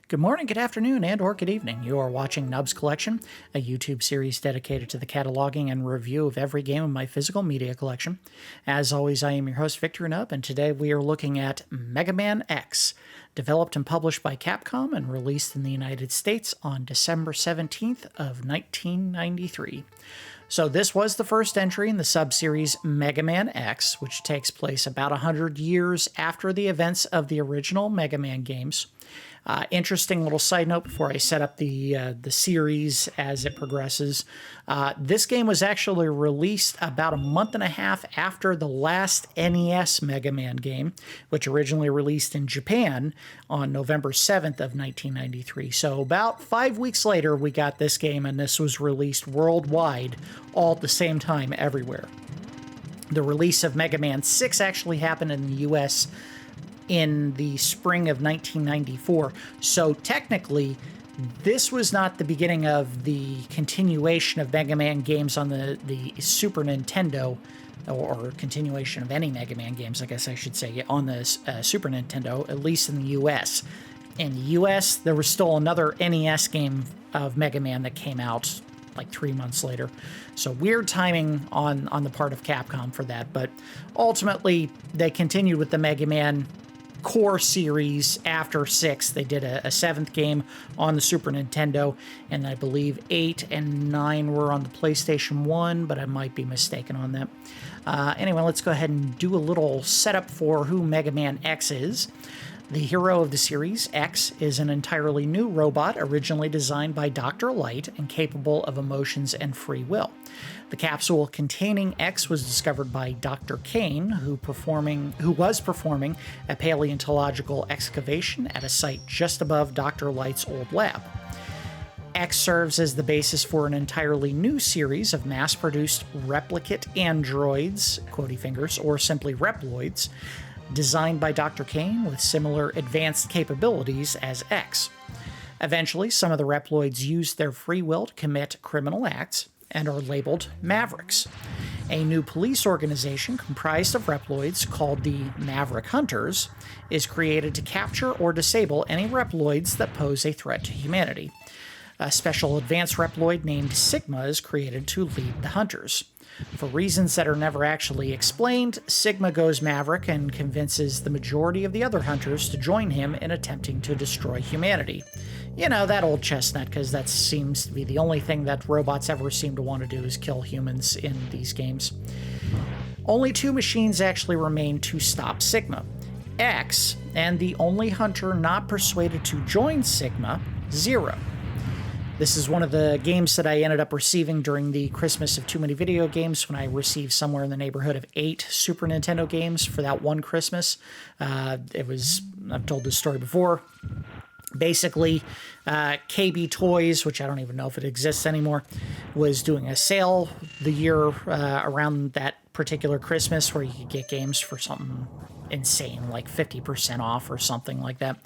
Good morning, good afternoon, and or good evening. You are watching Nub's Collection, a YouTube series dedicated to the cataloging and review of every game in my physical media collection. As always, I am your host, Victor Nub, and today we are looking at Mega Man X, developed and published by Capcom and released in the United States on December 17th of 1993. So this was the first entry in the sub-series Mega Man X, which takes place about 100 years after the events of the original Mega Man games. Interesting little side note before I set up the series as it progresses. This game was actually released about a month and a half after the last NES Mega Man game, which originally released in Japan on November 7th of 1993. So about 5 weeks later, we got this game, and this was released worldwide all at the same time everywhere. The release of Mega Man 6 actually happened in the US in the spring of 1994. So technically, this was not the beginning of the continuation of Mega Man games on the Super Nintendo, or continuation of any Mega Man games, I guess I should say, on the Super Nintendo, at least in the US. In the US, there was still another NES game of Mega Man that came out like 3 months later. So weird timing on the part of Capcom for that, but ultimately they continued with the Mega Man core series after 6. They did a 7th game on the Super Nintendo, and I believe 8 and 9 were on the PlayStation 1, but I might be mistaken on that. Anyway, let's go ahead and do a little setup for who Mega Man X is. The hero of the series, X, is an entirely new robot originally designed by Dr. Light and capable of emotions and free will. The capsule containing X was discovered by Dr. Cain, who was performing a paleontological excavation at a site just above Dr. Light's old lab. X serves as the basis for an entirely new series of mass-produced replicate androids, quotey fingers, or simply Reploids, designed by Dr. Cain with similar advanced capabilities as X. Eventually, some of the Reploids used their free will to commit criminal acts and are labeled Mavericks. A new police organization comprised of Reploids called the Maverick Hunters is created to capture or disable any Reploids that pose a threat to humanity. A special advanced Reploid named Sigma is created to lead the Hunters. For reasons that are never actually explained, Sigma goes Maverick and convinces the majority of the other Hunters to join him in attempting to destroy humanity. You know, that old chestnut, because that seems to be the only thing that robots ever seem to want to do is kill humans in these games. Only 2 machines actually remain to stop Sigma: X, and the only Hunter not persuaded to join Sigma, Zero. This is one of the games that I ended up receiving during the Christmas of Too Many Video Games, when I received somewhere in the neighborhood of 8 Super Nintendo games for that one Christmas. I've told this story before. Basically, KB Toys, which I don't even know if it exists anymore, was doing a sale the year around that particular Christmas where you could get games for something insane, like 50% off or something like that.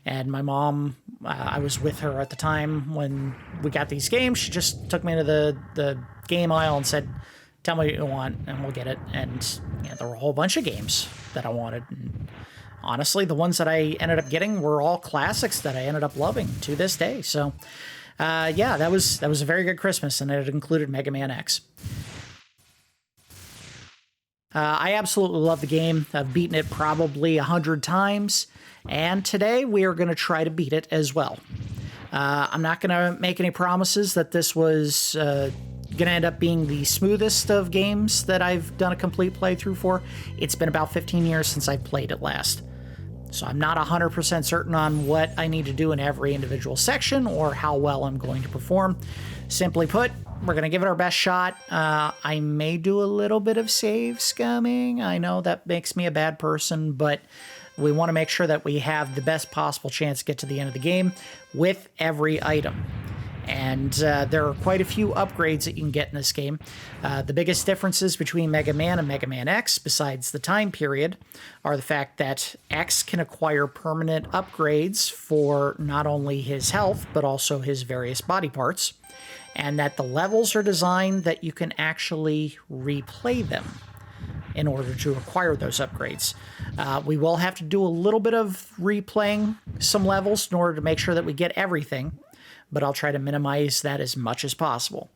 And my mom, I was with her at the time when we got these games. She just took me to the game aisle and said, "Tell me what you want and we'll get it." And there were a whole bunch of games that I wanted. And honestly, the ones that I ended up getting were all classics that I ended up loving to this day. So that was a very good Christmas, and it included Mega Man X. I absolutely love the game. I've beaten it probably 100 times, and today we are going to try to beat it as well. I'm not going to make any promises that this was going to end up being the smoothest of games that I've done a complete playthrough for. It's been about 15 years since I played it last. So I'm not 100% certain on what I need to do in every individual section or how well I'm going to perform. Simply put, we're going to give it our best shot. I may do a little bit of save scumming. I know that makes me a bad person, but we want to make sure that we have the best possible chance to get to the end of the game with every item. And there are quite a few upgrades that you can get in this game. The biggest differences between Mega Man and Mega Man X, besides the time period, are the fact that X can acquire permanent upgrades for not only his health, but also his various body parts, and that the levels are designed that you can actually replay them. in order to acquire those upgrades. We will have to do a little bit of replaying some levels in order to make sure that we get everything, but I'll try to minimize that as much as possible.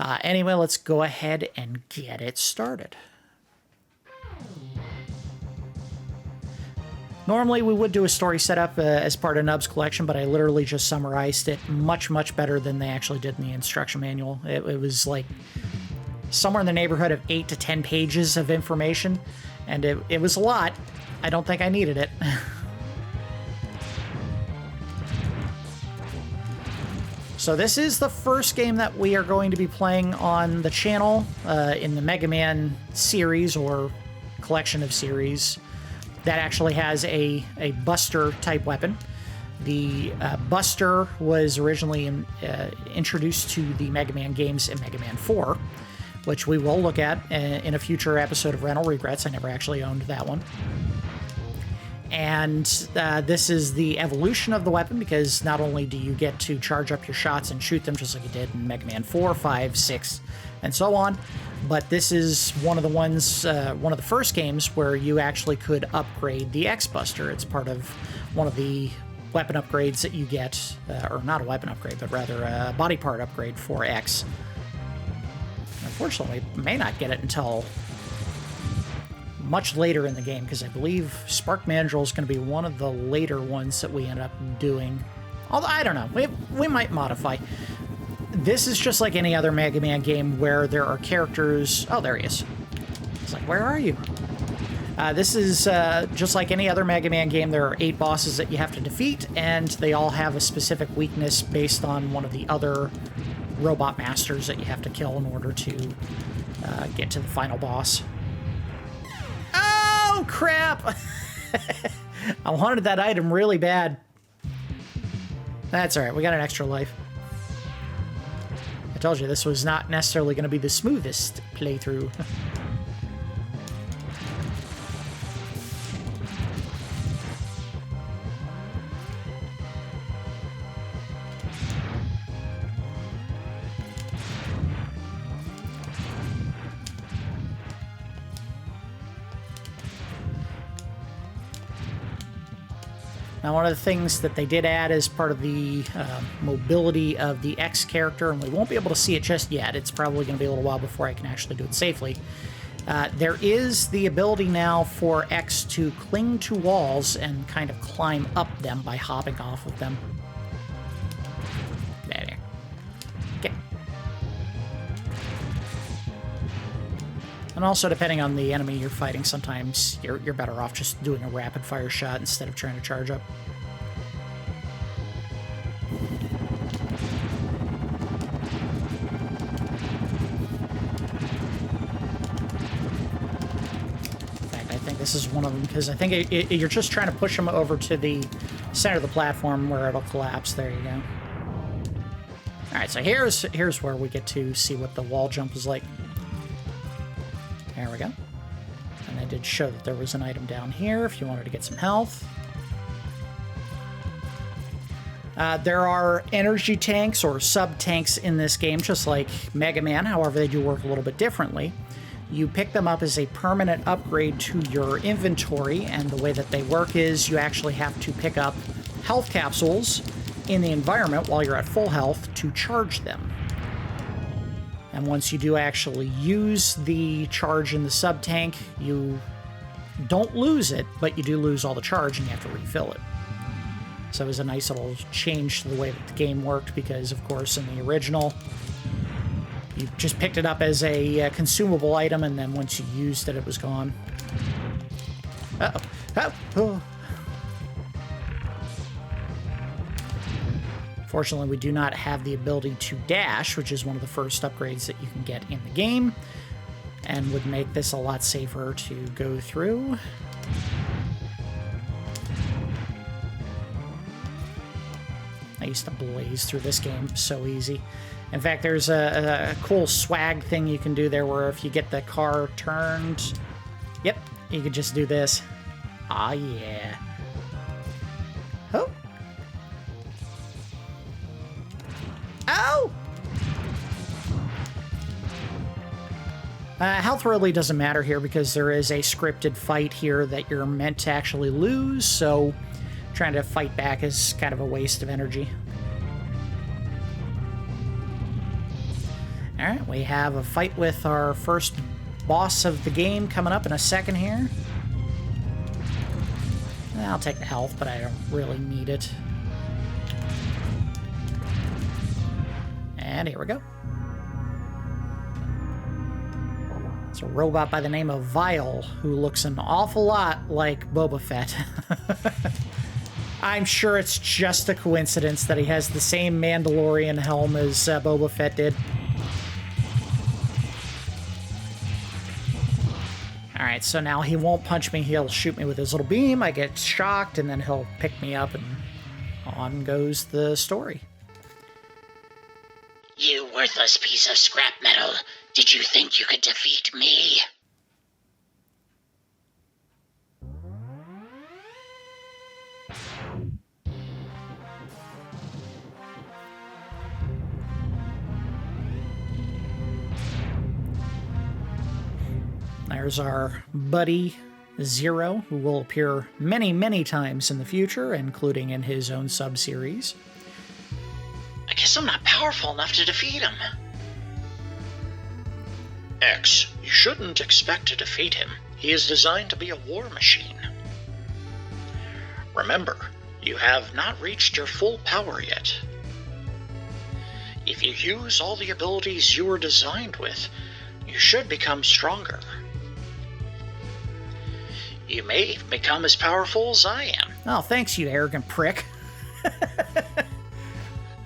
Anyway, let's go ahead and get it started. Normally, we would do a story setup as part of Nub's collection, but I literally just summarized it much, much better than they actually did in the instruction manual. It was like somewhere in the neighborhood of 8 to 10 pages of information, and it was a lot. I don't think I needed it. So this is the first game that we are going to be playing on the channel in the Mega Man series or collection of series that actually has a Buster type weapon. The Buster was originally introduced to the Mega Man games in Mega Man 4, which we will look at in a future episode of Rental Regrets. I never actually owned that one. And this is the evolution of the weapon, because not only do you get to charge up your shots and shoot them just like you did in Mega Man 4, 5, 6, and so on, but this is one of the ones, one of the first games where you actually could upgrade the X-Buster. It's part of one of the weapon upgrades that you get, or not a weapon upgrade, but rather a body part upgrade for X. Unfortunately, we may not get it until much later in the game, because I believe Spark Mandrill is going to be one of the later ones that we end up doing. Although, I don't know. We might modify. This is just like any other Mega Man game where there are characters... Oh, there he is. It's like, where are you? This is just like any other Mega Man game. There are 8 bosses that you have to defeat, and they all have a specific weakness based on one of the other robot masters that you have to kill in order to get to the final boss. Oh, crap! I wanted that item really bad. That's alright, we got an extra life. I told you this was not necessarily going to be the smoothest playthrough. Now, one of the things that they did add as part of the mobility of the X character, and we won't be able to see it just yet, it's probably going to be a little while before I can actually do it safely. There is the ability now for X to cling to walls and kind of climb up them by hopping off of them. There. Okay. And also, depending on the enemy you're fighting, sometimes you're better off just doing a rapid-fire shot instead of trying to charge up. In fact, I think this is one of them, because I think you're just trying to push them over to the center of the platform where it'll collapse. There you go. Alright, so here's where we get to see what the wall jump is like. There we go. And they did show that there was an item down here if you wanted to get some health. There are energy tanks or sub-tanks in this game, just like Mega Man. However, they do work a little bit differently. You pick them up as a permanent upgrade to your inventory, and the way that they work is you actually have to pick up health capsules in the environment while you're at full health to charge them. And once you do actually use the charge in the sub-tank, you don't lose it, but you do lose all the charge and you have to refill it. So it was a nice little change to the way that the game worked, because, of course, in the original, you just picked it up as a consumable item, and then once you used it, it was gone. Uh-oh. Oh. Fortunately, we do not have the ability to dash, which is one of the first upgrades that you can get in the game, and would make this a lot safer to go through. I used to blaze through this game so easy. In fact, there's a cool swag thing you can do there where if you get the car turned, yep, you could just do this. Ah, yeah. Oh. Ow! Health really doesn't matter here because there is a scripted fight here that you're meant to actually lose, so trying to fight back is kind of a waste of energy. Alright, we have a fight with our first boss of the game coming up in a second here. I'll take the health, but I don't really need it. And here we go. It's a robot by the name of Vile, who looks an awful lot like Boba Fett. I'm sure it's just a coincidence that he has the same Mandalorian helm as Boba Fett did. Alright, so now he won't punch me, he'll shoot me with his little beam, I get shocked, and then he'll pick me up, and on goes the story. You worthless piece of scrap metal. Did you think you could defeat me? There's our buddy, Zero, who will appear many, many times in the future, including in his own sub-series. I guess I'm not powerful enough to defeat him. X, you shouldn't expect to defeat him. He is designed to be a war machine. Remember, you have not reached your full power yet. If you use all the abilities you were designed with, you should become stronger. You may become as powerful as I am. Oh, thanks, you arrogant prick.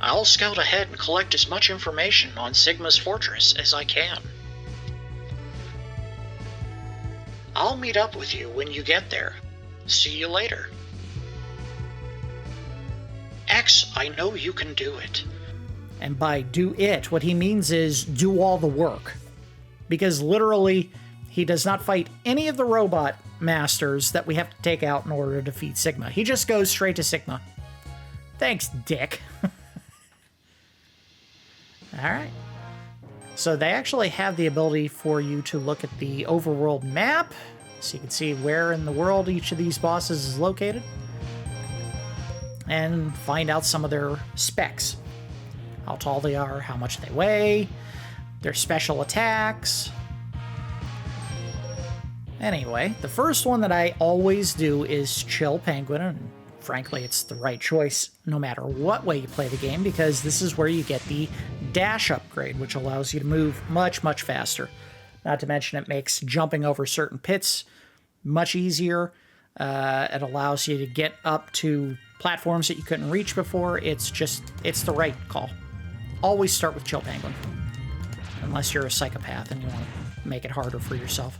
I'll scout ahead and collect as much information on Sigma's fortress as I can. I'll meet up with you when you get there. See you later. X, I know you can do it. And by do it, what he means is do all the work. Because literally, he does not fight any of the robot masters that we have to take out in order to defeat Sigma. He just goes straight to Sigma. Thanks, dick. Alright. So they actually have the ability for you to look at the overworld map, so you can see where in the world each of these bosses is located, and find out some of their specs. How tall they are, how much they weigh, their special attacks. Anyway, the first one that I always do is Chill Penguin, and frankly, it's the right choice no matter what way you play the game, because this is where you get the dash upgrade, which allows you to move much, much faster. Not to mention it makes jumping over certain pits much easier. It allows you to get up to platforms that you couldn't reach before. It's the right call. Always start with Chill Penguin, unless you're a psychopath and you want to make it harder for yourself.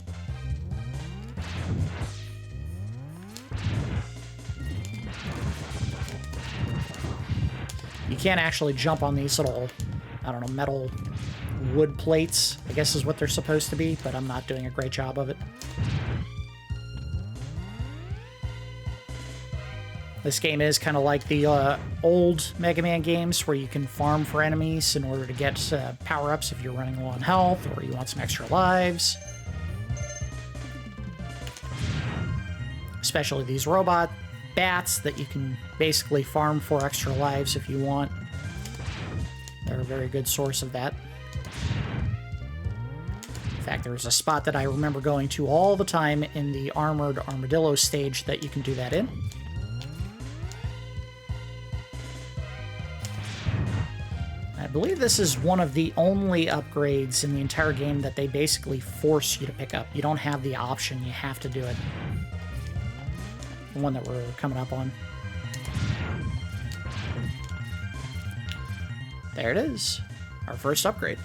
You can't actually jump on these little, I don't know, metal wood plates, I guess is what they're supposed to be, but I'm not doing a great job of it. This game is kind of like the old Mega Man games where you can farm for enemies in order to get power-ups if you're running low on health or you want some extra lives. Especially these robot bats that you can basically farm for extra lives if you want. They're a very good source of that. In fact, there's a spot that I remember going to all the time in the Armored Armadillo stage that you can do that in. I believe this is one of the only upgrades in the entire game that they basically force you to pick up. You don't have the option, you have to do it. The one that we're coming up on. There it is. Our first upgrade.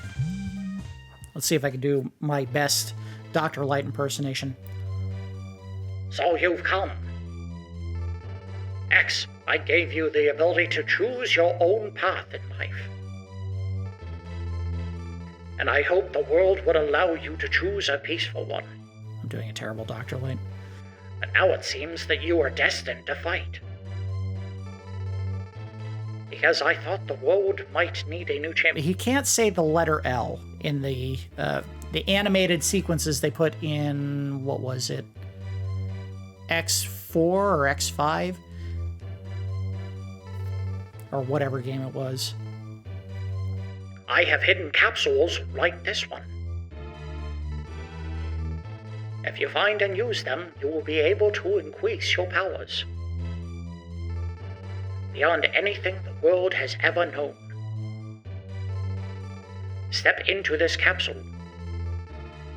Let's see if I can do my best Dr. Light impersonation. So you've come. X, I gave you the ability to choose your own path in life. And I hope the world would allow you to choose a peaceful one. I'm doing a terrible Dr. Light. But now it seems that you are destined to fight. Because I thought the world might need a new champion. He can't say the letter L in the the animated sequences they put in, what was it? X4 or X5? Or whatever game it was. I have hidden capsules like this one. If you find and use them, you will be able to increase your powers beyond anything the world has ever known. Step into this capsule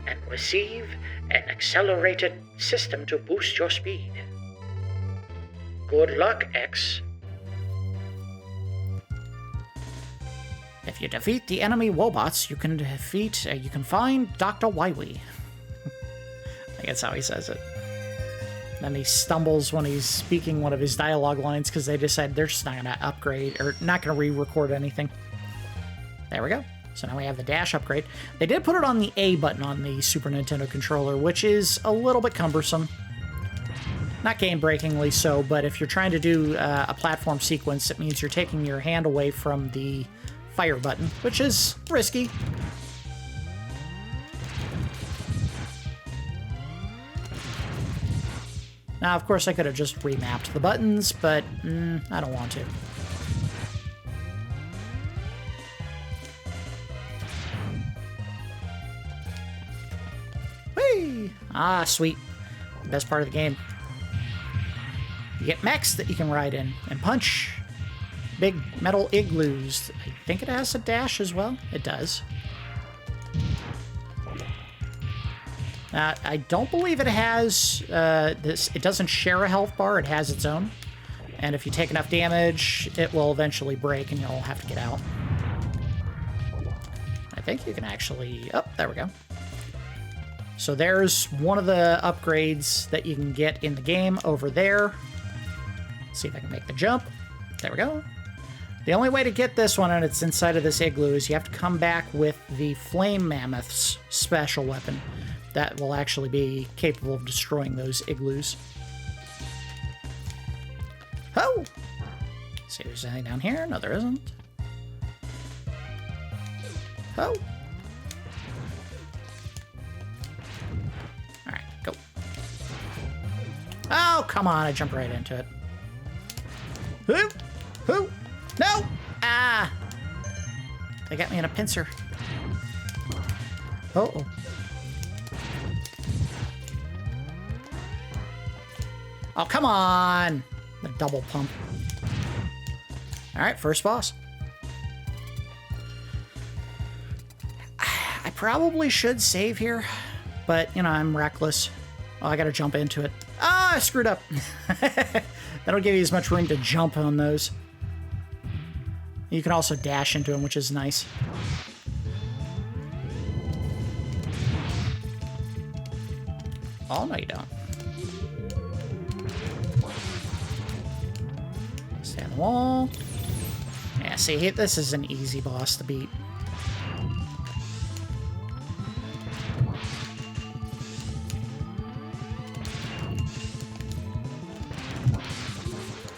and receive an accelerated system to boost your speed. Good luck, X. If you defeat the enemy wobots, you can find Dr. Wywee. I think that's how he says it. Then he stumbles when he's speaking one of his dialogue lines because they decide they're just not going to upgrade or not going to re-record anything. There we go. So now we have the dash upgrade. They did put it on the A button on the Super Nintendo controller, which is a little bit cumbersome. Not game-breakingly so, but if you're trying to do a platform sequence, it means you're taking your hand away from the fire button, which is risky. Now, of course, I could have just remapped the buttons, but I don't want to. Whee! Ah, sweet. Best part of the game. You get mechs that you can ride in and punch big metal igloos. I think it has a dash as well. It does. I don't believe it has this. It doesn't share a health bar. It has its own. And if you take enough damage, it will eventually break and you'll have to get out. I think you can actually... Oh, there we go. So there's one of the upgrades that you can get in the game over there. Let's see if I can make the jump. There we go. The only way to get this one, and it's inside of this igloo, is you have to come back with the Flame Mammoth's special weapon. That will actually be capable of destroying those igloos. Oh! See if there's anything down here. No, there isn't. Oh! Alright, go. Oh, come on. I jumped right into it. Who? Who? No! Ah! They got me in a pincer. Uh-oh. Oh, come on! The double pump. Alright, first boss. I probably should save here, but, you know, I'm reckless. Oh, I gotta jump into it. Ah, I screwed up. That'll give you as much room to jump on those. You can also dash into them, which is nice. Oh, no, you don't. Stay on the wall. Yeah, see, this is an easy boss to beat.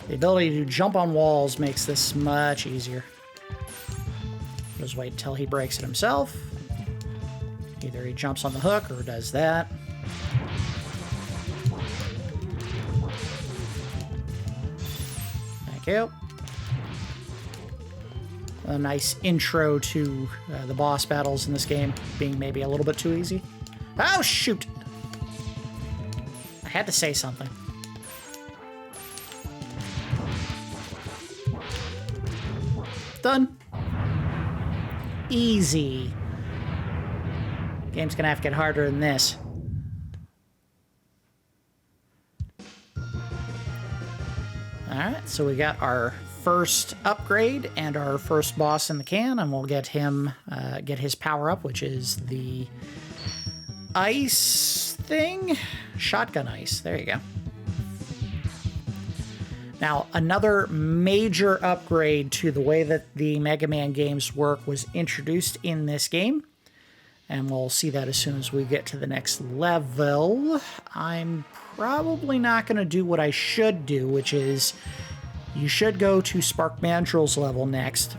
The ability to jump on walls makes this much easier. Just wait until he breaks it himself. Either he jumps on the hook or does that. Thank you. A nice intro to the boss battles in this game being maybe a little bit too easy. Oh, shoot! I had to say something. Done. Easy. Game's gonna have to get harder than this. Alright, so we got our first upgrade and our first boss in the can, and we'll get him, get his power up, which is the ice thing? Shotgun ice. There you go. Now, another major upgrade to the way that the Mega Man games work was introduced in this game. And we'll see that as soon as we get to the next level. I'm probably not going to do what I should do, which is you should go to Spark Mandrill's level next.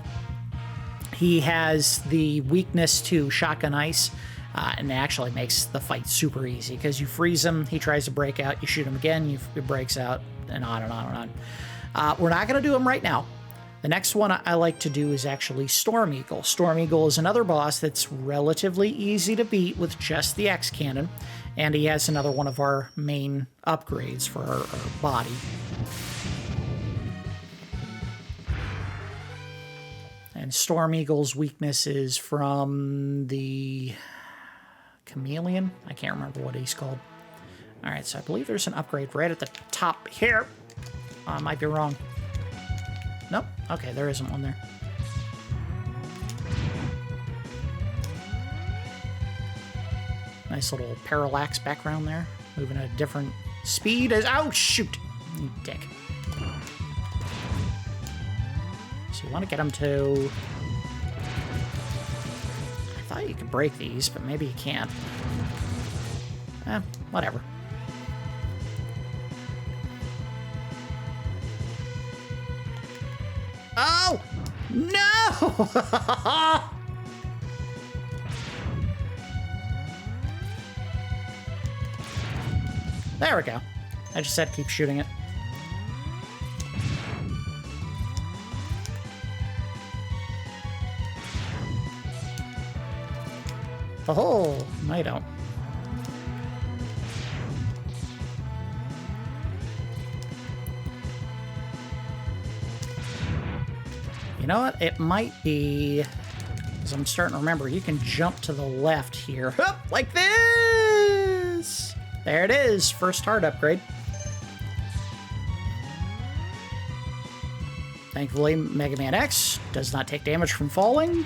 He has the weakness to Shotgun Ice, And it actually makes the fight super easy because you freeze him, he tries to break out, you shoot him again, it breaks out, and on and on and on. We're not going to do him right now. The next one I like to do is actually Storm Eagle. Storm Eagle is another boss that's relatively easy to beat with just the X cannon, and he has another one of our main upgrades for our body. And Storm Eagle's weakness is from the Chameleon. I can't remember what he's called. All right, so I believe there's an upgrade right at the top here. I might be wrong. Nope. Okay, there isn't one there. Nice little parallax background there. Moving at a different speed as... Oh, shoot! You dick. So you want to get them to... I thought you could break these, but maybe you can't. Whatever. Oh! No! There we go. I just had to keep shooting it. Oh, no you don't. You know what? It might be... Because I'm starting to remember, you can jump to the left here. Hup, like this! There it is. First heart upgrade. Thankfully, Mega Man X does not take damage from falling.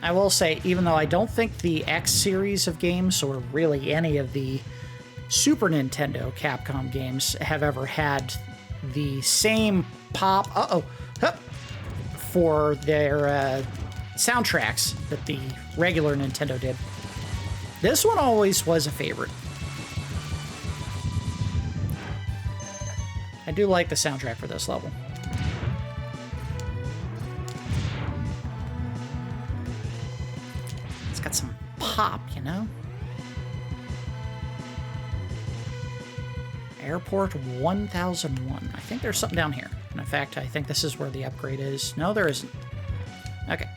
I will say, even though I don't think the X series of games, or really any of the Super Nintendo Capcom games, have ever had the same pop for their soundtracks that the regular Nintendo did. This one always was a favorite. I do like the soundtrack for this level. It's got some pop, you know? Airport 1001. I think there's something down here. And in fact, I think this is where the upgrade is. No, there isn't. Okay.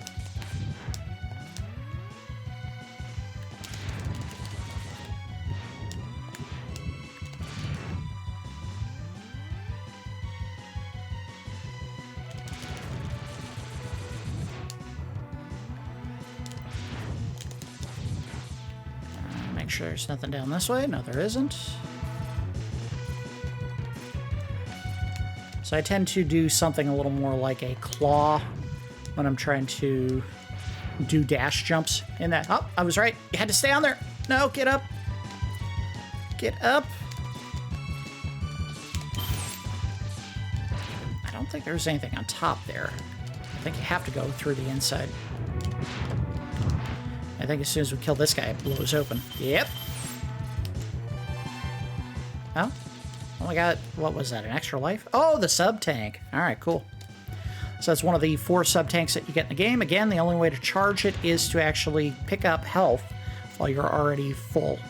Make sure there's nothing down this way. No, there isn't. So I tend to do something a little more like a claw when I'm trying to do dash jumps in that. Oh, I was right. You had to stay on there. No, get up. Get up. I don't think there's anything on top there. I think you have to go through the inside. I think as soon as we kill this guy, it blows open. Yep. Oh. Oh my god, what was that, an extra life? Oh, the sub-tank. Alright, cool. So that's one of the 4 sub-tanks that you get in the game. Again, the only way to charge it is to actually pick up health while you're already full.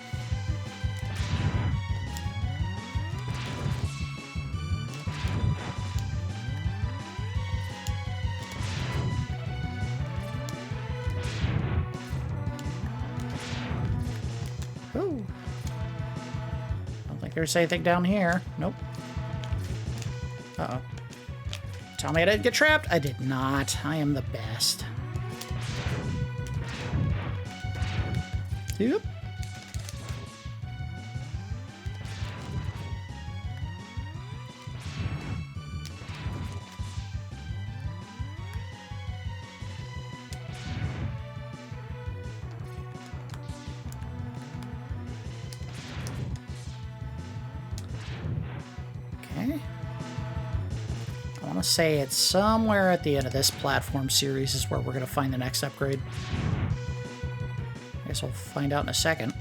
Ooh. There's anything down here. Nope. Uh-oh. Tell me I didn't get trapped. I did not. I am the best. Yep. I want to say it's somewhere at the end of this platform series is where we're going to find the next upgrade. I guess we'll find out in a second.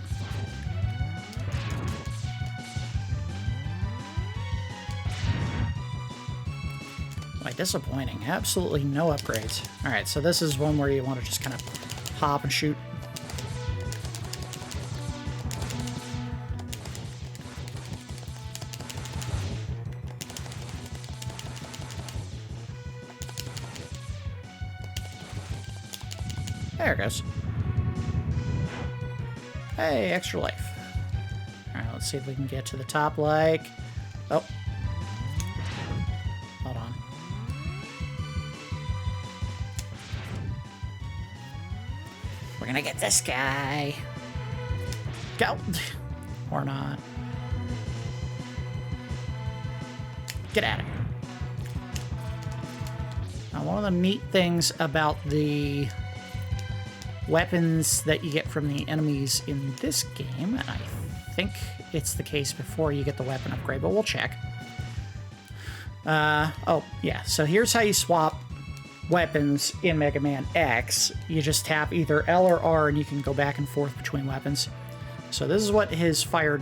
Boy, disappointing. Absolutely no upgrades. Alright, so this is one where you want to just kind of hop and shoot. There it goes. Hey, extra life. Alright, let's see if we can get to the top like... Oh. Hold on. We're gonna get this guy. Go! Or not. Get out of here. Now, one of the neat things about the weapons that you get from the enemies in this game, and I think it's the case before you get the weapon upgrade, but we'll check. Oh, yeah, so here's how you swap weapons in Mega Man X. You just tap either L or R and you can go back and forth between weapons. So this is what his fire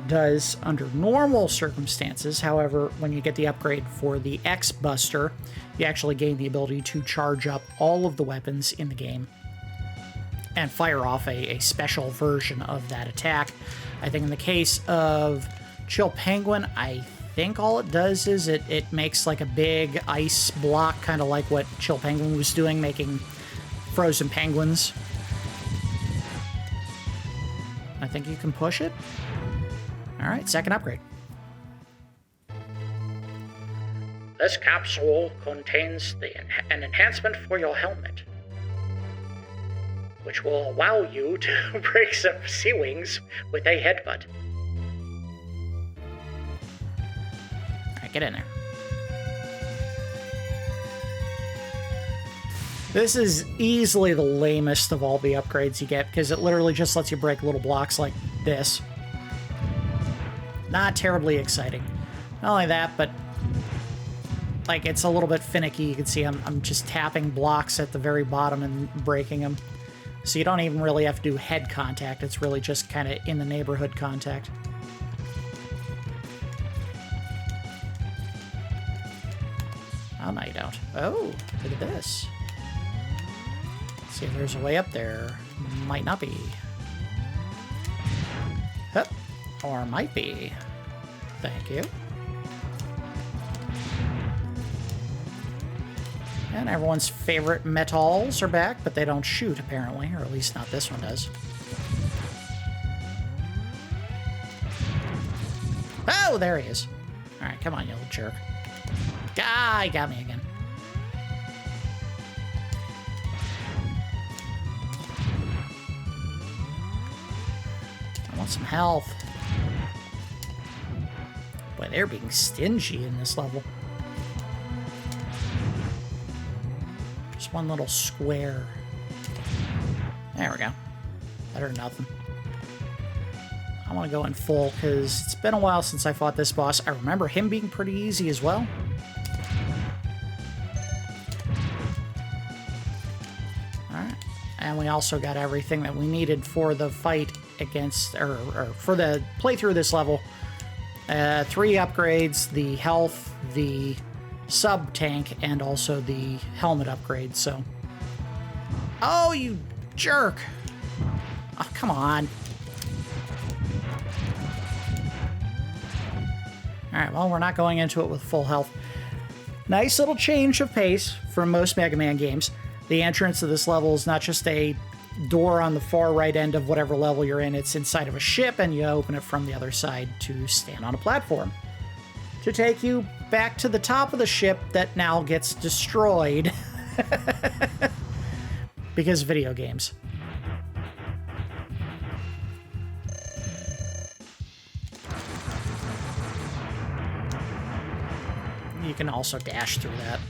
does under normal circumstances. However, when you get the upgrade for the X Buster, you actually gain the ability to charge up all of the weapons in the game and fire off a special version of that attack. I think in the case of Chill Penguin, I think all it does is it makes like a big ice block, kind of like what Chill Penguin was doing, making frozen penguins. I think you can push it. All right, second upgrade. This capsule contains an enhancement for your helmet, which will allow you to break some sea wings with a headbutt. Alright, get in there. This is easily the lamest of all the upgrades you get, because it literally just lets you break little blocks like this. Not terribly exciting. Not only that, but like it's a little bit finicky. You can see I'm just tapping blocks at the very bottom and breaking them. So you don't even really have to do head contact. It's really just kind of in the neighborhood contact. Oh, no, you don't. Oh, look at this. Let's see if there's a way up there. Might not be. Hup. Or might be. Thank you. And everyone's favorite metals are back, but they don't shoot, apparently. Or at least not this one does. Oh, there he is. Alright, come on, you little jerk. Ah, he got me again. I want some health. Boy, they're being stingy in this level. Just one little square. There we go. Better than nothing. I want to go in full because it's been a while since I fought this boss. I remember him being pretty easy as well. Alright. And we also got everything that we needed for the fight against, or for the playthrough of this level. 3 upgrades, the health, the sub-tank, and also the helmet upgrade, so... Oh, you jerk! Oh, come on. Alright, well, we're not going into it with full health. Nice little change of pace from most Mega Man games. The entrance of this level is not just a door on the far right end of whatever level you're in. It's inside of a ship, and you open it from the other side to stand on a platform to take you back to the top of the ship that now gets destroyed because of video games. You can also dash through that.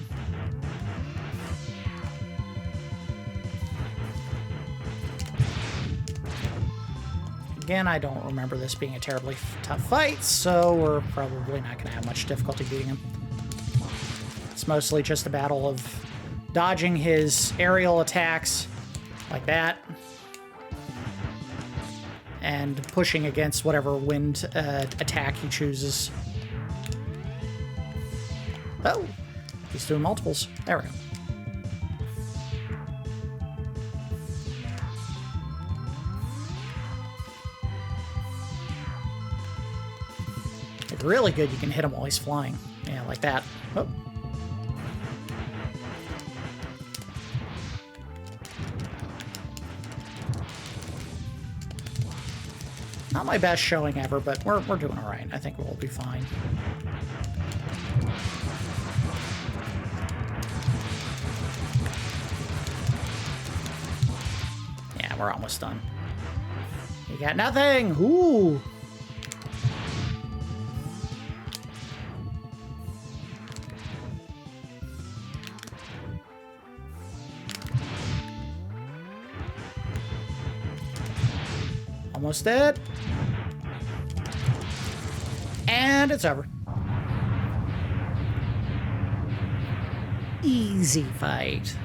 Again, I don't remember this being a terribly tough fight, so we're probably not going to have much difficulty beating him. It's mostly just a battle of dodging his aerial attacks, like that, and pushing against whatever wind attack he chooses. Oh! He's doing multiples. There we go. It's really good you can hit him while he's flying. Yeah, like that. Oh. Not my best showing ever, but we're doing all right. I think we'll be fine. Yeah, we're almost done. You got nothing! Ooh! Almost dead. And it's over. Easy fight.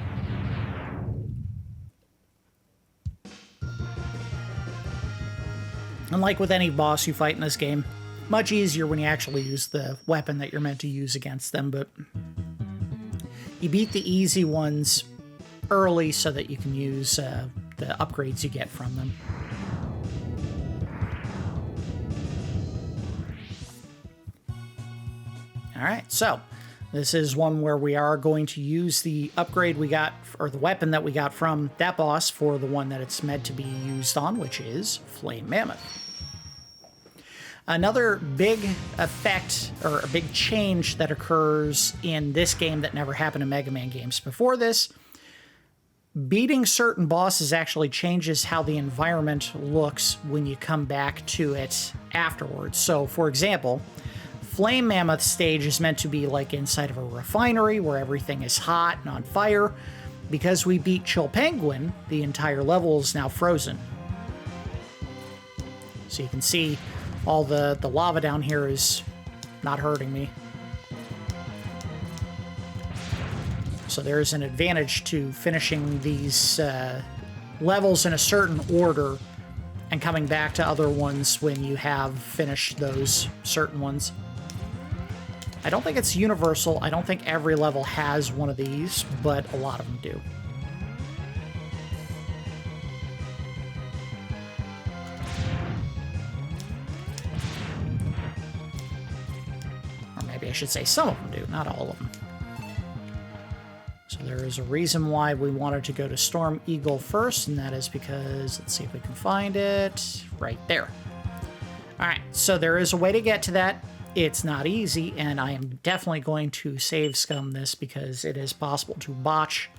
Unlike with any boss you fight in this game, much easier when you actually use the weapon that you're meant to use against them, but you beat the easy ones early so that you can use the upgrades you get from them. All right, so this is one where we are going to use the upgrade we got, or the weapon that we got from that boss for the one that it's meant to be used on, which is Flame Mammoth. Another big effect, or a big change that occurs in this game that never happened in Mega Man games before this, beating certain bosses actually changes how the environment looks when you come back to it afterwards. So, for example, Flame Mammoth stage is meant to be like inside of a refinery where everything is hot and on fire. Because we beat Chill Penguin, the entire level is now frozen. So you can see all the lava down here is not hurting me. So there's an advantage to finishing these levels in a certain order and coming back to other ones when you have finished those certain ones. I don't think it's universal. I don't think every level has one of these, but a lot of them do. Or maybe I should say some of them do, not all of them. So there is a reason why we wanted to go to Storm Eagle first, and that is because, let's see if we can find it, right there. All right, so there is a way to get to that. It's not easy, and I am definitely going to save scum this because it is possible to botch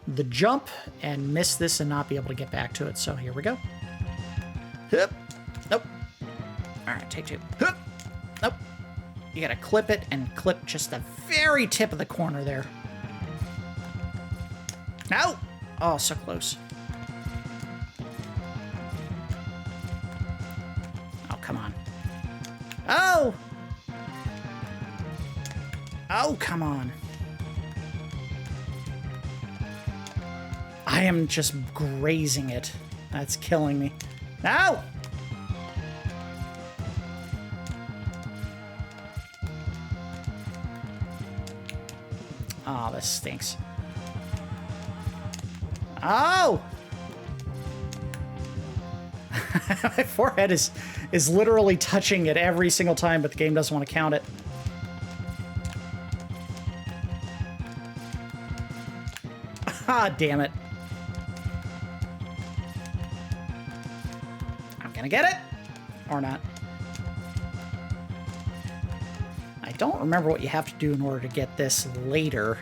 the jump and miss this and not be able to get back to it. So here we go. Hup. Nope. All right, take two. Hup. Nope. You gotta clip it and clip just the very tip of the corner there. No! Oh, so close. Oh, come on. Oh! Oh, come on. I am just grazing it. That's killing me. No! Oh, this stinks. Oh! My forehead is literally touching it every single time, but the game doesn't want to count it. Ah, damn it. I'm gonna get it! Or not. I don't remember what you have to do in order to get this later.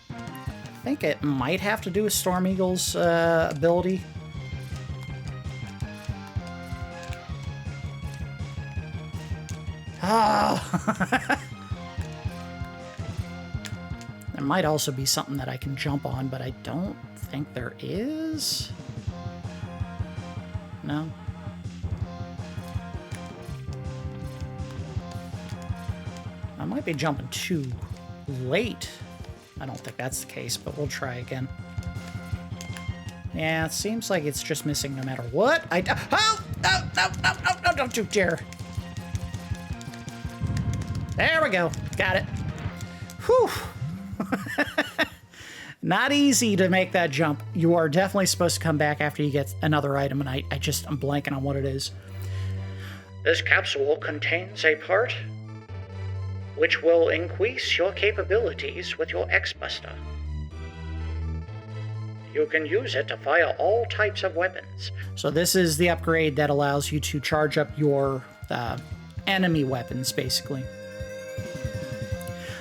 I think it might have to do with Storm Eagle's ability. Ah! There might also be something that I can jump on, but I don't think there is. No. I might be jumping too late. I don't think that's the case, but we'll try again. Yeah, it seems like it's just missing no matter what. Oh! No, no, no, no, no, don't you dare. There we go. Got it. Whew. Not easy to make that jump. You are definitely supposed to come back after you get another item, and I'm blanking on what it is. This capsule contains a part which will increase your capabilities with your X-Buster. You can use it to fire all types of weapons. So this is the upgrade that allows you to charge up your enemy weapons, basically.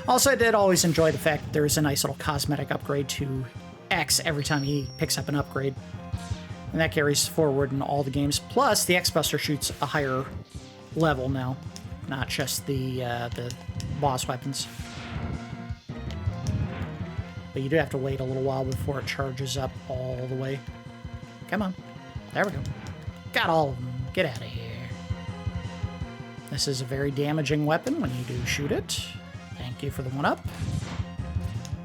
Also, I did always enjoy the fact that there's a nice little cosmetic upgrade to X every time he picks up an upgrade. And that carries forward in all the games. Plus, the X-Buster shoots a higher level now, not just the boss weapons. But you do have to wait a little while before it charges up all the way. Come on. There we go. Got all of them. Get out of here. This is a very damaging weapon when you do shoot it. Thank you for the one-up.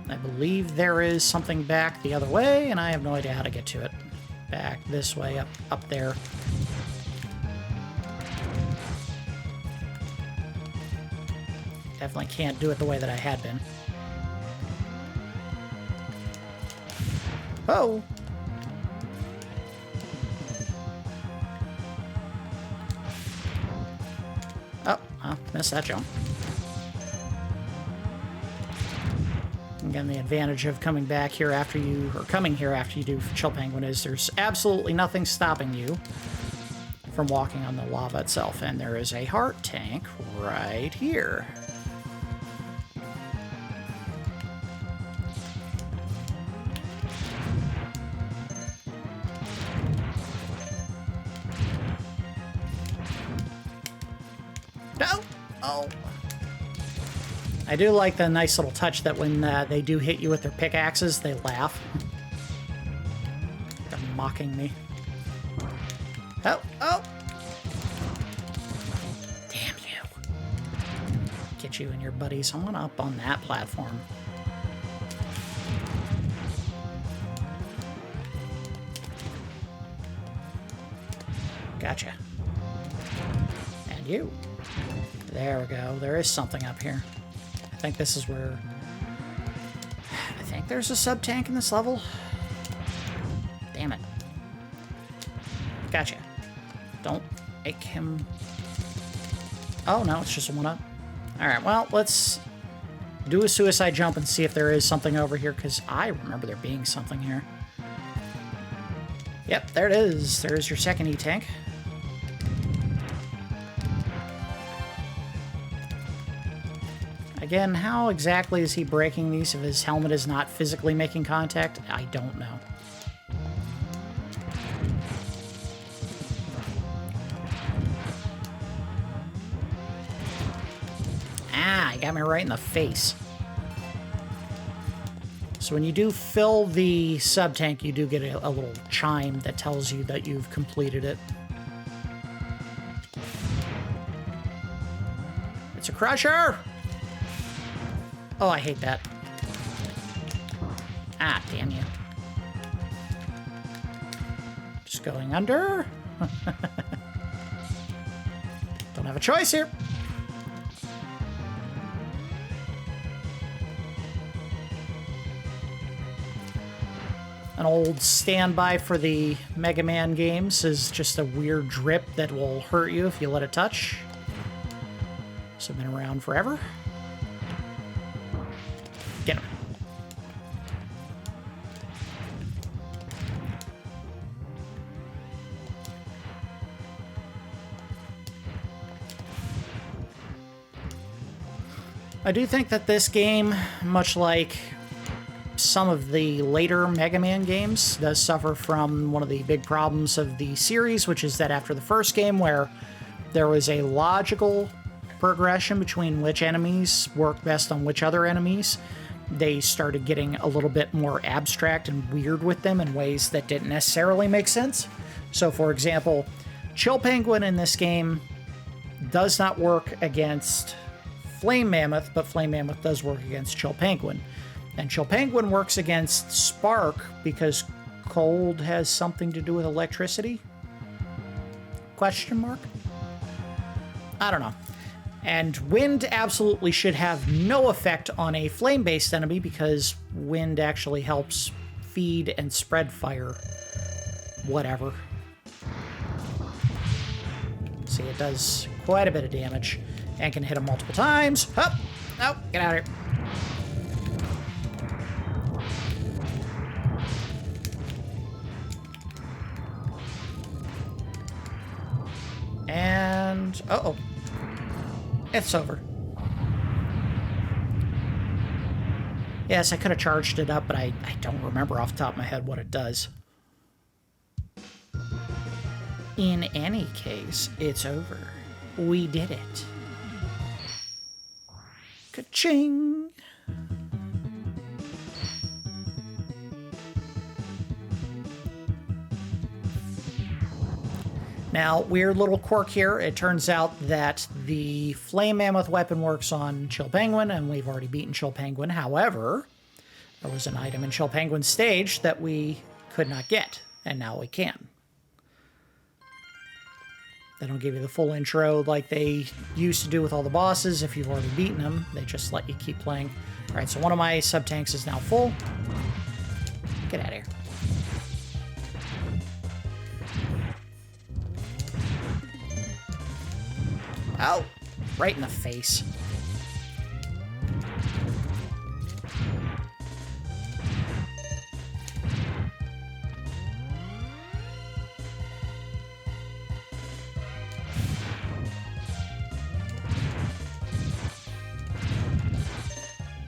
I believe there is something back the other way, and I have no idea how to get to it. Back this way, up there. Definitely can't do it the way that I had been. Oh! Oh, missed that jump. Again, the advantage of coming back here after you, or coming here after you do Chill Penguin is there's absolutely nothing stopping you from walking on the lava itself. And there is a heart tank right here. No! Oh! I do like the nice little touch that when they do hit you with their pickaxes, they laugh. They're mocking me. Oh! Oh! Damn you. Get you and your buddies on up on that platform. Gotcha. And you. There we go. There is something up here. I think this is where... I think there's a sub-tank in this level. Damn it. Gotcha. Don't make him... Oh, no, it's just a one-up. Alright, well, let's do a suicide jump and see if there is something over here, because I remember there being something here. Yep, there it is. There's your second E-tank. Again, how exactly is he breaking these if his helmet is not physically making contact? I don't know. Ah, he got me right in the face. So when you do fill the sub-tank, you do get a little chime that tells you that you've completed it. It's a crusher! Oh, I hate that. Ah, damn you. Just going under. Don't have a choice here. An old standby for the Mega Man games is just a weird drip that will hurt you if you let it touch. So been around forever. Get him. I do think that this game, much like some of the later Mega Man games, does suffer from one of the big problems of the series, which is that after the first game, where there was a logical progression between which enemies work best on which other enemies, they started getting a little bit more abstract and weird with them in ways that didn't necessarily make sense. So, for example, Chill Penguin in this game does not work against Flame Mammoth, but Flame Mammoth does work against Chill Penguin. And Chill Penguin works against Spark because cold has something to do with electricity? Question mark? I don't know. And wind absolutely should have no effect on a flame-based enemy because wind actually helps feed and spread fire. Whatever. See, it does quite a bit of damage and can hit him multiple times. Oh, oh, get out of here. And, uh-oh. It's over. Yes, I could have charged it up, but I don't remember off the top of my head what it does. In any case, it's over. We did it. Ka-ching! Now, weird little quirk here. It turns out that the Flame Mammoth weapon works on Chill Penguin, and we've already beaten Chill Penguin. However, there was an item in Chill Penguin's stage that we could not get, and now we can. They don't give you the full intro like they used to do with all the bosses. If you've already beaten them, they just let you keep playing. All right, so one of my sub-tanks is now full. Get out of here. Oh, right in the face.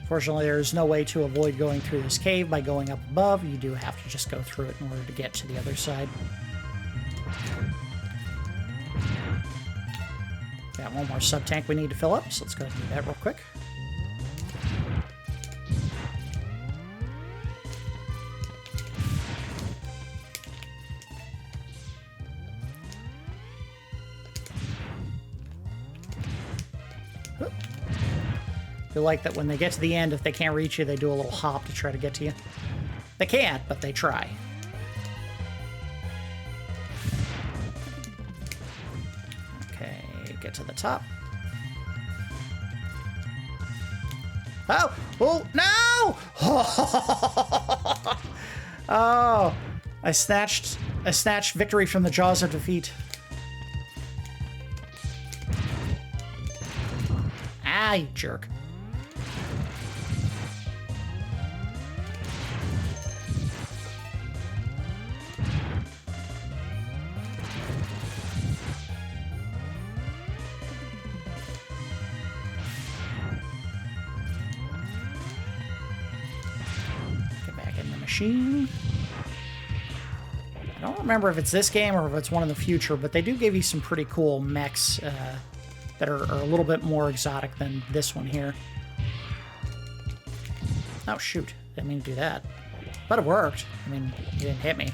Fortunately, there's no way to avoid going through this cave by going up above. You do have to just go through it in order to get to the other side. Got one more sub-tank we need to fill up, so let's go ahead and do that real quick. I feel like that when they get to the end, if they can't reach you, they do a little hop to try to get to you. They can't, but they try. Okay, get to the top. Oh! Oh, no! Oh! I snatched victory from the jaws of defeat. Ah, you jerk. I don't remember if it's this game or if it's one in the future, but they do give you some pretty cool mechs that are a little bit more exotic than this one here. Oh, shoot. Didn't mean to do that. But it worked. I mean, he didn't hit me.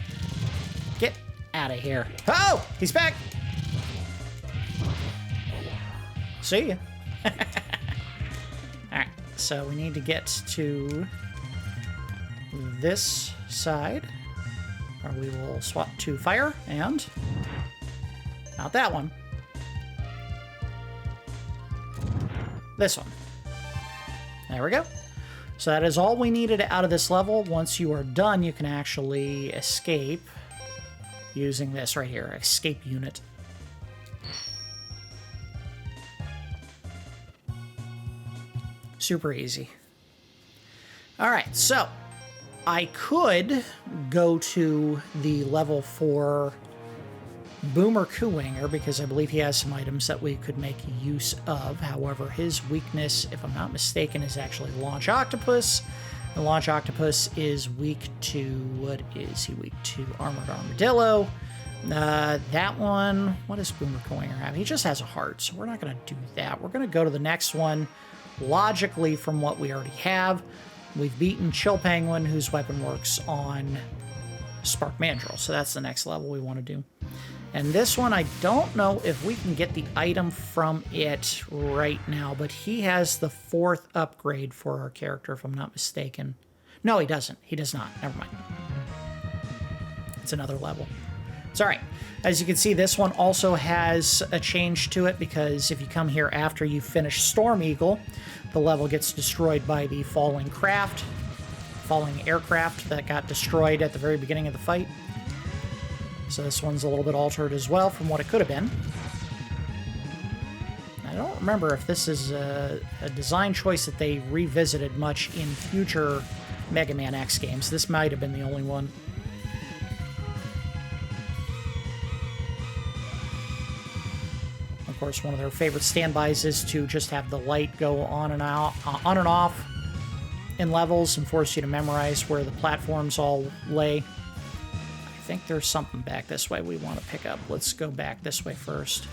Get out of here. Oh! He's back! See ya. Alright, so we need to get to this side, or we will swap to fire, and not that one. This one. There we go. So that is all we needed out of this level. Once you are done, you can actually escape using this right here, escape unit. Super easy. All right, so I could go to the level 4 Boomer Kuwanger because I believe he has some items that we could make use of. However, his weakness, if I'm not mistaken, is actually Launch Octopus. The Launch Octopus is weak to, what is he weak to? Armored Armadillo. That one, what does Boomer Kuwanger have? He just has a heart, so we're not going to do that. We're going to go to the next one logically from what we already have. We've beaten Chill Penguin, whose weapon works on Spark Mandrill, so that's the next level we want to do. And this one, I don't know if we can get the item from it right now, but he has the 4th upgrade for our character, if I'm not mistaken. No, he doesn't. He does not. Never mind. It's another level. It's all right. As you can see, this one also has a change to it because if you come here after you finish Storm Eagle, the level gets destroyed by the falling aircraft that got destroyed at the very beginning of the fight. So this one's a little bit altered as well from what it could have been. I don't remember if this is a design choice that they revisited much in future Mega Man X games. This might have been the only one. Of course, one of their favorite standbys is to just have the light go on and off in levels and force you to memorize where the platforms all lay. I think there's something back this way we want to pick up. Let's go back this way first.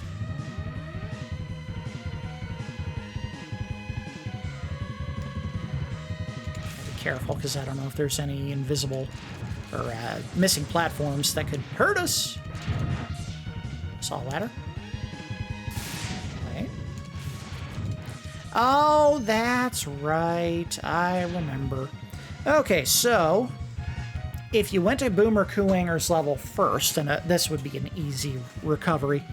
Be careful, because I don't know if there's any invisible or missing platforms that could hurt us. Saw a ladder. Oh, that's right. I remember. Okay, so if you went to Boomer Kuwanger's level first, and this would be an easy recovery,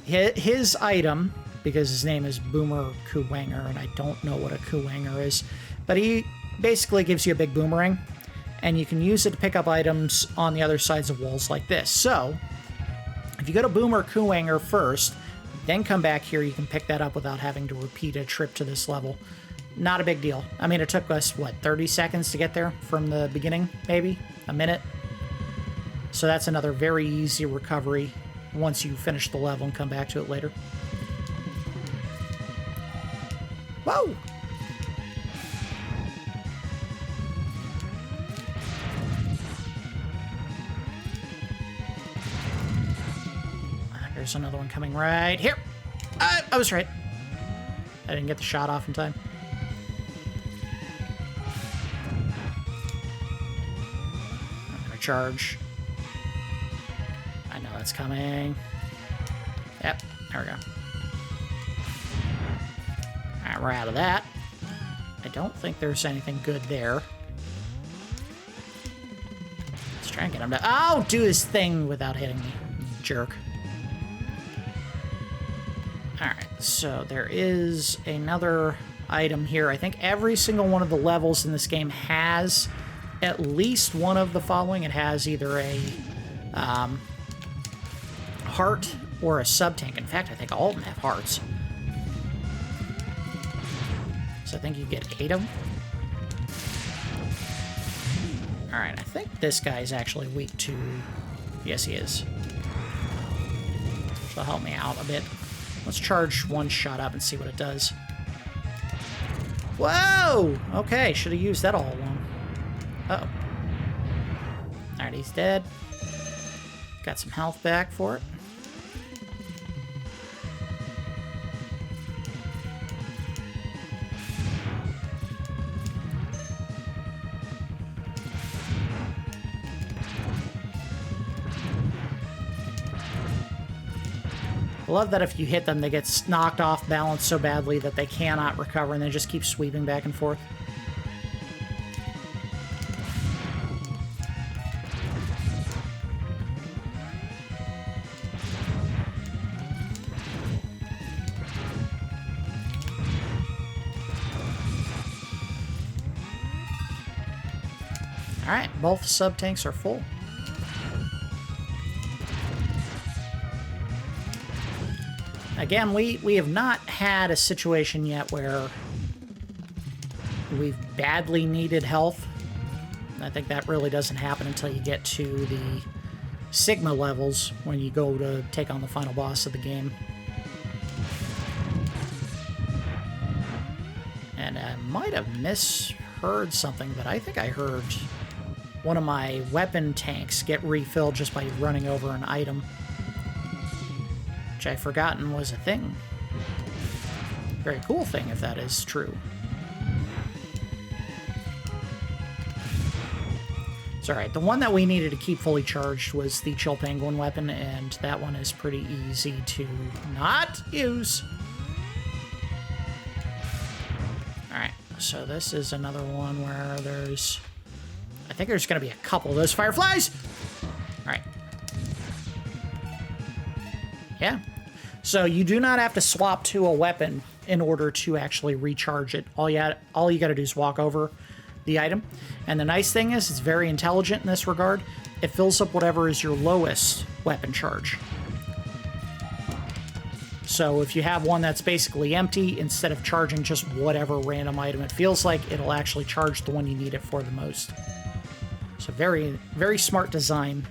his item, because his name is Boomer Kuwanger, and I don't know what a Kuwanger is, but he basically gives you a big boomerang, and you can use it to pick up items on the other sides of walls like this. So if you go to Boomer Kuwanger first, then come back here, you can pick that up without having to repeat a trip to this level. Not a big deal. I mean, it took us, what, 30 seconds to get there from the beginning, maybe? A minute? So that's another very easy recovery once you finish the level and come back to it later. Whoa! There's another one coming right here. I was right. I didn't get the shot off in time. I'm gonna charge. I know that's coming. Yep, there we go. Alright, we're out of that. I don't think there's anything good there. Let's try and get him to... Oh, do his thing without hitting me, jerk. Alright, so there is another item here. I think every single one of the levels in this game has at least one of the following. It has either a heart or a sub-tank. In fact, I think all of them have hearts. So I think you get 8 of them. Alright, I think this guy is actually weak to... Yes, he is. So help me out a bit. Let's charge one shot up and see what it does. Whoa! Okay, should have used that all along. Uh-oh. Alright, he's dead. Got some health back for it. I love that if you hit them, they get knocked off balance so badly that they cannot recover, and they just keep sweeping back and forth. Alright, both sub-tanks are full. Again, we have not had a situation yet where we've badly needed health. I think that really doesn't happen until you get to the Sigma levels, when you go to take on the final boss of the game. And I might have misheard something, but I think I heard one of my weapon tanks get refilled just by running over an item. I've forgotten was a thing. Very cool thing if that is true. It's alright. The one that we needed to keep fully charged was the Chill Penguin weapon, and that one is pretty easy to not use. Alright, so this is another one where there's... I think there's going to be a couple of those fireflies! Alright. Yeah. So you do not have to swap to a weapon in order to actually recharge it. All you got to do is walk over the item. And the nice thing is it's very intelligent in this regard. It fills up whatever is your lowest weapon charge. So if you have one that's basically empty, instead of charging just whatever random item, it feels like it'll actually charge the one you need it for the most. So very, very smart design.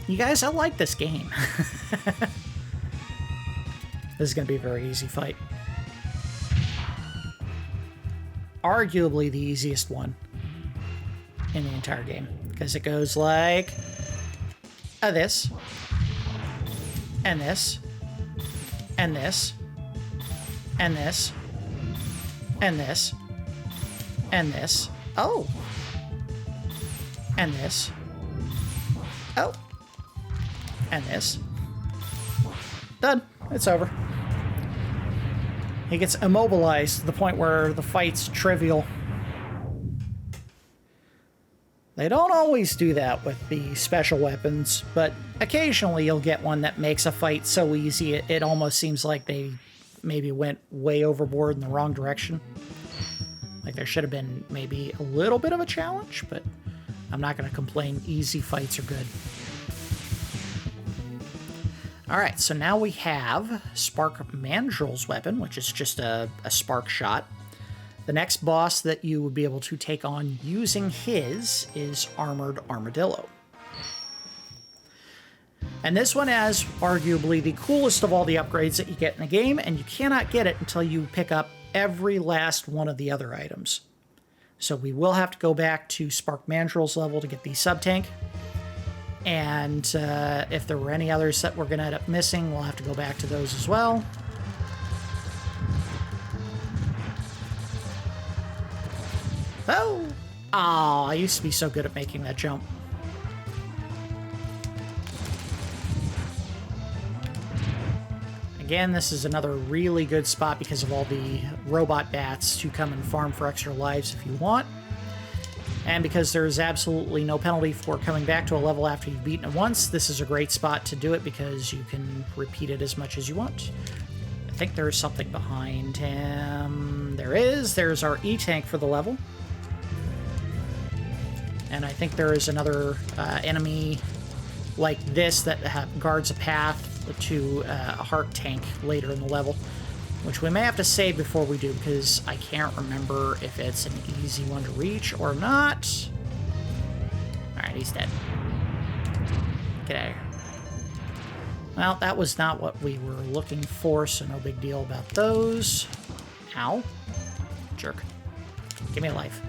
You guys, I like this game. This is going to be a very easy fight. Arguably the easiest one in the entire game, because it goes like this, and this, and this, and this, and this, and this. Oh! And this. Oh! And this. Done. It's over. He gets immobilized to the point where the fight's trivial. They don't always do that with the special weapons, but occasionally you'll get one that makes a fight so easy it almost seems like they maybe went way overboard in the wrong direction. Like there should have been maybe a little bit of a challenge, but I'm not going to complain. Easy fights are good. Alright, so now we have Spark Mandrill's weapon, which is just a spark shot. The next boss that you would be able to take on using his is Armored Armadillo. And this one has arguably the coolest of all the upgrades that you get in the game, and you cannot get it until you pick up every last one of the other items. So we will have to go back to Spark Mandrill's level to get the sub-tank. And if there were any others that we're going to end up missing, we'll have to go back to those as well. Oh! Aw, I used to be so good at making that jump. Again, this is another really good spot because of all the robot bats to come and farm for extra lives if you want. And because there's absolutely no penalty for coming back to a level after you've beaten it once, this is a great spot to do it because you can repeat it as much as you want. I think there's something behind him. There is. There's our E-tank for the level. And I think there is another enemy like this that guards a path to a heart tank later in the level, which we may have to save before we do because I can't remember if it's an easy one to reach or not. Alright, he's dead. Get out of here. Well, that was not what we were looking for, so no big deal about those. Ow. Jerk. Give me a life.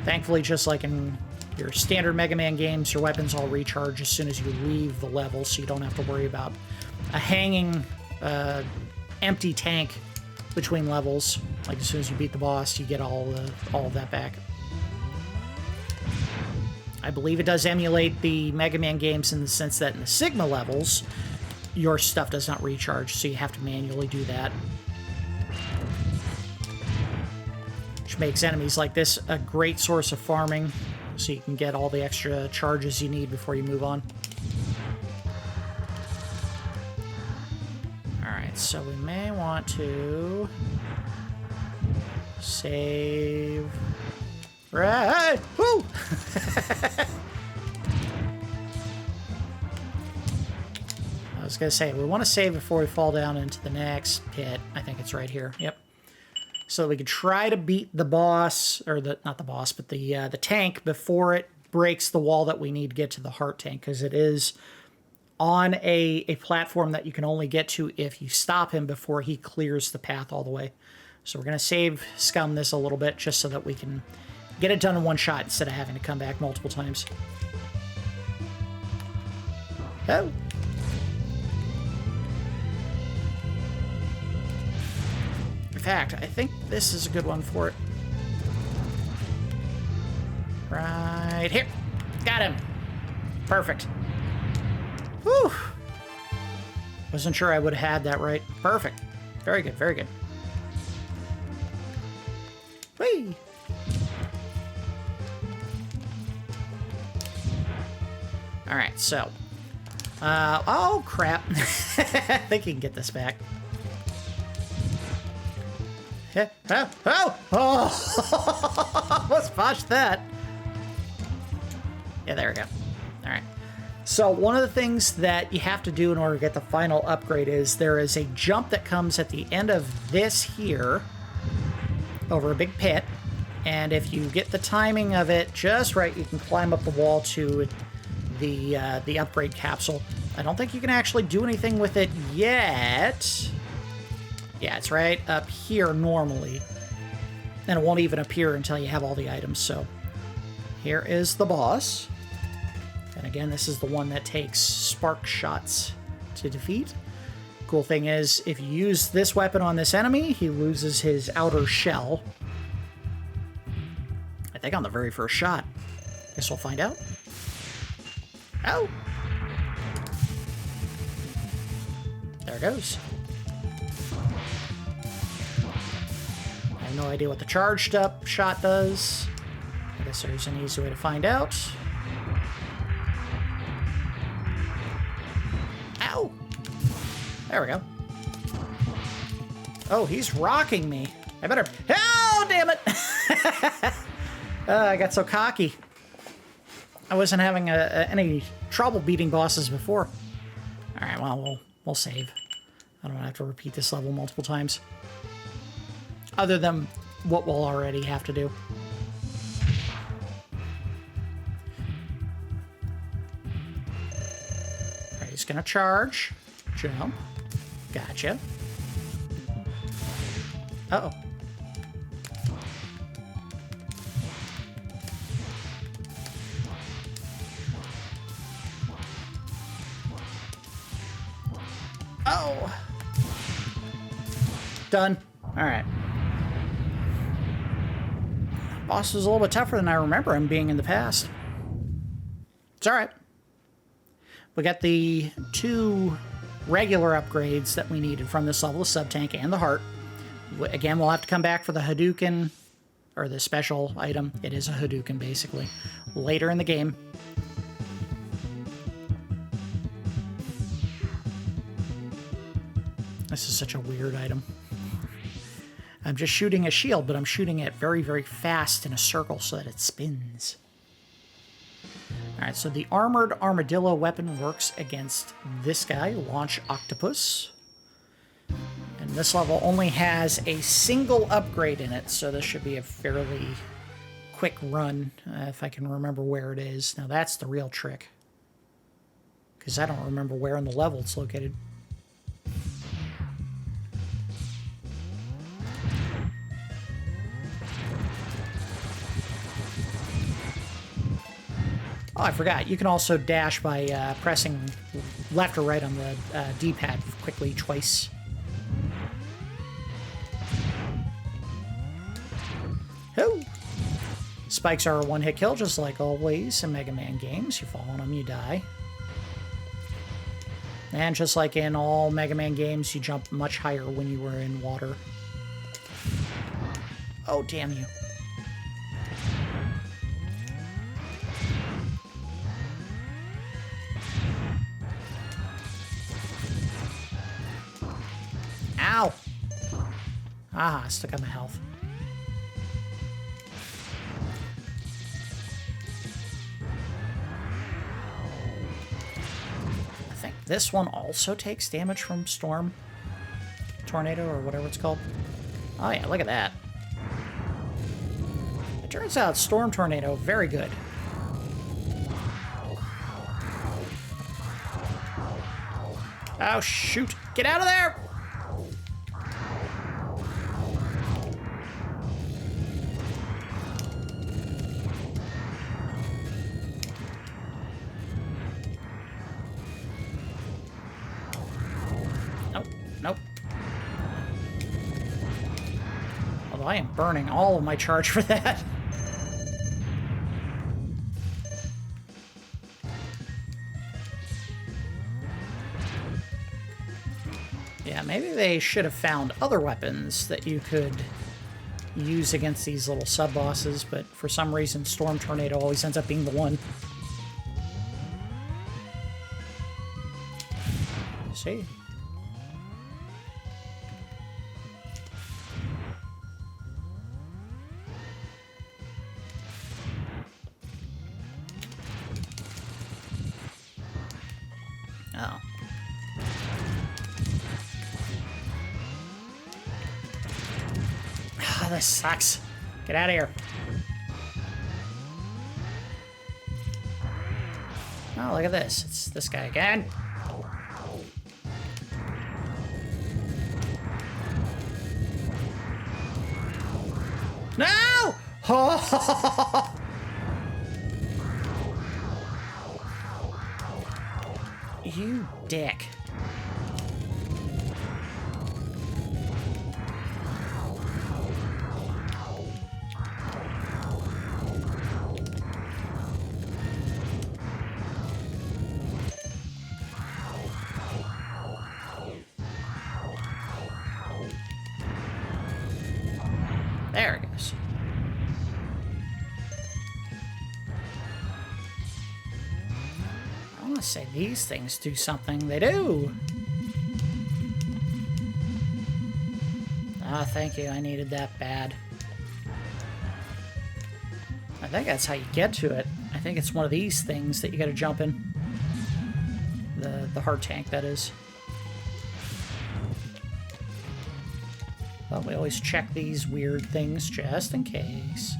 Thankfully, just like in your standard Mega Man games, your weapons all recharge as soon as you leave the level, so you don't have to worry about a hanging, empty tank between levels. Like, as soon as you beat the boss, you get all of that back. I believe it does emulate the Mega Man games in the sense that in the Sigma levels, your stuff does not recharge, so you have to manually do that. Which makes enemies like this a great source of farming, so you can get all the extra charges you need before you move on. Alright, so we may want to save. Right! Woo! I was going to say, we want to save before we fall down into the next pit. I think it's right here. Yep. So that we could try to beat the boss, or not the boss, but the tank before it breaks the wall that we need to get to the heart tank, because it is on a platform that you can only get to if you stop him before he clears the path all the way. So we're going to save scum this a little bit just so that we can get it done in one shot instead of having to come back multiple times. Oh. In fact, I think this is a good one for it. Right here. Got him. Perfect. Whew. Wasn't sure I would have had that right. Perfect. Very good, very good. Whee! Alright, so. Oh, crap. I think you can get this back. Oh! Oh! Oh! Let's botch that. Yeah, there we go. Alright. So one of the things that you have to do in order to get the final upgrade is there is a jump that comes at the end of this here over a big pit. And if you get the timing of it just right, you can climb up the wall to the upgrade capsule. I don't think you can actually do anything with it yet. Yeah, it's right up here normally. And it won't even appear until you have all the items. So here is the boss. And again, this is the one that takes spark shots to defeat. Cool thing is, if you use this weapon on this enemy, he loses his outer shell. I think on the very first shot. Guess we'll find out. Oh! There it goes. I have no idea what the charged up shot does. I guess there's an easy way to find out. Ow! There we go. Oh, he's rocking me. I better... Oh, damn it! I got so cocky. I wasn't having any trouble beating bosses before. Alright, well, we'll save. I don't have to repeat this level multiple times. Other than what we'll already have to do. Alright, he's gonna charge. Jump. Gotcha. Uh-oh. Oh! Done. Alright. Boss is a little bit tougher than I remember him being in the past. It's alright. We got the 2 regular upgrades that we needed from this level, the sub-tank and the heart. Again, we'll have to come back for the Hadouken, or the special item. It is a Hadouken, basically, later in the game. This is such a weird item. I'm just shooting a shield, but I'm shooting it very, very fast in a circle so that it spins. Alright, so the armored armadillo weapon works against this guy, Launch Octopus. And this level only has a single upgrade in it, so this should be a fairly quick run, if I can remember where it is. Now that's the real trick, because I don't remember where in the level it's located. Oh, I forgot. You can also dash by pressing left or right on the D-pad quickly twice. Oh! Spikes are a one-hit kill, just like always in Mega Man games. You fall on them, you die. And just like in all Mega Man games, you jump much higher when you were in water. Oh, damn you. Ow! Ah, stuck on my health. I think this one also takes damage from Storm Tornado, or whatever it's called. Oh yeah, look at that. It turns out Storm Tornado, very good. Oh shoot! Get out of there! Nope. Although I am burning all of my charge for that. Yeah, maybe they should have found other weapons that you could use against these little sub-bosses, but for some reason Storm Tornado always ends up being the one. see. Oh. Ah, this sucks. Get out of here. Oh, look at this. It's this guy again. No! Oh! You dick. There it goes. I want to say these things do something. They do. Ah, thank you. I needed that bad. I think that's how you get to it. I think it's one of these things that you got to jump in. The heart tank, that is. Well, we always check these weird things just in case.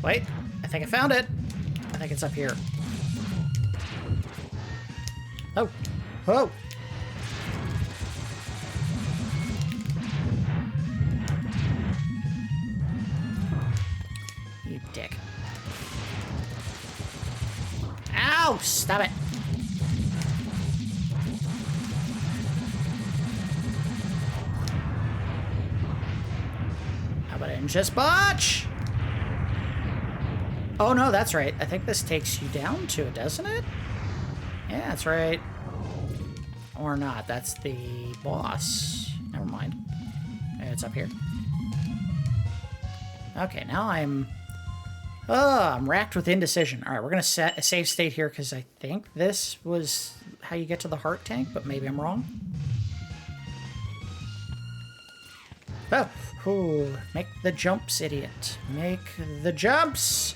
Wait, I think I found it. I think it's up here. Oh, oh. You dick. Ow! Stop it! How about I just botch? Oh no, that's right. I think this takes you down to it, doesn't it? Yeah, that's right. Or not. That's the boss. Never mind. It's up here. Okay, now I'm racked with indecision. All right, we're going to set a save state here because I think this was how you get to the heart tank, but maybe I'm wrong. Oh, ooh, make the jumps, idiot. Make the jumps!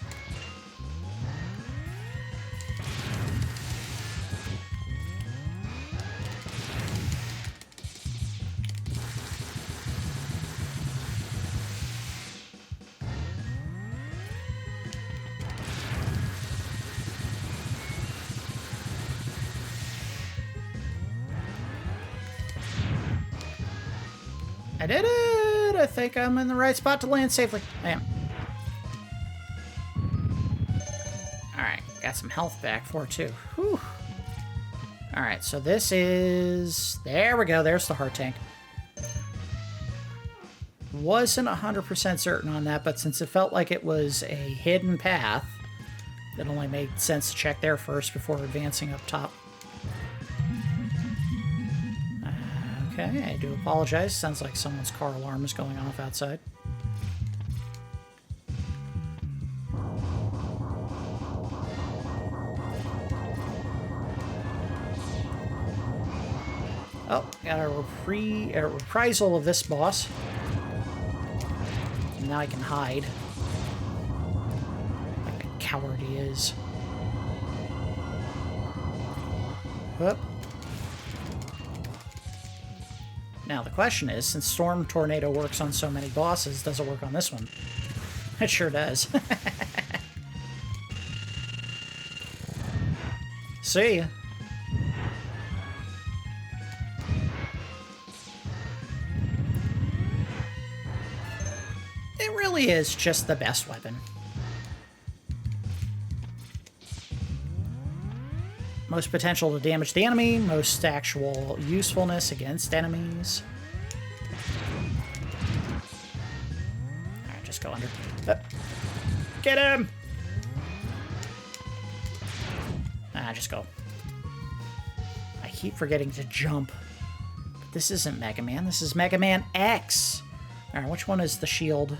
I did it! I think I'm in the right spot to land safely. I am. Alright, got some health back for it too. Whew. Alright, so this is... There we go, there's the heart tank. Wasn't 100% certain on that, but since it felt like it was a hidden path, it only made sense to check there first before advancing up top. Okay, I do apologize. Sounds like someone's car alarm is going off outside. Oh, got a reprisal of this boss. And now I can hide. Like a coward he is. Whoop. Now, the question is, since Storm Tornado works on so many bosses, does it work on this one? It sure does. See ya. It really is just the best weapon. Most potential to damage the enemy, most actual usefulness against enemies. Alright, just go under. Get him! Just go. I keep forgetting to jump. But this isn't Mega Man, this is Mega Man X! Alright, which one is the shield?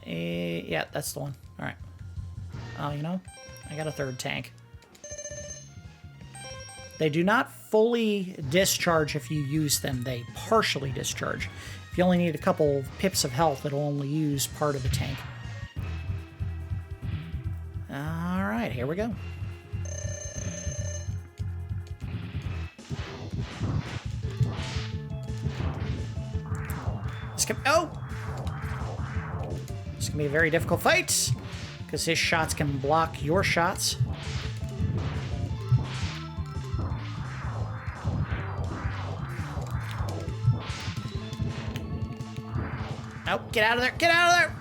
Yeah, that's the one. Alright. Oh, you know, I got a third tank. They do not fully discharge if you use them. They partially discharge. If you only need a couple pips of health, it'll only use part of the tank. Alright, here we go. Oh! This can be a very difficult fight, because his shots can block your shots. Oh, get out of there! Get out of there!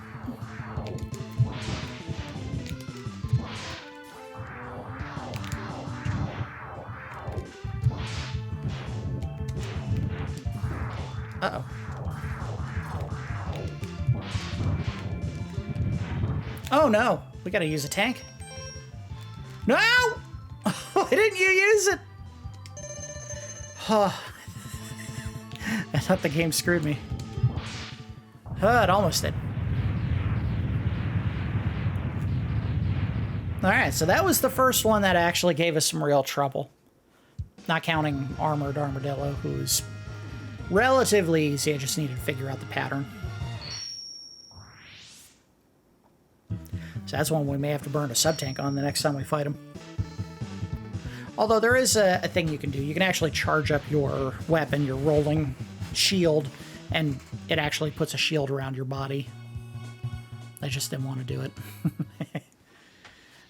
Uh-oh. Oh no! We gotta use a tank. No! Why didn't you use it? Oh. I thought the game screwed me. It almost did. Alright, so that was the first one that actually gave us some real trouble. Not counting Armored Armadillo, who's relatively easy. I just needed to figure out the pattern. So that's one we may have to burn a sub-tank on the next time we fight him. Although there is a thing you can do. You can actually charge up your weapon, your rolling shield, and it actually puts a shield around your body. I just didn't want to do it.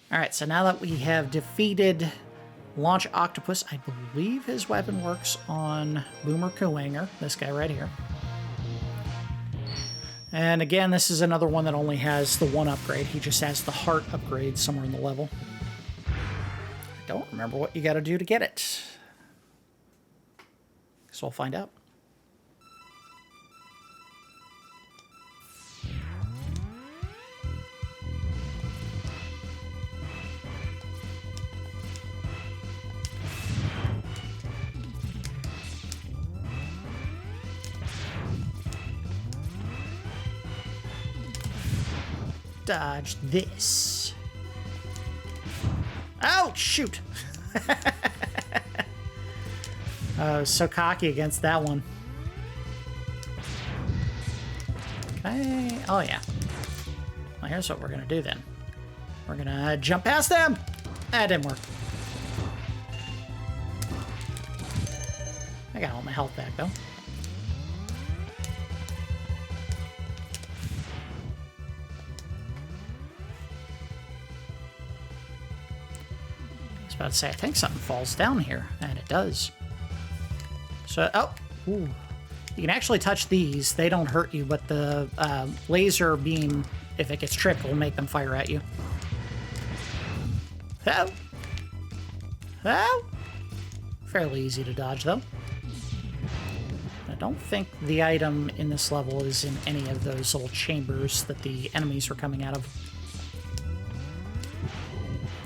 Alright, so now that we have defeated Launch Octopus, I believe his weapon works on Boomer Kuwanger, this guy right here. And again, this is another one that only has the one upgrade. He just has the heart upgrade somewhere in the level. I don't remember what you gotta do to get it. So we'll find out. Dodge this. Oh, shoot! I was so cocky against that one. Okay. Oh, yeah. Well, here's what we're gonna do then. We're gonna jump past them! That didn't work. I got all my health back, though. About to say, I think something falls down here, and it does. So, oh, ooh. You can actually touch these. They don't hurt you, but the laser beam, if it gets tripped, will make them fire at you. Oh! Oh! Fairly easy to dodge, though. I don't think the item in this level is in any of those little chambers that the enemies are coming out of.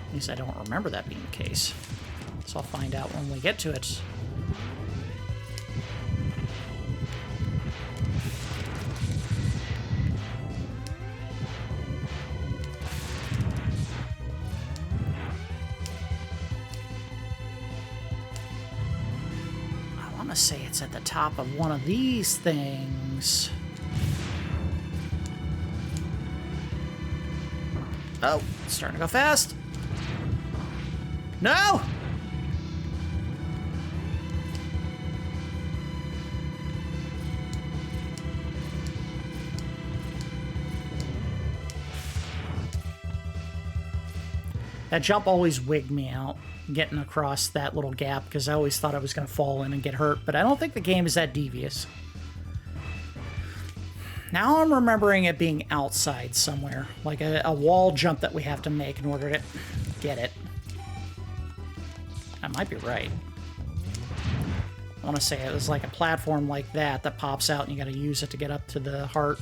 At least I don't remember that being the case. So I'll find out when we get to it. I want to say it's at the top of one of these things. Oh, it's starting to go fast. No! That jump always wigged me out, getting across that little gap, because I always thought I was going to fall in and get hurt, but I don't think the game is that devious. Now I'm remembering it being outside somewhere, like a wall jump that we have to make in order to get it. I might be right. I want to say it was like a platform like that that pops out and you got to use it to get up to the heart.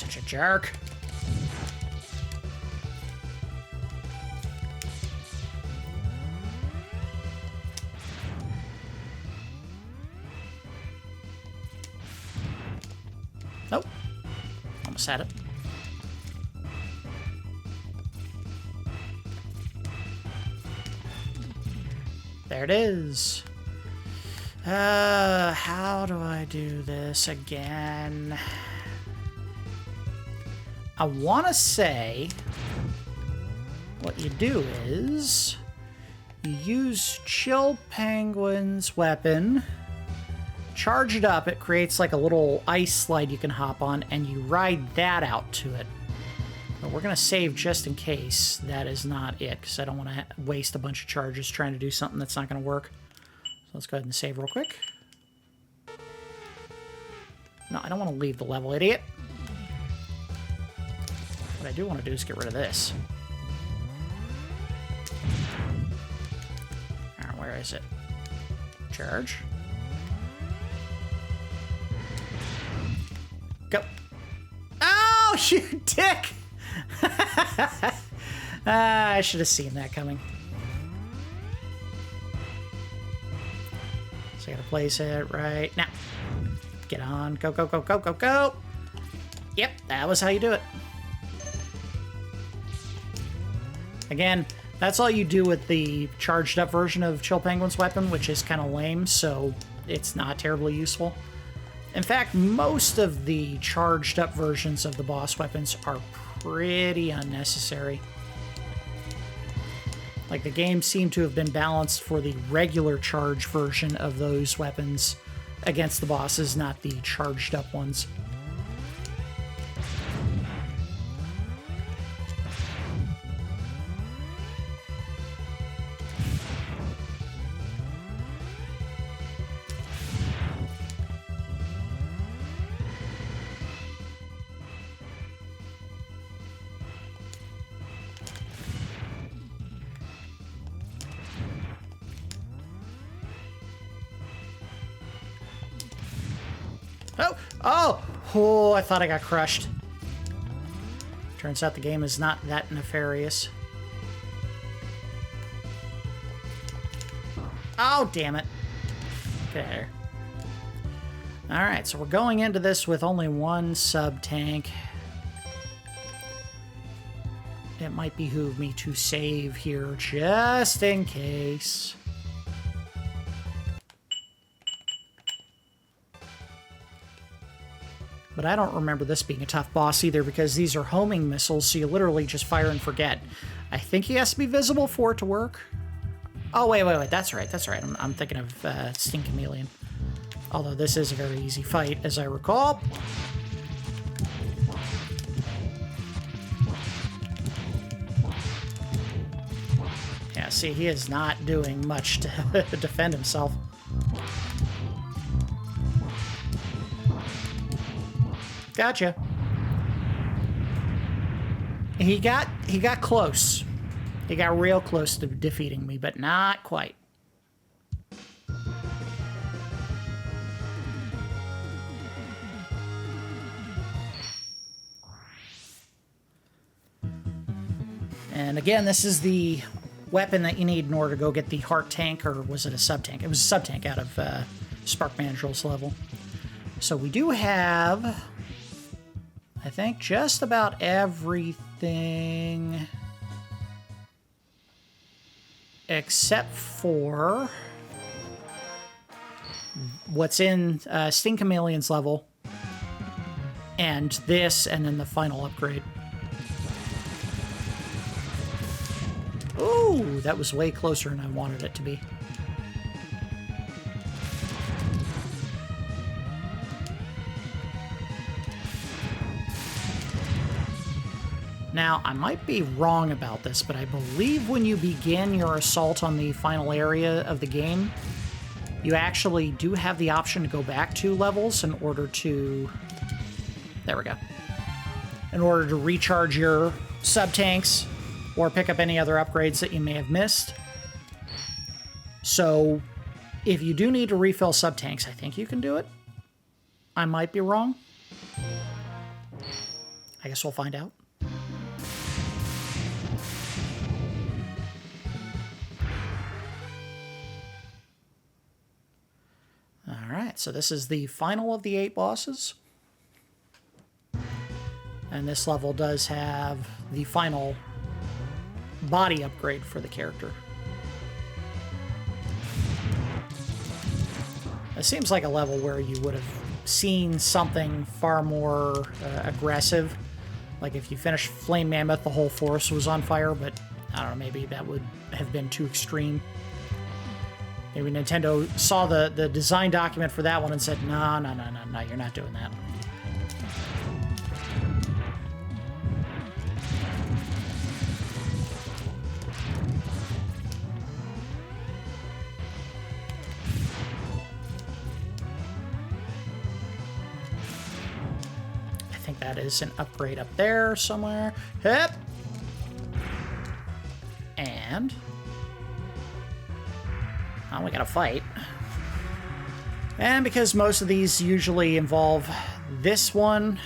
Such a jerk. Nope. Almost had it. There it is. How do I do this again? I want to say what you do is you use Chill Penguin's weapon, charge it up, it creates like a little ice slide you can hop on, and you ride that out to it. But we're going to save just in case that is not it, because I don't want to waste a bunch of charges trying to do something that's not going to work. So let's go ahead and save real quick. No, I don't want to leave the level, idiot. What I do want to do is get rid of this. Alright, where is it? Charge. Go. Oh, you dick! I should have seen that coming. So I gotta place it right now. Get on. Go, go, go, go, go, go! Yep, that was how you do it. Again, that's all you do with the charged up version of Chill Penguin's weapon, which is kind of lame, so it's not terribly useful. In fact, most of the charged up versions of the boss weapons are pretty unnecessary. Like, the game seemed to have been balanced for the regular charge version of those weapons against the bosses, not the charged up ones. Oh, I thought I got crushed. Turns out the game is not that nefarious. Oh, damn it. There. Alright, so we're going into this with only one sub-tank. It might behoove me to save here just in case. But I don't remember this being a tough boss either, because these are homing missiles, so you literally just fire and forget. I think he has to be visible for it to work. Oh, wait, that's right, that's right. I'm thinking of Sting Chameleon. Although this is a very easy fight, as I recall. Yeah, see, he is not doing much to defend himself. Gotcha. He got close. He got real close to defeating me, but not quite. And again, this is the weapon that you need in order to go get the heart tank, or was it a sub-tank? It was a sub-tank out of Spark Mandrill's level. So we do have, I think, just about everything except for what's in Sting Chameleon's level, and this, and then the final upgrade. Ooh, that was way closer than I wanted it to be. Now, I might be wrong about this, but I believe when you begin your assault on the final area of the game, you actually do have the option to go back 2 levels in order to... There we go. In order to recharge your sub-tanks or pick up any other upgrades that you may have missed. So, if you do need to refill sub-tanks, I think you can do it. I might be wrong. I guess we'll find out. Alright, so this is the final of the 8 bosses. And this level does have the final body upgrade for the character. It seems like a level where you would have seen something far more aggressive. Like if you finished Flame Mammoth, the whole forest was on fire, but I don't know, maybe that would have been too extreme. Maybe Nintendo saw the design document for that one and said, no, you're not doing that. I think that is an upgrade up there somewhere. Hip! And... oh, we gotta fight. And because most of these usually involve this one...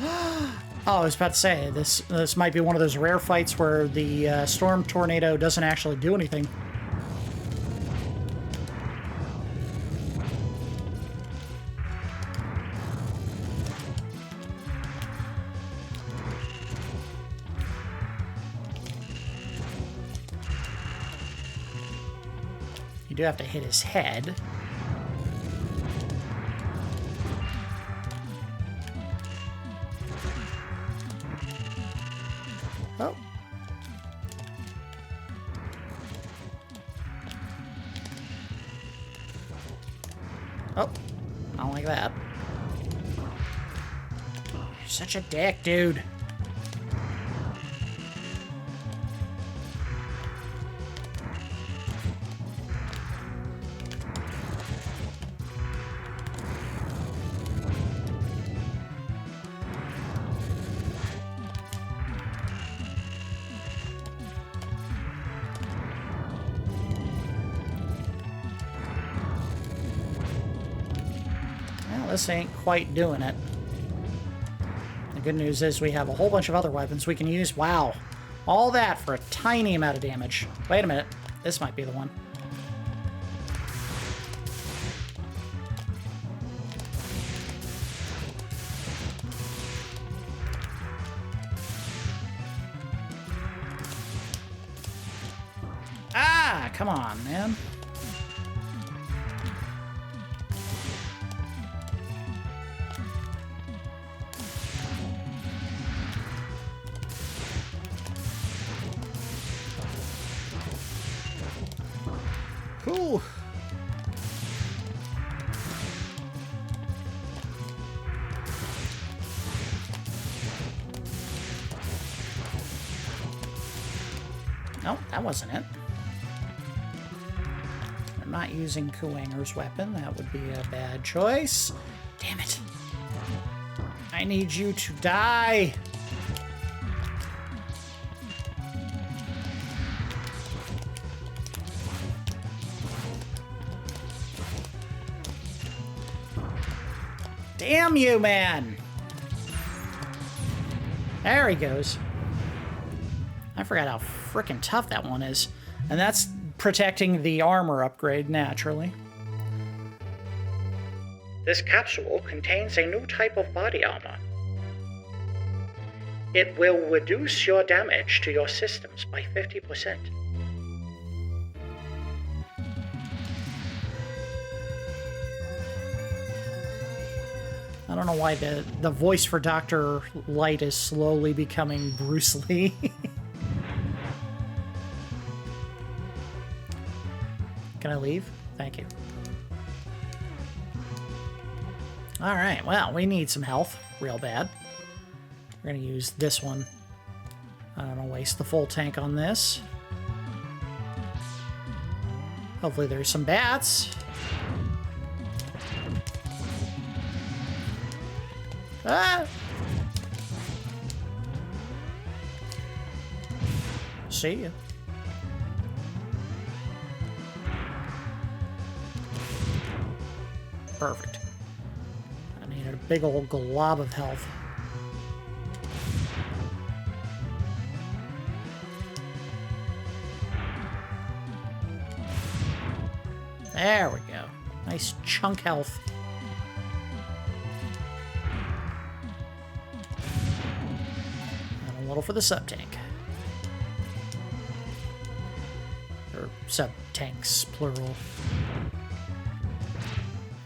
oh, I was about to say, this might be one of those rare fights where the Storm Tornado doesn't actually do anything. You do have to hit his head. Oh. Oh. I don't like that. You're such a dick, dude. This ain't quite doing it. The good news is we have a whole bunch of other weapons we can use. Wow. All that for a tiny amount of damage. Wait a minute. This might be the one. Ah, come on, man. Cool. No, that wasn't it. I'm not using Kuanger's weapon. That would be a bad choice. Damn it. I need you to die. Damn you, man! There he goes. I forgot how frickin' tough that one is. And that's protecting the armor upgrade, naturally. This capsule contains a new type of body armor. It will reduce your damage to your systems by 50%. I don't know why the voice for Dr. Light is slowly becoming Bruce Lee. Can I leave? Thank you. Alright, well, we need some health real bad. We're going to use this one. I don't want to waste the full tank on this. Hopefully there's some bats. Ah! See ya. Perfect. Needed a big old glob of health. There we go. Nice chunk health. And a little for the sub-tank. Or sub-tanks, plural.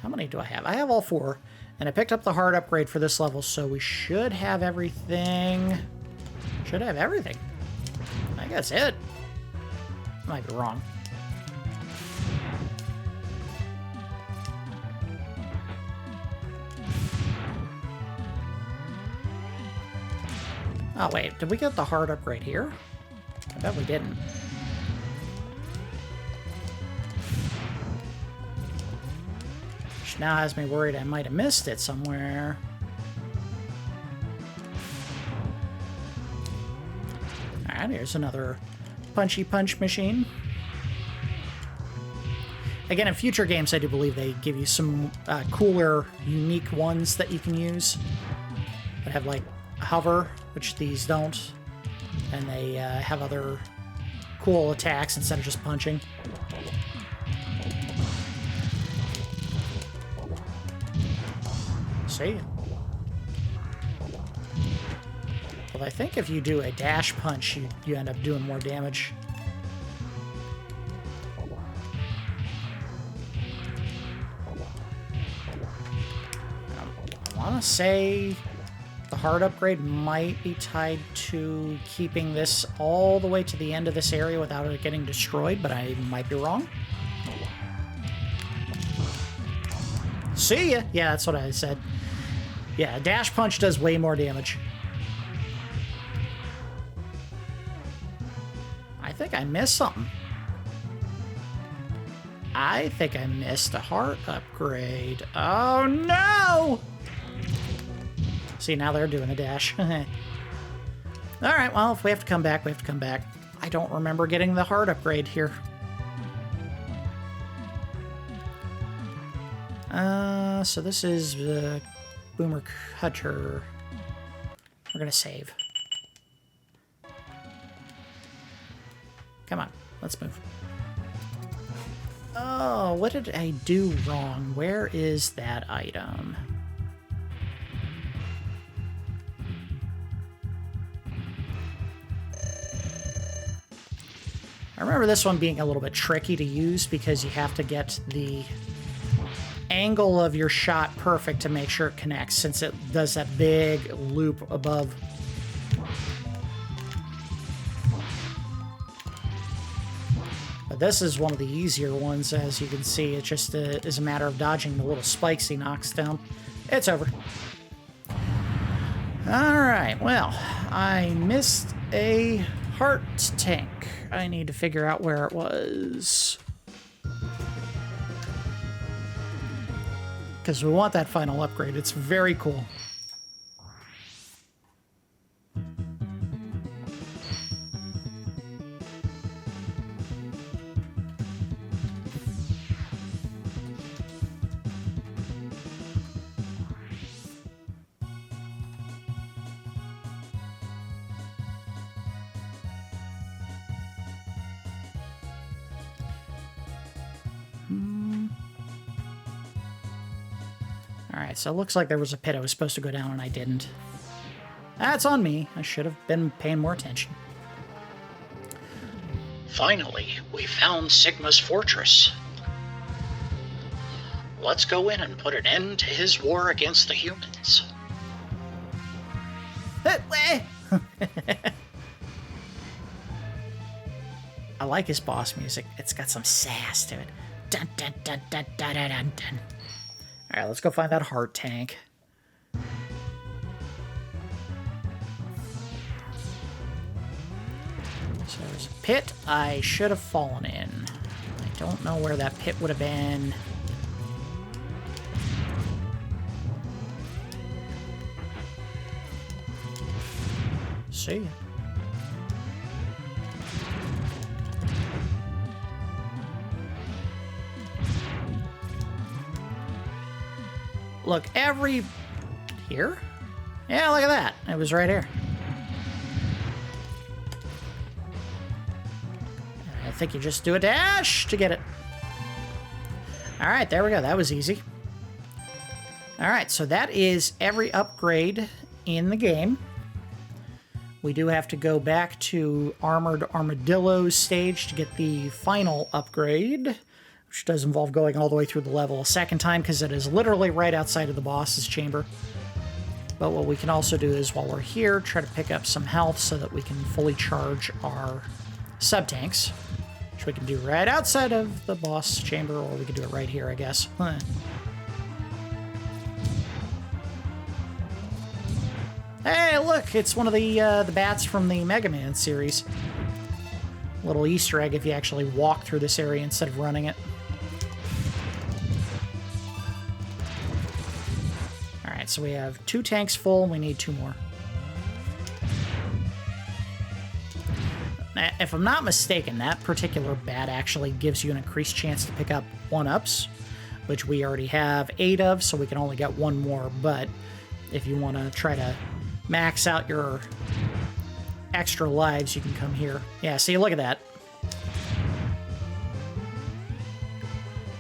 How many do I have? I have all 4. And I picked up the hard upgrade for this level, so we should have everything. Should have everything. I think that's it. Might be wrong. Oh, wait. Did we get the hard upgrade here? I bet we didn't. Which now has me worried I might have missed it somewhere. Alright, here's another punchy punch machine. Again, in future games, I do believe they give you some cooler, unique ones that you can use. That have, like, hover, which these don't. And they have other cool attacks instead of just punching. See? Well, I think if you do a dash punch, you end up doing more damage. I want to say the hard upgrade might be tied to keeping this all the way to the end of this area without it getting destroyed, but I might be wrong. See ya! Yeah, that's what I said. Yeah, dash punch does way more damage. I think I missed something. I think I missed a heart upgrade. Oh no! See, now they're doing a dash. Alright, well, if we have to come back, we have to come back. I don't remember getting the heart upgrade here. So this is the Maverick Hunter. We're gonna save. Come on, let's move. Oh, what did I do wrong? Where is that item? I remember this one being a little bit tricky to use because you have to get the angle of your shot perfect to make sure it connects, since it does that big loop above. But this is one of the easier ones, as you can see. It just is a matter of dodging the little spikes he knocks down. It's over. Alright, well, I missed a heart tank. I need to figure out where it was. Because we want that final upgrade. It's very cool. Alright, so it looks like there was a pit I was supposed to go down and I didn't. That's on me. I should have been paying more attention. Finally, we found Sigma's fortress. Let's go in and put an end to his war against the humans. I like his boss music. It's got some sass to it. Dun dun dun dun dun dun dun dun. Alright, let's go find that heart tank. So there's a pit I should have fallen in. I don't know where that pit would have been. See ya. Look, every... Here? Yeah, look at that. It was right here. I think you just do a dash to get it. All right, there we go. That was easy. All right, so that is every upgrade in the game. We do have to go back to Armored Armadillo's stage to get the final upgrade, which does involve going all the way through the level a second time because it is literally right outside of the boss's chamber. But what we can also do is, while we're here, try to pick up some health so that we can fully charge our sub-tanks, which we can do right outside of the boss chamber, or we can do it right here, I guess. Huh. Hey, look! It's one of the bats from the Mega Man series. Little Easter egg if you actually walk through this area instead of running it. Alright, so we have 2 tanks full, we need 2 more. Now, if I'm not mistaken, that particular bat actually gives you an increased chance to pick up 1-ups, which we already have 8 of, so we can only get 1 more, but if you want to try to max out your extra lives, you can come here. Yeah, see, look at that.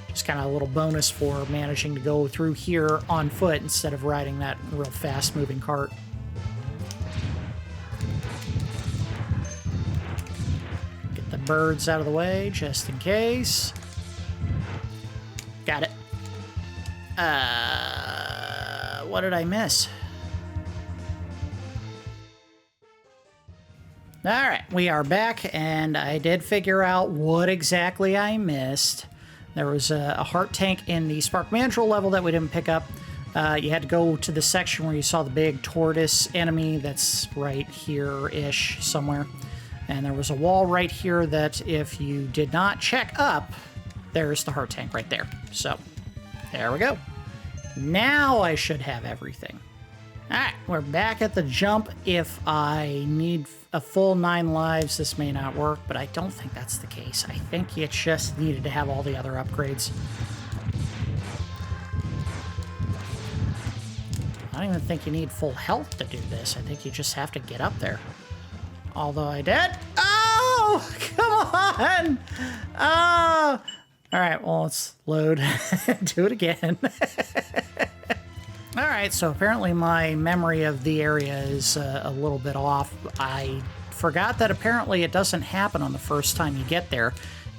Just kind of a little bonus for managing to go through here on foot instead of riding that real fast-moving cart. Get the birds out of the way, just in case. Got it. What did I miss? Alright, we are back, and I did figure out what exactly I missed. There was a heart tank in the Spark Mandrill level that we didn't pick up. You had to go to the section where you saw the big tortoise enemy that's right here-ish somewhere. And there was a wall right here that if you did not check up, there's the heart tank right there. So, there we go. Now I should have everything. Alright, we're back at the jump. If I need a full 9 lives, this may not work, but I don't think that's the case. I think you just needed to have all the other upgrades. I don't even think you need full health to do this. I think you just have to get up there. Although I did. Oh! Come on! Oh! Alright, well, let's load. Do it again. Alright, so apparently my memory of the area is a little bit off. I forgot that apparently it doesn't happen on the first time you get there.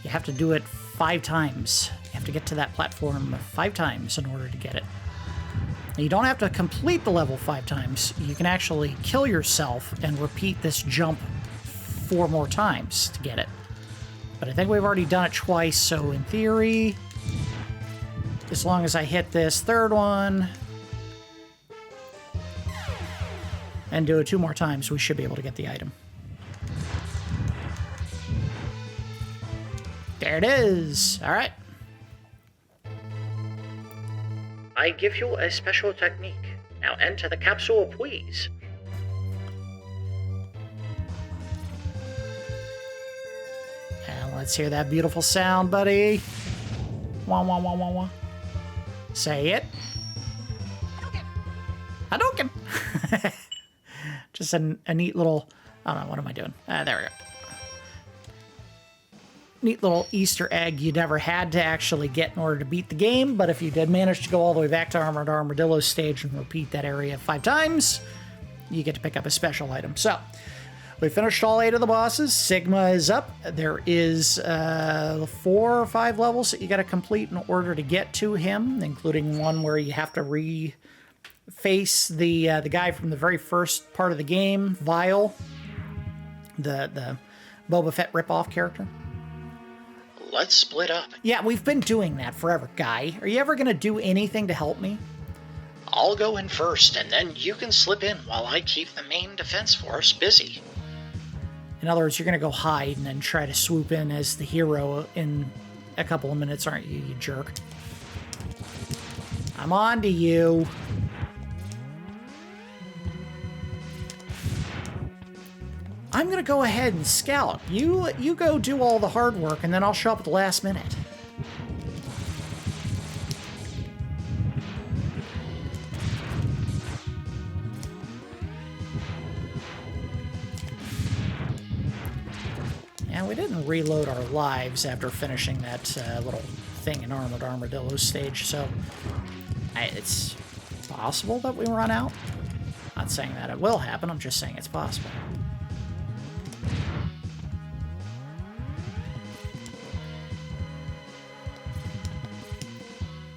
You have to do it 5 times. You have to get to that platform 5 times in order to get it. You don't have to complete the level 5 times. You can actually kill yourself and repeat this jump 4 more times to get it. But I think we've already done it twice, so in theory, as long as I hit this 3rd one and do it 2 more times, we should be able to get the item. There it is! Alright. I give you a special technique. Now enter the capsule, please. And let's hear that beautiful sound, buddy. Wah, wah, wah, wah, wah. Say it. Hadouken! Just a neat little... I don't know, what am I doing? There we go. Neat little Easter egg you never had to actually get in order to beat the game, but if you did manage to go all the way back to Armored Armadillo's stage and repeat that area 5 times, you get to pick up a special item. So, we finished all 8 of the bosses. Sigma is up. There is 4 or 5 levels that you got to complete in order to get to him, including one where you have to face the guy from the very first part of the game, Vile, the Boba Fett ripoff character. Let's split up. Yeah, we've been doing that forever, Guy. Are you ever going to do anything to help me? I'll go in first, and then you can slip in while I keep the main defense force busy. In other words, you're going to go hide and then try to swoop in as the hero in a couple of minutes, aren't you, you jerk? I'm on to you. I'm going to go ahead and scout. You go do all the hard work, and then I'll show up at the last minute. we didn't reload our lives after finishing that little thing in Armored Armadillo stage, so it's possible that we run out. Not saying that it will happen, I'm just saying it's possible.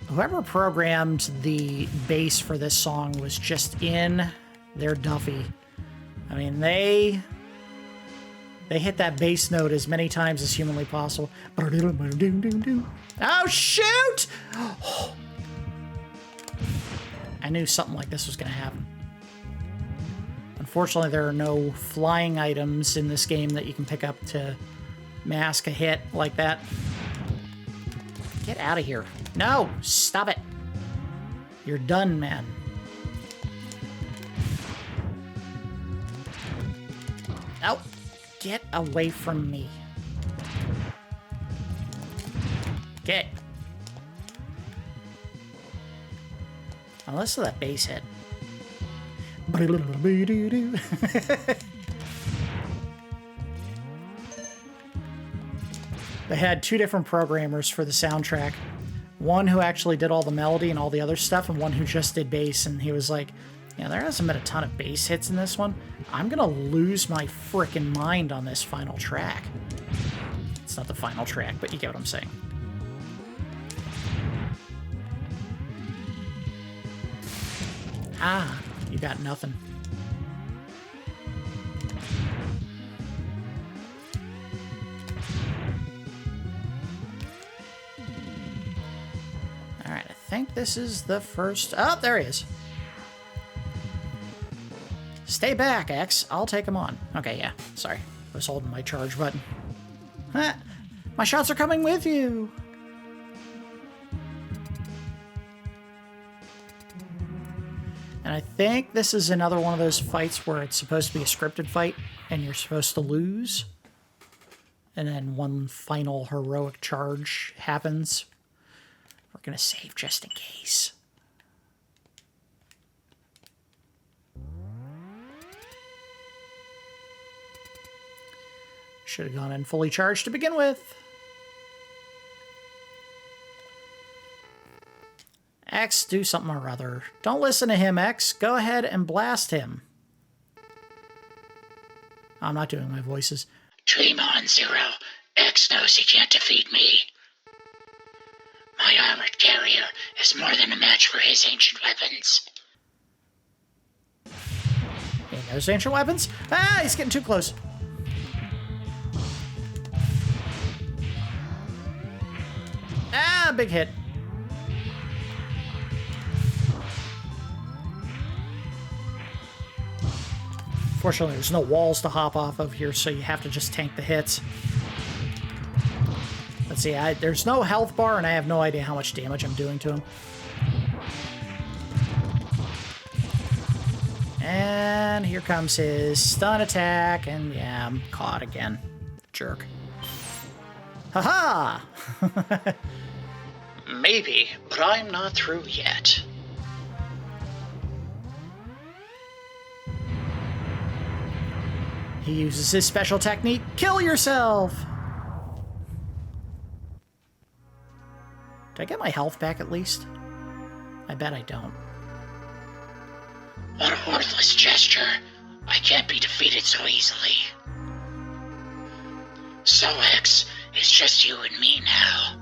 Whoever programmed the bass for this song was just in their Duffy. I mean, they hit that bass note as many times as humanly possible. Oh, shoot! I knew something like this was going to happen. Unfortunately, there are no flying items in this game that you can pick up to mask a hit like that. Get out of here. No! Stop it! You're done, man. Oh! Get away from me. Get. Unless of that base hit. They had two different programmers for the soundtrack. One who actually did all the melody and all the other stuff, and one who just did bass, and he was like, yeah, there hasn't been a ton of bass hits in this one. I'm gonna lose my frickin' mind on this final track. It's not the final track, but you get what I'm saying. Ah, you got nothing. Alright, I think this is the first... Oh, there he is. Stay back, X. I'll take him on. Okay, yeah. Sorry. I was holding my charge button. Ah, my shots are coming with you! And I think this is another one of those fights where it's supposed to be a scripted fight, and you're supposed to lose. And then one final heroic charge happens. We're gonna save just in case. Should have gone in fully charged to begin with. X, do something or other. Don't listen to him, X. Go ahead and blast him. I'm not doing my voices. Dream on, Zero. X knows he can't defeat me. My armored carrier is more than a match for his ancient weapons. He knows ancient weapons? Ah, he's getting too close. Ah, big hit. Fortunately, there's no walls to hop off of here, so you have to just tank the hits. Let's see, there's no health bar, and I have no idea how much damage I'm doing to him. And here comes his stun attack, and yeah, I'm caught again. Jerk. Haha! Maybe, but I'm not through yet. He uses his special technique, kill yourself! Did I get my health back at least? I bet I don't. What a worthless gesture. I can't be defeated so easily. So, X, it's just you and me now.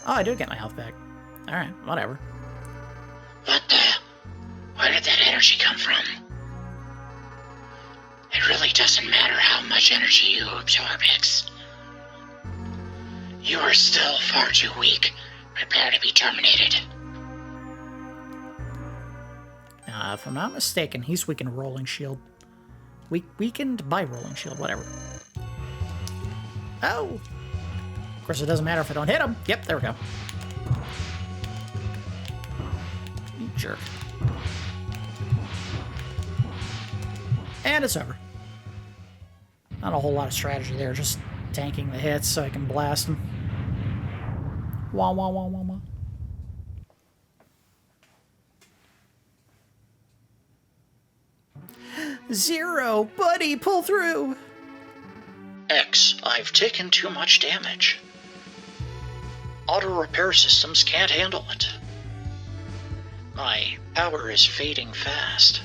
Oh, I do get my health back. Alright, whatever. What the? Where did that energy come from? It really doesn't matter how much energy you absorb, X. You are still far too weak. Prepare to be terminated. If I'm not mistaken, he's weakened Rolling Shield. Weakened by Rolling Shield, whatever. Oh! Of course, it doesn't matter if I don't hit him. Yep, there we go. You jerk. And it's over. Not a whole lot of strategy there, just tanking the hits so I can blast them. Wah, wah, wah, wah, wah. 0, buddy, pull through. X, I've taken too much damage. Auto repair systems can't handle it. My power is fading fast.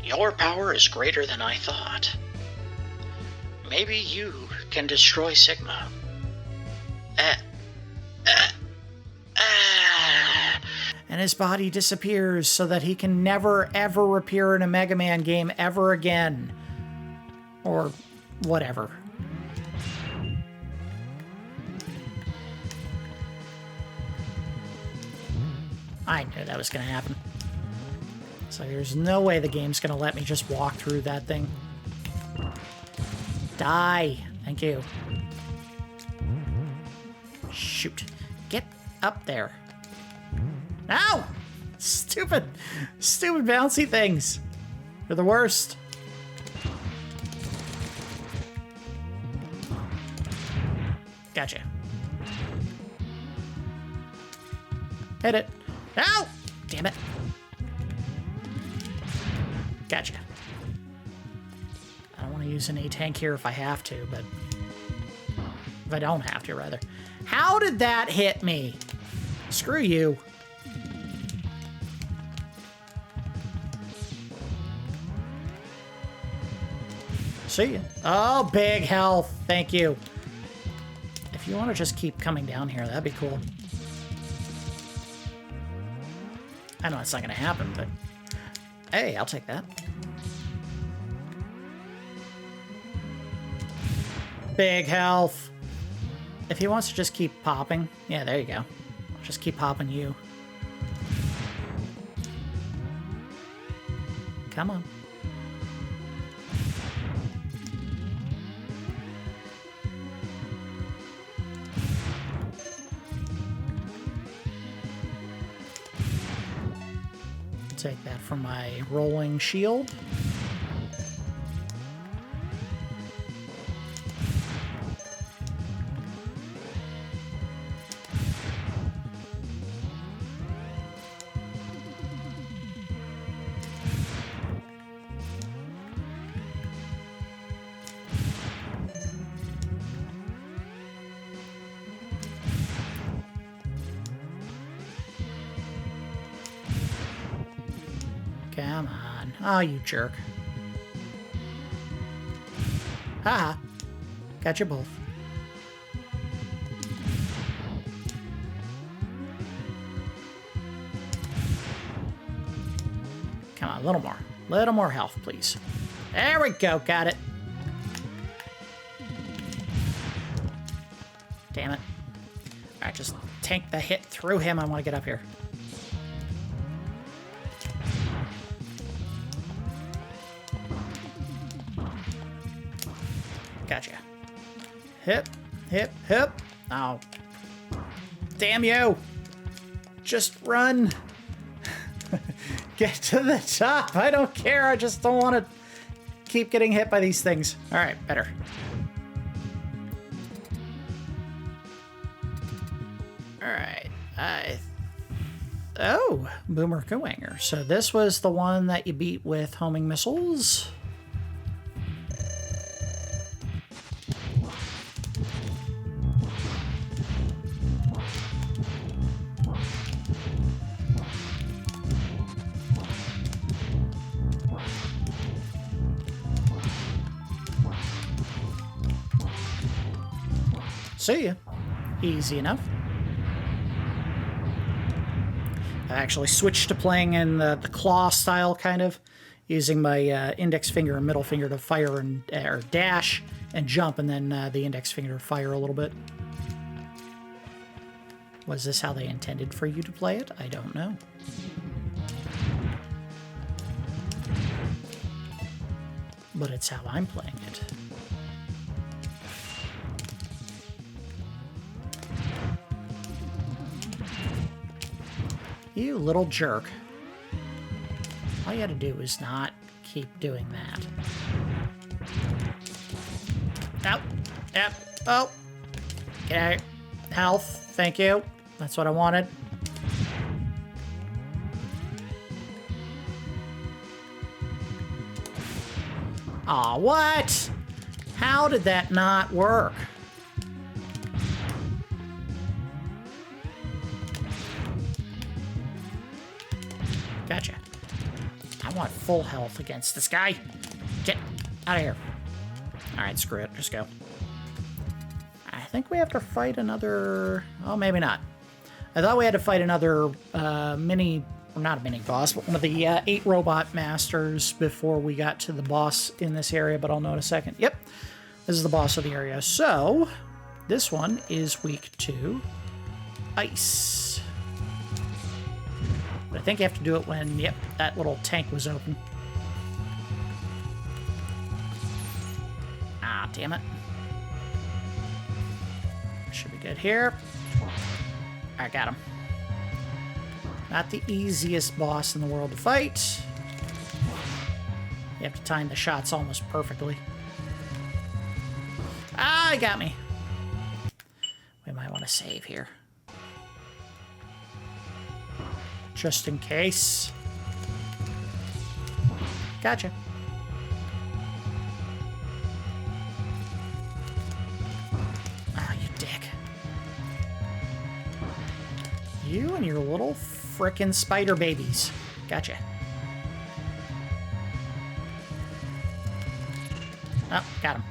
Your power is greater than I thought. Maybe you can destroy Sigma. And his body disappears so that he can never, ever appear in a Mega Man game ever again. Or whatever. I knew that was going to happen. So there's no way the game's going to let me just walk through that thing. Die. Thank you. Shoot. Get up there. Ow! Stupid bouncy things. They're the worst. Gotcha. Hit it. Ow! Damn it. Gotcha. I don't want to use an A-tank here if I have to, but... if I don't have to, rather. How did that hit me? Screw you. See ya. Oh, big health. Thank you. If you want to just keep coming down here, that'd be cool. I know it's not going to happen, but... hey, I'll take that. Big health. If he wants to just keep popping... yeah, there you go. I'll just keep popping you. Come on. Take that from my rolling shield. Come on. Oh, you jerk. Haha. Got you both. Come on, a little more. Little more health, please. There we go. Got it. Damn it. Alright, just tank the hit through him. I want to get up here. Gotcha. Hip, hip, hip. Oh. Damn you. Just run. Get to the top. I don't care. I just don't want to keep getting hit by these things. All right, better. All right. Oh, Boomer Kuwanger. So this was the one that you beat with homing missiles. See ya. Easy enough. I actually switched to playing in the claw style, kind of, using my index finger and middle finger to fire and or dash and jump, and then the index finger to fire a little bit. Was this how they intended for you to play it? I don't know. But it's how I'm playing it. You little jerk. All you had to do is not keep doing that. Out. Yep. Oh. Okay. Health. Thank you. That's what I wanted. Aw, what? How did that not work? Gotcha. I want full health against this guy. Get out of here. Alright, screw it. Just go. I think we have to fight another... Oh, maybe not. I thought we had to fight another mini... Or not a mini boss, but one of the 8 robot masters before we got to the boss in this area, but I'll know in a second. Yep. This is the boss of the area. So, this one is weak to ice. But I think you have to do it when, yep, that little tank was open. Ah, damn it. Should be good here. I got him. Not the easiest boss in the world to fight. You have to time the shots almost perfectly. Ah, he got me. We might want to save here. Just in case. Gotcha. Oh, you dick. You and your little frickin' spider babies. Gotcha. Oh, got him.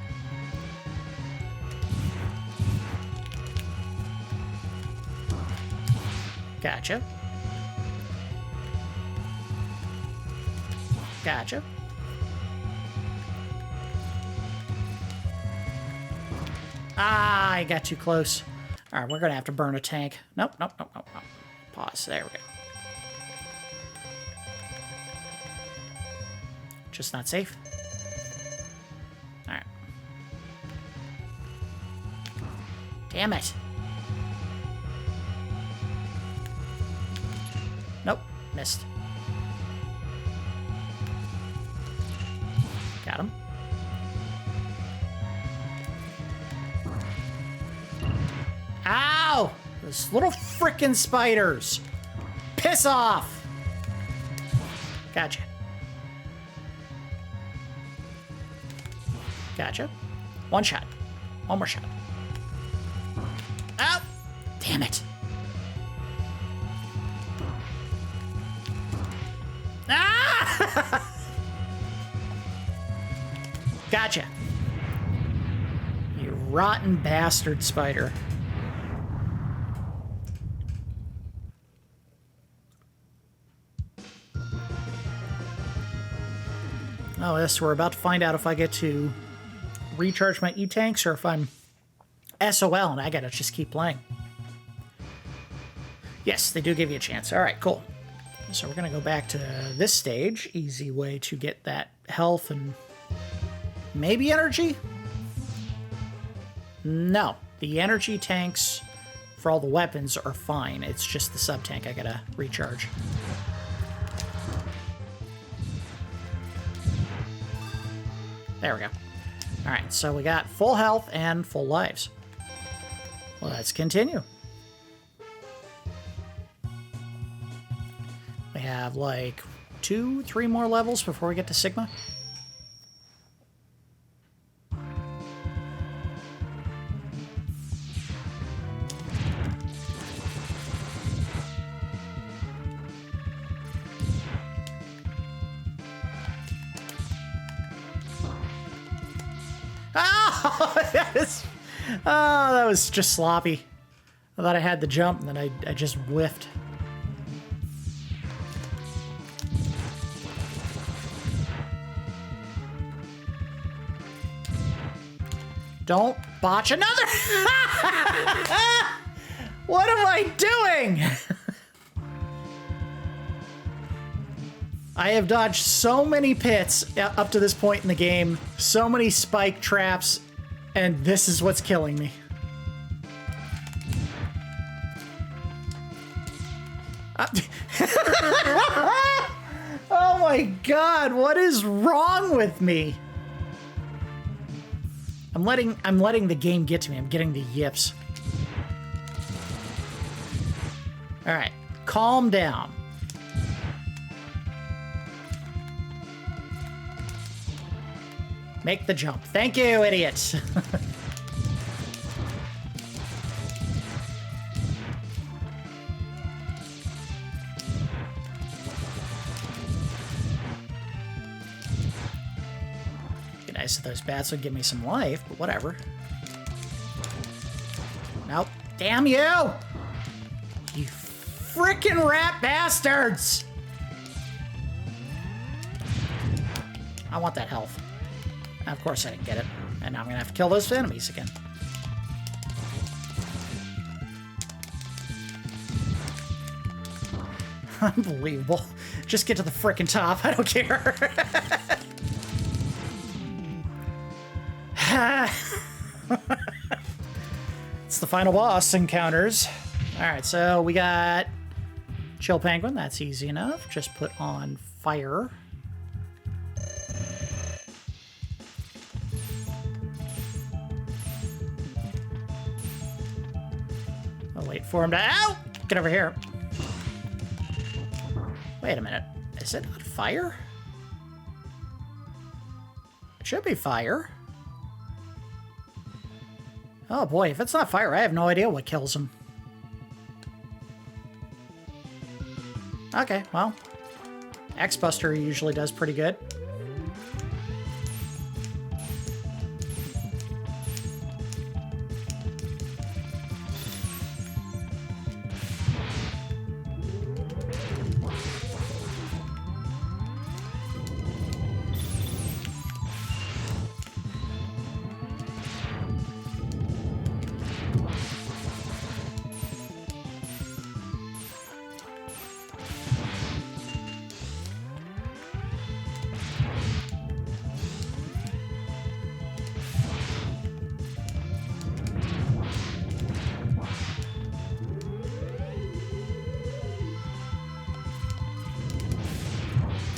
Gotcha. Gotcha. Ah, I got too close. All right, we're gonna have to burn a tank. Nope, nope, nope, nope, nope. Pause. There we go. Just not safe. All right. Damn it. Nope, missed. Got him. Ow! Those little frickin' spiders. Piss off! Gotcha. Gotcha. One shot. One more shot. Oh! Damn it. Ah! Gotcha. You rotten bastard spider. Oh, yes, we're about to find out if I get to recharge my E-tanks or if I'm SOL and I gotta just keep playing. Yes, they do give you a chance. All right, cool. So we're gonna go back to this stage. Easy way to get that health and maybe energy? No, the energy tanks for all the weapons are fine. It's just the sub-tank I gotta recharge. There we go. All right, so we got full health and full lives. Well, let's continue. We have like 2-3 more levels before we get to Sigma. Oh, that was just sloppy. I thought I had the jump, and then I just whiffed. Don't botch another! What am I doing? I have dodged so many pits up to this point in the game, so many spike traps, and this is what's killing me. Oh my god, what is wrong with me? I'm letting the game get to me. I'm getting the yips. All right, calm down. Make the jump. Thank you, idiot. Be nice if those bats would give me some life, but whatever. Nope. Damn you! You frickin' rat bastards! I want that health. Of course I didn't get it. And now I'm gonna have to kill those enemies again. Unbelievable. Just get to the frickin' top. I don't care. It's the final boss encounters. Alright, so we got Chill Penguin. That's easy enough. Just put on fire. I'll wait for him to... Ow! Get over here. Wait a minute. Is it on fire? It should be fire. Oh boy, if it's not fire, I have no idea what kills him. Okay, well. X-Buster usually does pretty good.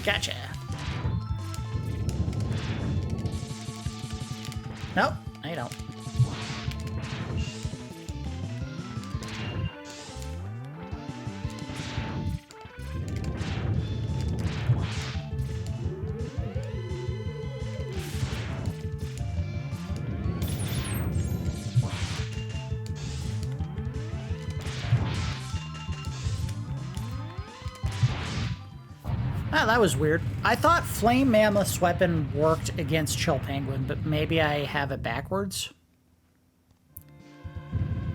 Gotcha. Nope, no you don't. Oh, that was weird. I thought Flame Mammoth's weapon worked against Chill Penguin, but maybe I have it backwards.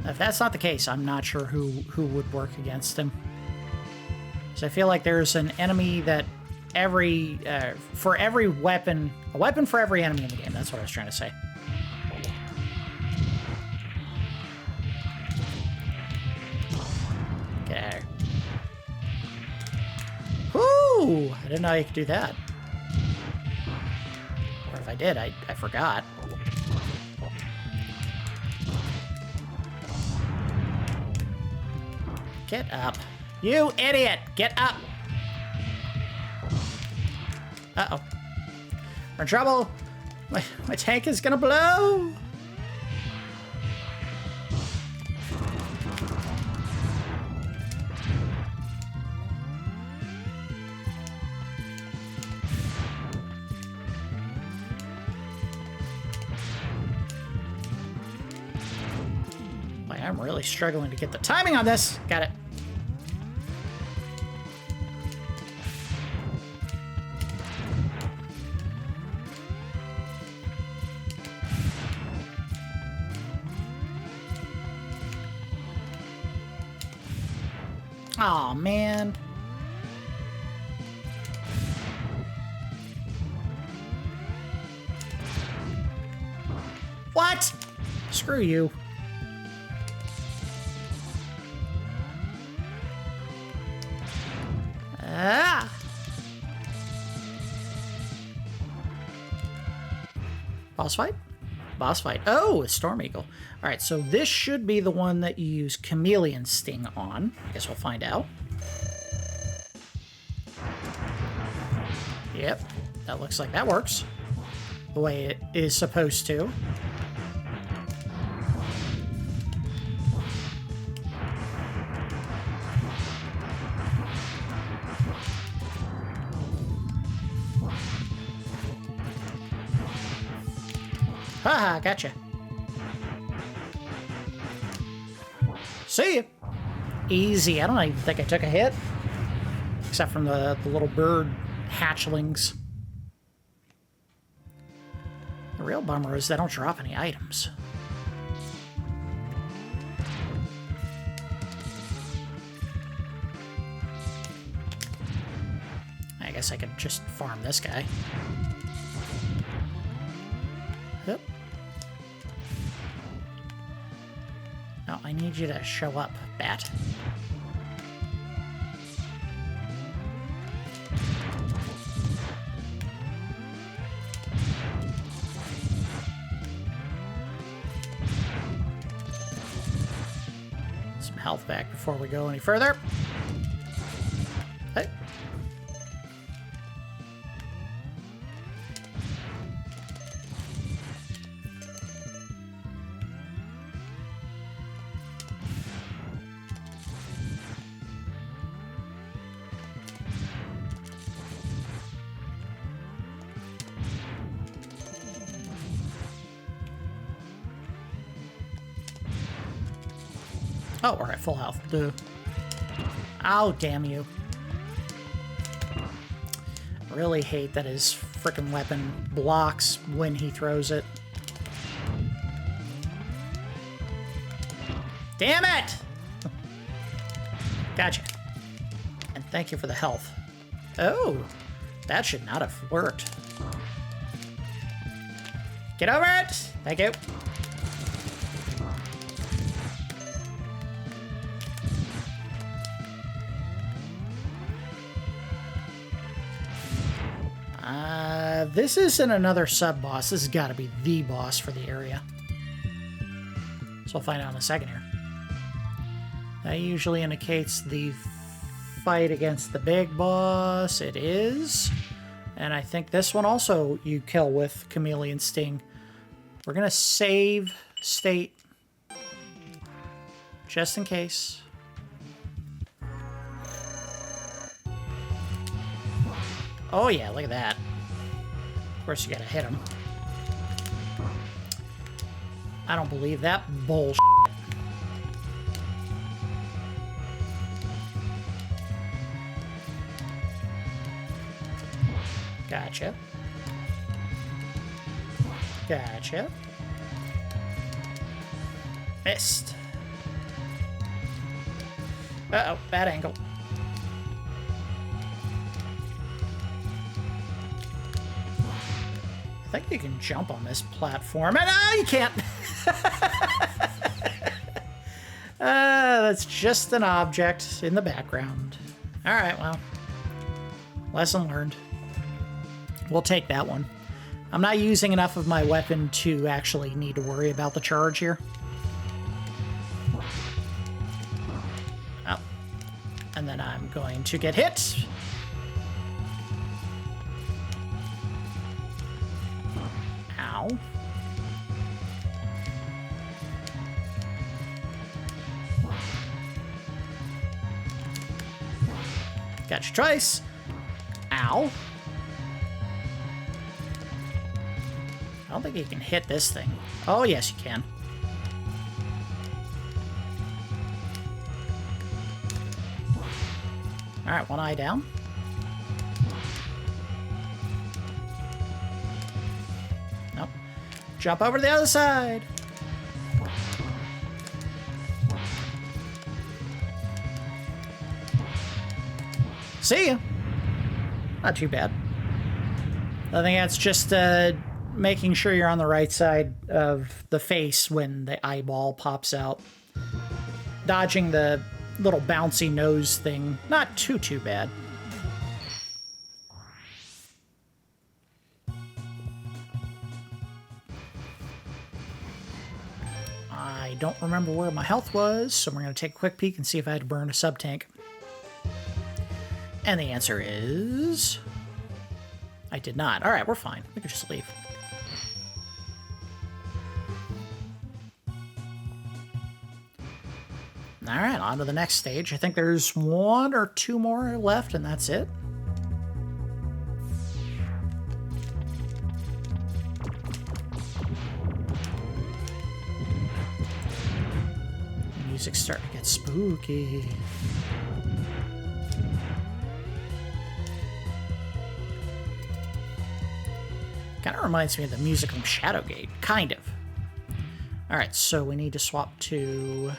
If that's not the case, I'm not sure who would work against him. So I feel like there's an enemy that for every weapon, a weapon for every enemy in the game. That's what I was trying to say. Get out of here. Whoo! I didn't know you could do that. Or if I did, I forgot. Get up. You idiot! Get up! Uh-oh. We're in trouble! My tank is gonna blow! I'm really struggling to get the timing on this. Got it. Aw, man. What? Screw you. Ah! Boss fight? Boss fight. Oh, a Storm Eagle. All right, so this should be the one that you use Chameleon Sting on. I guess we'll find out. Yep, that looks like that works the way it is supposed to. Haha, gotcha. See ya. Easy. I don't even think I took a hit. Except from the little bird hatchlings. The real bummer is they don't drop any items. I guess I could just farm this guy. Yep. No, I need you to show up, bat. Some health back before we go any further. Hey. Oh, we're at full health. Duh. Oh, damn you. Really hate that his frickin' weapon blocks when he throws it. Damn it! Gotcha. And thank you for the health. Oh, that should not have worked. Get over it! Thank you. This isn't another sub-boss. This has got to be the boss for the area. So we'll find out in a second here. That usually indicates the fight against the big boss. It is. And I think this one also you kill with Chameleon Sting. We're going to save state just in case. Oh yeah, look at that. Of course you gotta hit him. I don't believe that bullshit. Gotcha. Gotcha. Missed. Uh-oh, bad angle. I think you can jump on this platform. And you can't! That's just an object in the background. Alright, well. Lesson learned. We'll take that one. I'm not using enough of my weapon to actually need to worry about the charge here. Oh. And then I'm going to get hit. Ow. Gotcha twice. Ow. I don't think you can hit this thing. Oh, yes, you can. Alright, one eye down. Nope. Jump over to the other side. See ya. Not too bad. I think that's just making sure you're on the right side of the face when the eyeball pops out. Dodging the little bouncy nose thing. Not too bad. I don't remember where my health was, so we're going to take a quick peek and see if I had to burn a sub-tank. And the answer is... I did not. Alright, we're fine. We can just leave. Alright, on to the next stage. I think there's one or two more left, and that's it. Spooky. Kind of reminds me of the music from Shadowgate. Kind of. Alright, so we need to swap to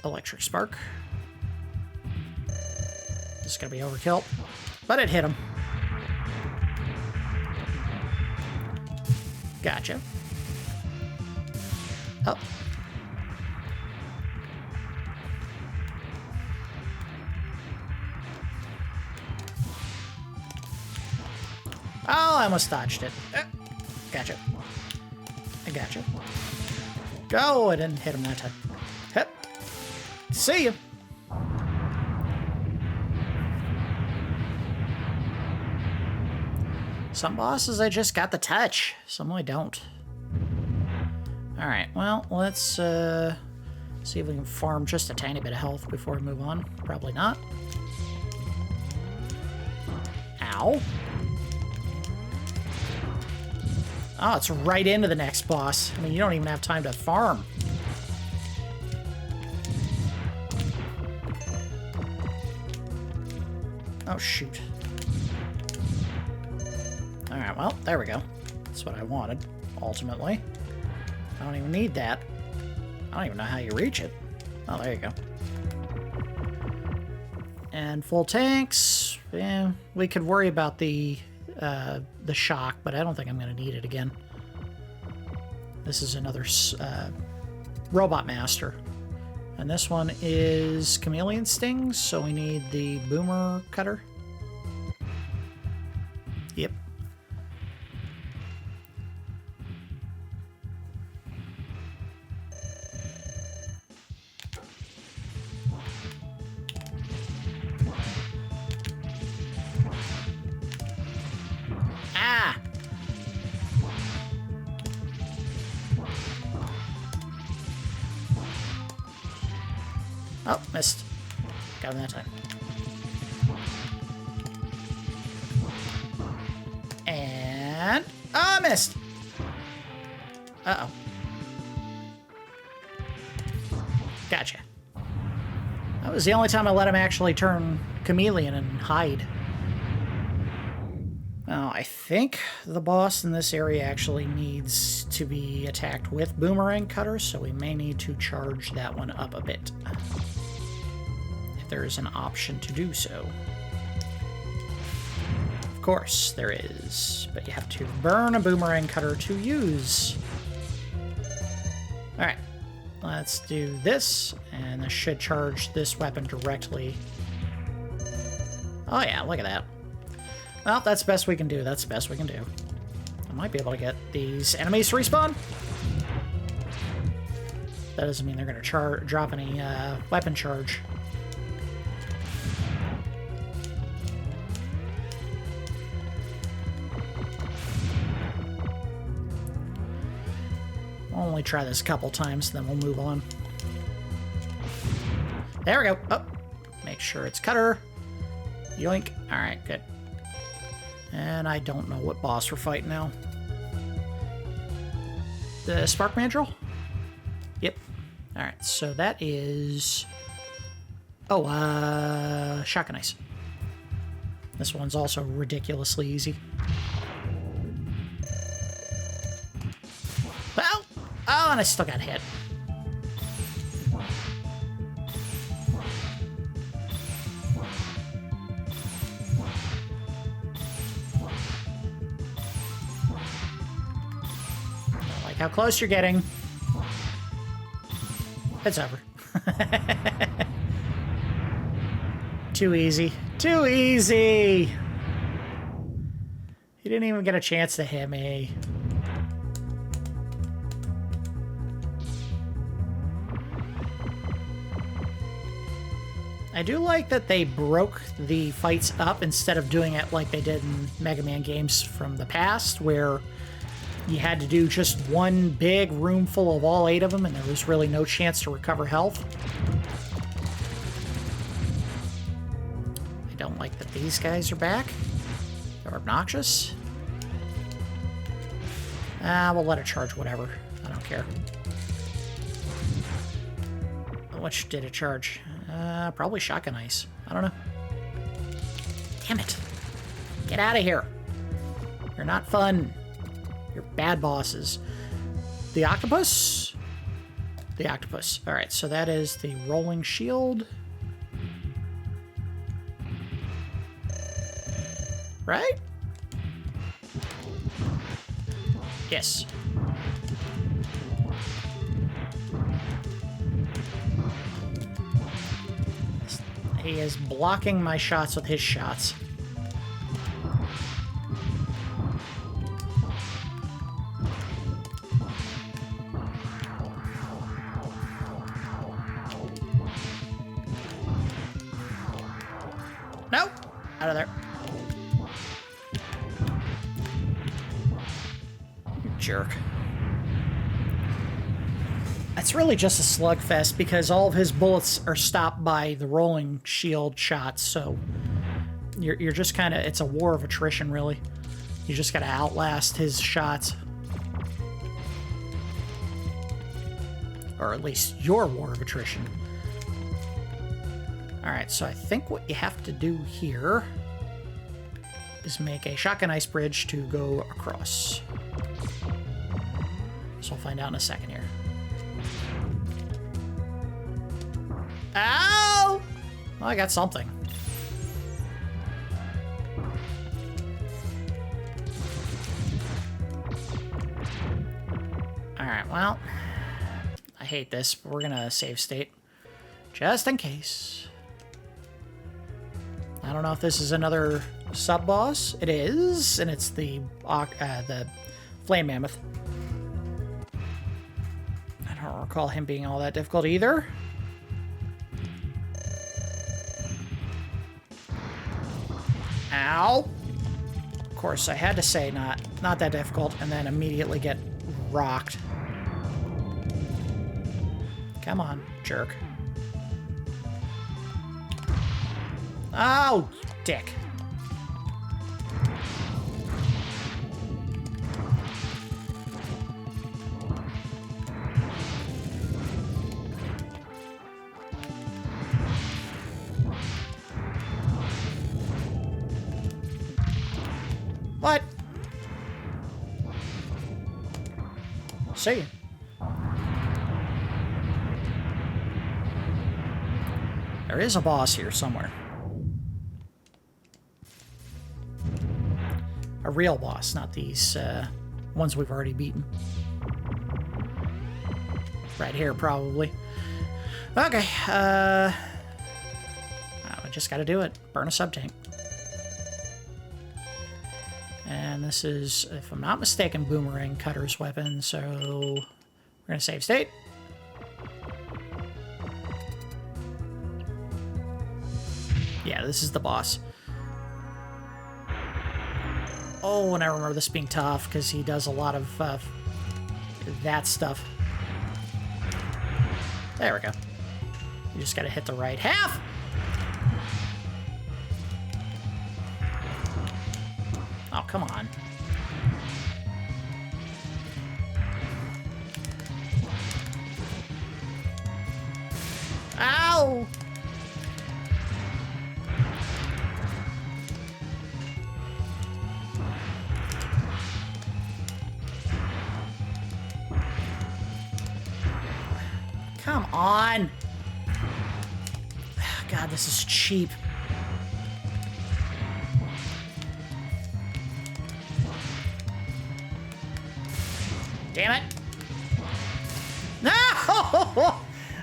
Electric Spark. This is going to be overkill, but it hit him. Gotcha. Oh. Oh, I almost dodged it. Gotcha. I gotcha. Go! I didn't hit him that time. Hep. See ya! Some bosses I just got the touch. Some I don't. Alright, well, let's see if we can farm just a tiny bit of health before we move on. Probably not. Ow. Oh, it's right into the next boss. I mean, you don't even have time to farm. Oh, shoot. Alright, well, there we go. That's what I wanted, ultimately. I don't even need that. I don't even know how you reach it. Oh, there you go. And full tanks. Yeah, we could worry about the shock, but I don't think I'm going to need it again. This is another Robot Master. And this one is Chameleon Stings, so we need the Boomer Cutter. Yep. Ah! Oh, missed. Got him that time. And... oh, missed! Uh-oh. Gotcha. That was the only time I let him actually turn chameleon and hide. Now, I think the boss in this area actually needs to be attacked with boomerang cutters, so we may need to charge that one up a bit. If there is an option to do so. Of course, there is, but you have to burn a boomerang cutter to use. Alright, let's do this, and this should charge this weapon directly. Oh yeah, look at that. Well, that's the best we can do. That's the best we can do. I might be able to get these enemies to respawn. That doesn't mean they're going to drop any weapon charge. I'll only try this a couple times, then we'll move on. There we go. Oh, make sure it's cutter. Yoink. All right, good. And I don't know what boss we're fighting now. The Spark Mandrill? Yep. Alright, so that is... oh, Shotgun Ice. This one's also ridiculously easy. Well! Oh, and I still got hit. How close you're getting. It's over. Too easy. Too easy! He didn't even get a chance to hit me. I do like that they broke the fights up instead of doing it like they did in Mega Man games from the past, where you had to do just one big room full of all 8 of them, and there was really no chance to recover health. I don't like that these guys are back. They're obnoxious. We'll let it charge whatever. I don't care. Which did it charge? Probably shotgun ice. I don't know. Damn it. Get out of here. You're not fun. You're bad bosses. The octopus? The octopus. Alright, so that is the rolling shield. Right? Yes. He is blocking my shots with his shots. Nope! Out of there. You jerk. It's really just a slugfest because all of his bullets are stopped by the rolling shield shots, so you're just kind of, it's a war of attrition, really. You just gotta outlast his shots. Or at least your war of attrition. Alright, so I think what you have to do here is make a shotgun ice bridge to go across. So we'll find out in a second here. Ow! Well, I got something. Alright, well, I hate this, but we're gonna save state. Just in case. I don't know if this is another sub-boss. It is, and it's the Flame Mammoth. I don't recall him being all that difficult either. Ow! Of course, I had to say not that difficult, and then immediately get rocked. Come on, jerk. Oh, dick. What? See ya. There is a boss here somewhere. A real boss, not these ones we've already beaten. Right here, probably. Okay, I just gotta do it. Burn a sub-tank. And this is, if I'm not mistaken, Boomerang Cutter's weapon, so we're gonna save state. Yeah, this is the boss. Oh, and I remember this being tough because he does a lot of that stuff. There we go. You just gotta hit the right half. Oh, come on. Ow! Come on! God, this is cheap. Damn it! No!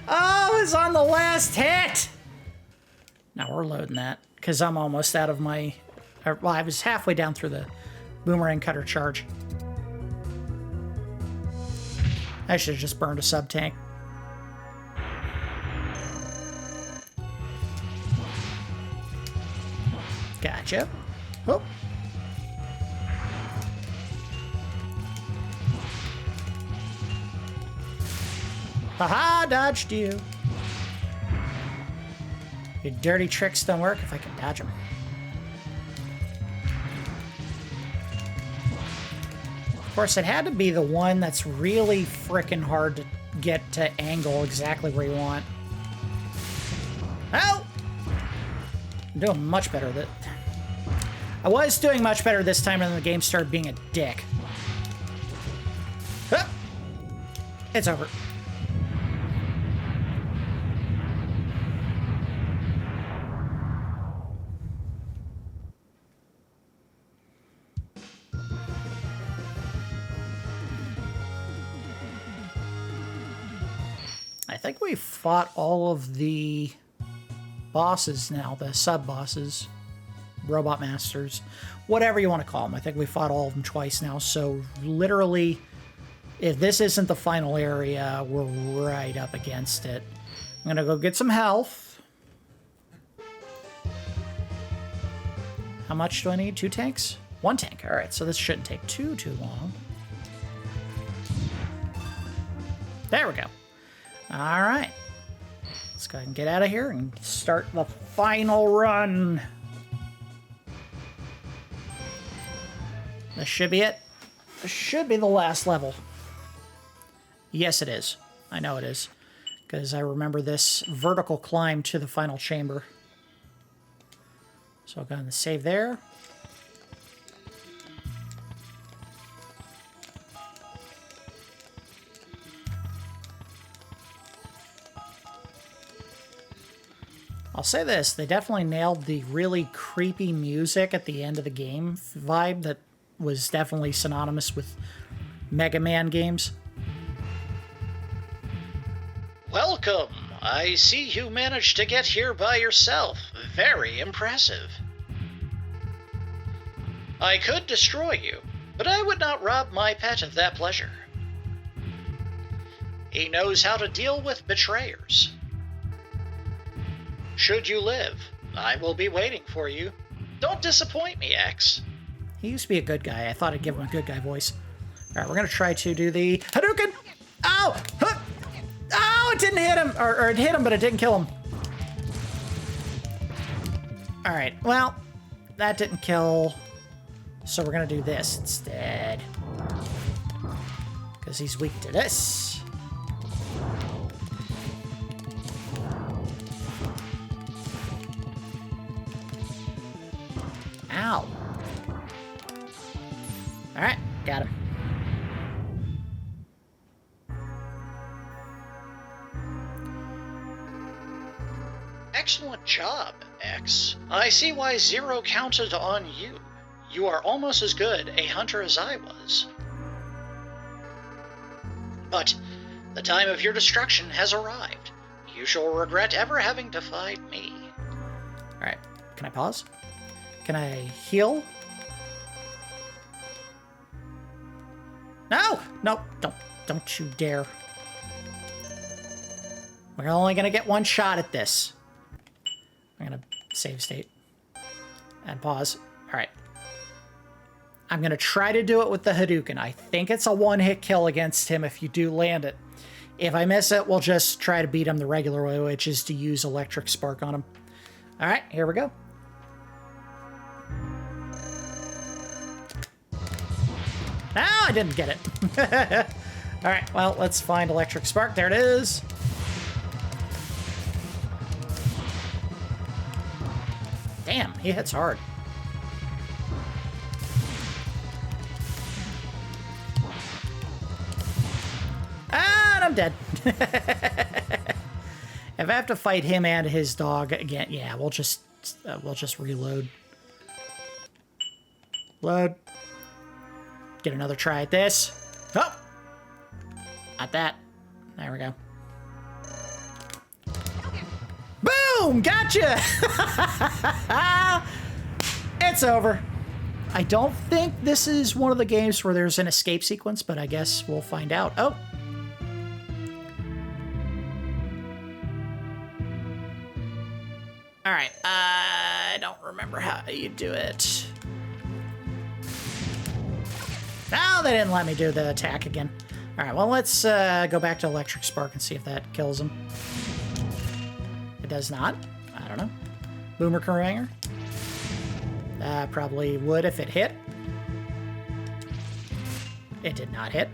Oh, it's on the last hit! Now we're loading that, because I'm almost out of my... Well, I was halfway down through the Boomerang Cutter charge. I should have just burned a sub-tank. Gotcha. Oh. Haha, dodged you. Your dirty tricks don't work if I can dodge them. Of course, it had to be the one that's really frickin' hard to get to angle exactly where you want. Oh! I'm doing much better. I was doing much better this time, and then the game started being a dick. Huh. It's over. I think we fought all of the bosses now, the sub-bosses, robot masters, whatever you want to call them. I think we fought all of them twice now, so literally, if this isn't the final area, we're right up against it. I'm gonna go get some health. How much do I need? 2 tanks? 1 tank. All right, so this shouldn't take too long. There we go. All right. Let's go ahead and get out of here and start the final run. This should be it. This should be the last level. Yes, it is. I know it is. Because I remember this vertical climb to the final chamber. So I'll go ahead and save there. I'll say this, they definitely nailed the really creepy music at the end of the game vibe that was definitely synonymous with Mega Man games. Welcome! I see you managed to get here by yourself. Very impressive. I could destroy you, but I would not rob my pet of that pleasure. He knows how to deal with betrayers. Should you live, I will be waiting for you. Don't disappoint me, X. He used to be a good guy. I thought I'd give him a good guy voice. All right, we're going to try to do the Hadouken. Ow! Huh! Oh, it didn't hit him. Or it hit him, but it didn't kill him. All right, well, that didn't kill. So we're going to do this instead. Because he's weak to this. Ow. Alright, got him. Excellent job, X. I see why Zero counted on you. You are almost as good a hunter as I was. But the time of your destruction has arrived. You shall regret ever having defied me. Alright, can I pause? Can I heal? No! No, don't you dare. We're only gonna get 1 shot at this. I'm gonna save state. And pause. Alright. I'm gonna try to do it with the Hadouken. I think it's a 1-hit kill against him if you do land it. If I miss it, we'll just try to beat him the regular way, which is to use Electric Spark on him. Alright, here we go. No, I didn't get it. All right, well, let's find Electric Spark. There it is. Damn, he hits hard. And I'm dead. If I have to fight him and his dog again, yeah, we'll just reload. Load. Get another try at this. Oh! Not that. There we go. Boom! Gotcha! It's over. I don't think this is one of the games where there's an escape sequence, but I guess we'll find out. Oh! Alright, I don't remember how you do it. No, they didn't let me do the attack again. Alright, well, let's go back to Electric Spark and see if that kills him. It does not. I don't know. Boomer Karanger? Probably would if it hit. It did not hit.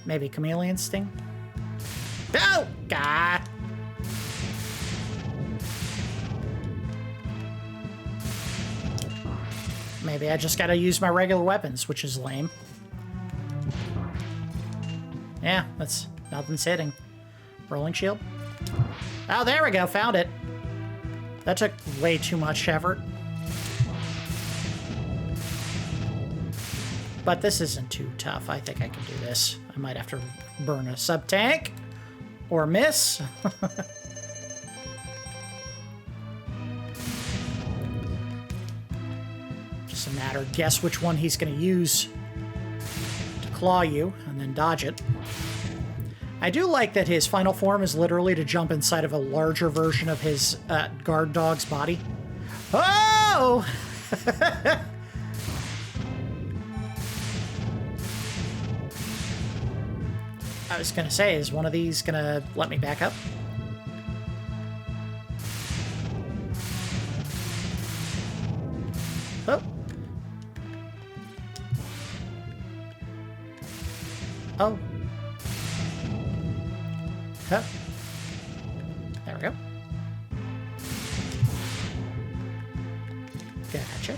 Maybe chameleon sting? Oh, God! Maybe I just gotta use my regular weapons, which is lame. Yeah, that's nothing's hitting. Rolling shield. Oh, there we go. Found it. That took way too much effort. But this isn't too tough. I think I can do this. I might have to burn a sub-tank. Or miss. Just a matter of guess which one he's going to use to claw you and then dodge it. I do like that his final form is literally to jump inside of a larger version of his guard dog's body. Oh! I was gonna say, is one of these gonna let me back up? Oh. Oh. Huh. There we go. Gotcha.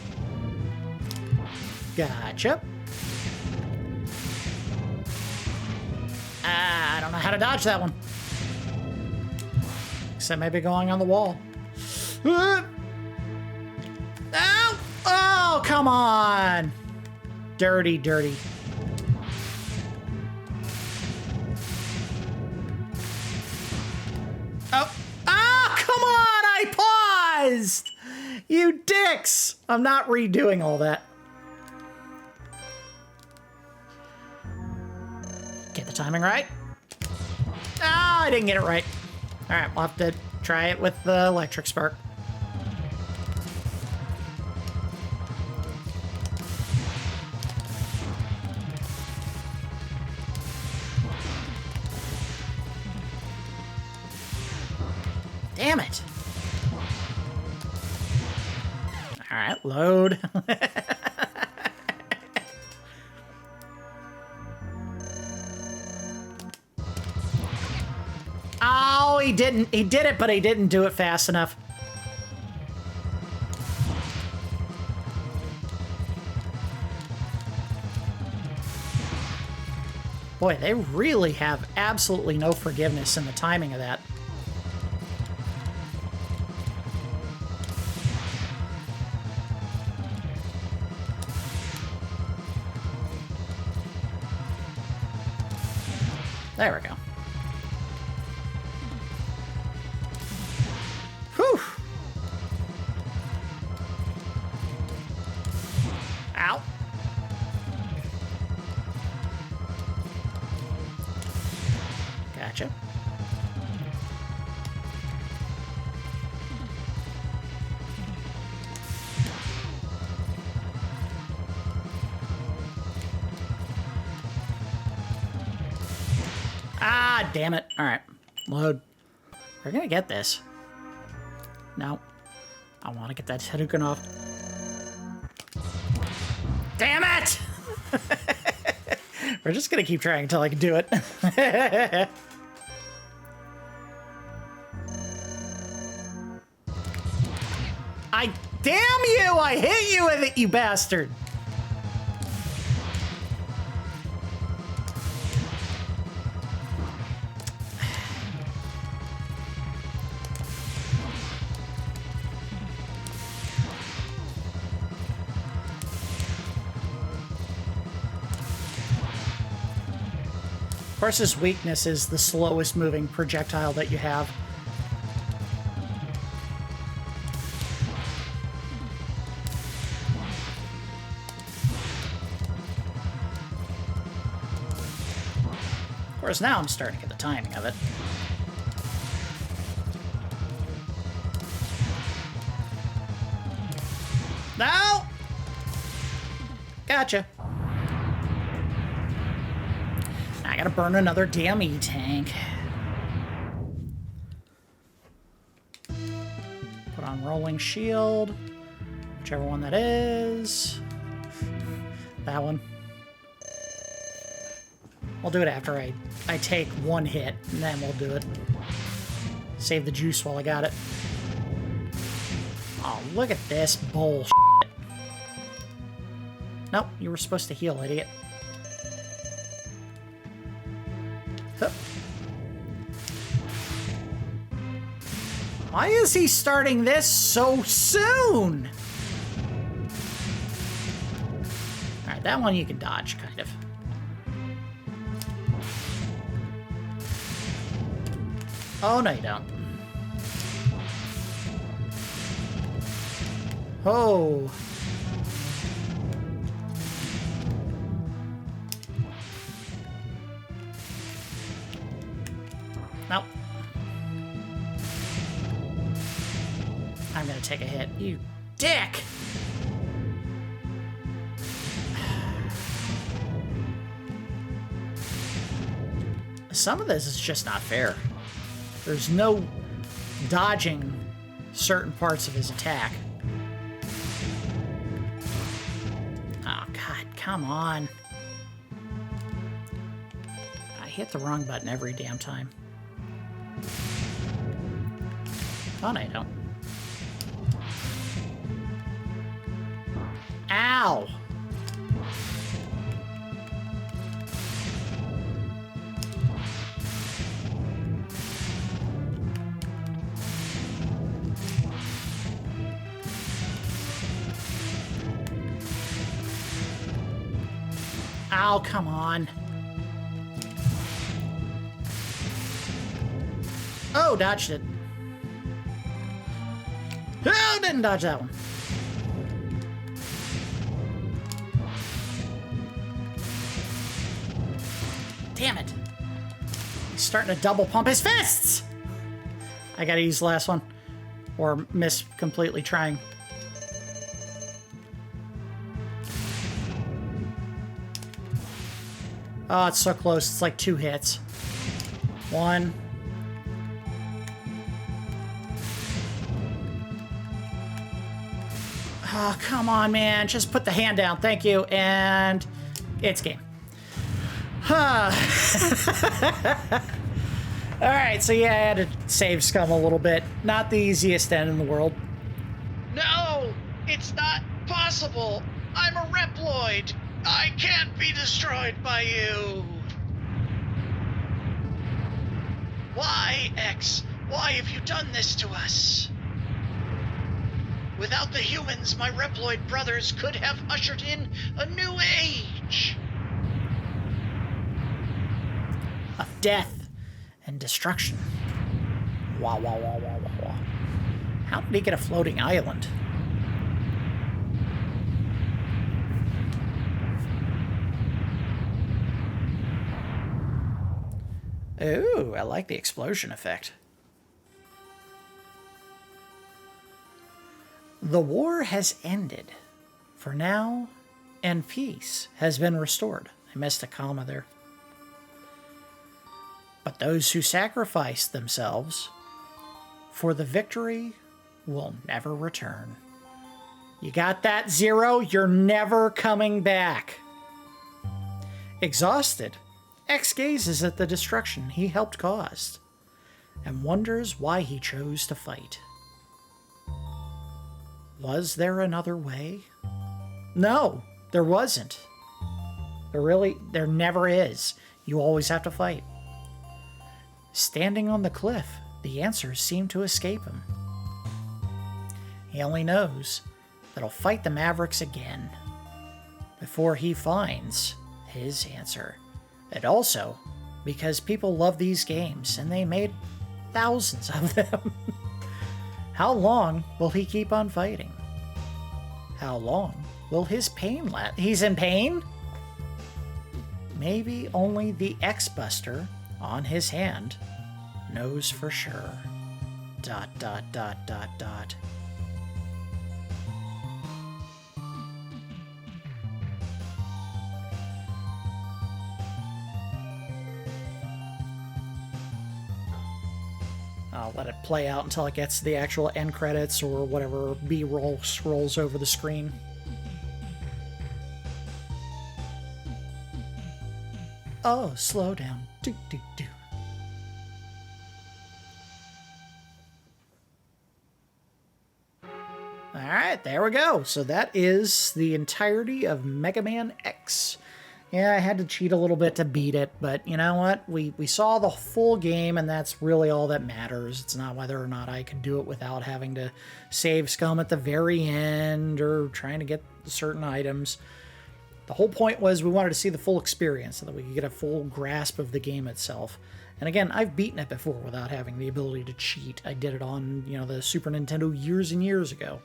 Gotcha. I don't know how to dodge that one. Except maybe going on the wall. Ow! Oh, come on! Dirty, dirty. Oh. Ah, come on! I paused! You dicks! I'm not redoing all that. Get the timing right. Ah, I didn't get it right. All right, we'll have to try it with the electric spark. Damn it. All right, load. Oh, he didn't. He did it, but he didn't do it fast enough. Boy, they really have absolutely no forgiveness in the timing of that. There we go. Whew. Ow. Gotcha. Ah, damn it. All right. Load. We're gonna get this. No. I want to get that Hadouken off. Damn it! We're just gonna keep trying until I can do it. Damn you! I hit you with it, you bastard! Of course, his weakness is the slowest moving projectile that you have. Of course, now I'm starting to get the timing of it. No! Gotcha. I gotta burn another damn E-tank. Put on rolling shield. Whichever one that is. That one. We'll do it after I take one hit, and then we'll do it. Save the juice while I got it. Oh, look at this bullshit. Nope, you were supposed to heal, idiot. Hup. Why is he starting this so soon? Alright, that one you can dodge, kind of. Oh, no you don't. Oh. Nope. I'm gonna take a hit. You dick! Some of this is just not fair. There's no dodging certain parts of his attack. Oh, God, come on. I hit the wrong button every damn time. Oh, no, I don't. Ow! Ow, come on. Oh, dodged it. Oh, didn't dodge that one. Damn it. He's starting to double pump his fists! I gotta use the last one. Or miss completely trying. Oh, it's so close. It's like 2 hits. 1. Oh, come on, man. Just put the hand down. Thank you. And it's game. Huh. Alright, so yeah, I had to save Scum a little bit. Not the easiest end in the world. No! It's not possible! I'm a Reploid! I can't be destroyed by you! Why, X? Why have you done this to us? Without the humans, my Reploid brothers could have ushered in a new age! Of death and destruction. Wah, wah, wah, wah, wah, wah. How did he get a floating island? Ooh, I like the explosion effect. The war has ended for now, and peace has been restored. I missed a comma there. But those who sacrifice themselves for the victory will never return. You got that, Zero? You're never coming back. Exhausted, X gazes at the destruction he helped cause and wonders why he chose to fight. Was there another way? No, there wasn't. There never is. You always have to fight. Standing on the cliff, the answers seem to escape him. He only knows that he'll fight the Mavericks again before he finds his answer. And also, because people love these games and they made thousands of them. How long will he keep on fighting? How long will his pain last? He's in pain? Maybe only the X-Buster on his hand knows for sure. ... I'll let it play out until it gets to the actual end credits or whatever B-roll scrolls over the screen. Oh, slow down. Do, do, do. Alright, there we go. So that is the entirety of Mega Man X. Yeah, I had to cheat a little bit to beat it, but you know what? We saw the full game, and that's really all that matters. It's not whether or not I could do it without having to save scum at the very end or trying to get certain items. The whole point was we wanted to see the full experience so that we could get a full grasp of the game itself. And again, I've beaten it before without having the ability to cheat. I did it on, the Super Nintendo years and years ago.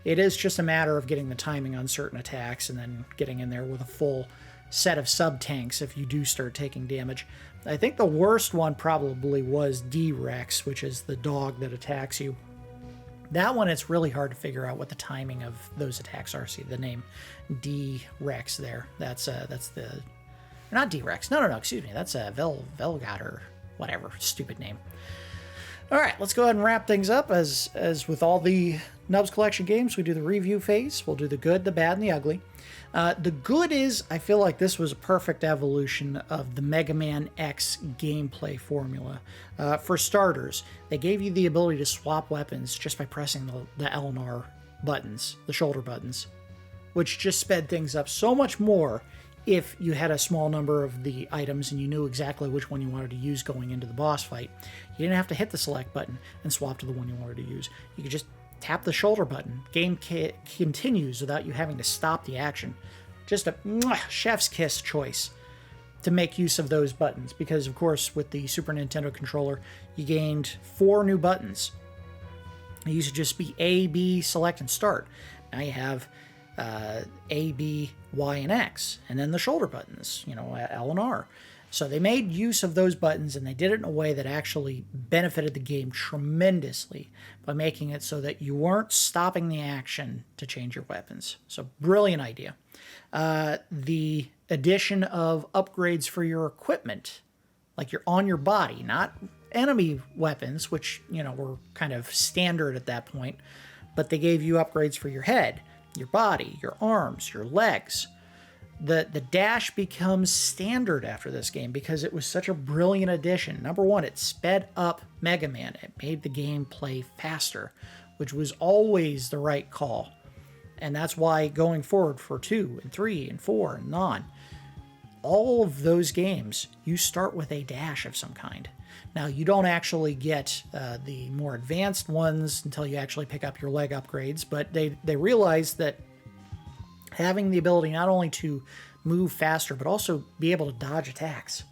It is just a matter of getting the timing on certain attacks and then getting in there with a full set of sub-tanks if you do start taking damage. I think the worst one probably was D-Rex, which is the dog that attacks you. That one, it's really hard to figure out what the timing of those attacks are. See the name D-Rex there. That's the... Not D-Rex. No, excuse me. That's Velgat or whatever. Stupid name. All right, let's go ahead and wrap things up. As with all the Nubs Collection games, we do the review phase. We'll do the good, the bad, and the ugly. The good is, I feel like this was a perfect evolution of the Mega Man X gameplay formula. For starters, they gave you the ability to swap weapons just by pressing the L and R buttons, the shoulder buttons, which just sped things up so much more if you had a small number of the items and you knew exactly which one you wanted to use going into the boss fight. You didn't have to hit the select button and swap to the one you wanted to use. You could just tap the shoulder button. Game continues without you having to stop the action. Just a chef's kiss choice to make use of those buttons, because of course with the Super Nintendo controller you gained 4 new buttons. It used to just be A, B, select, and start. Now you have A, B, Y, and X, and then the shoulder buttons, L and R. So they made use of those buttons, and they did it in a way that actually benefited the game tremendously by making it so that you weren't stopping the action to change your weapons. So brilliant idea. The addition of upgrades for your equipment, like you're on your body, not enemy weapons, which, were kind of standard at that point, but they gave you upgrades for your head, your body, your arms, your legs. The dash becomes standard after this game because it was such a brilliant addition. Number one, it sped up Mega Man. It made the game play faster, which was always the right call. And that's why going forward for 2 and 3 and 4 and on, all of those games, you start with a dash of some kind. Now, you don't actually get the more advanced ones until you actually pick up your leg upgrades, but they realized that having the ability not only to move faster, but also be able to dodge attacks,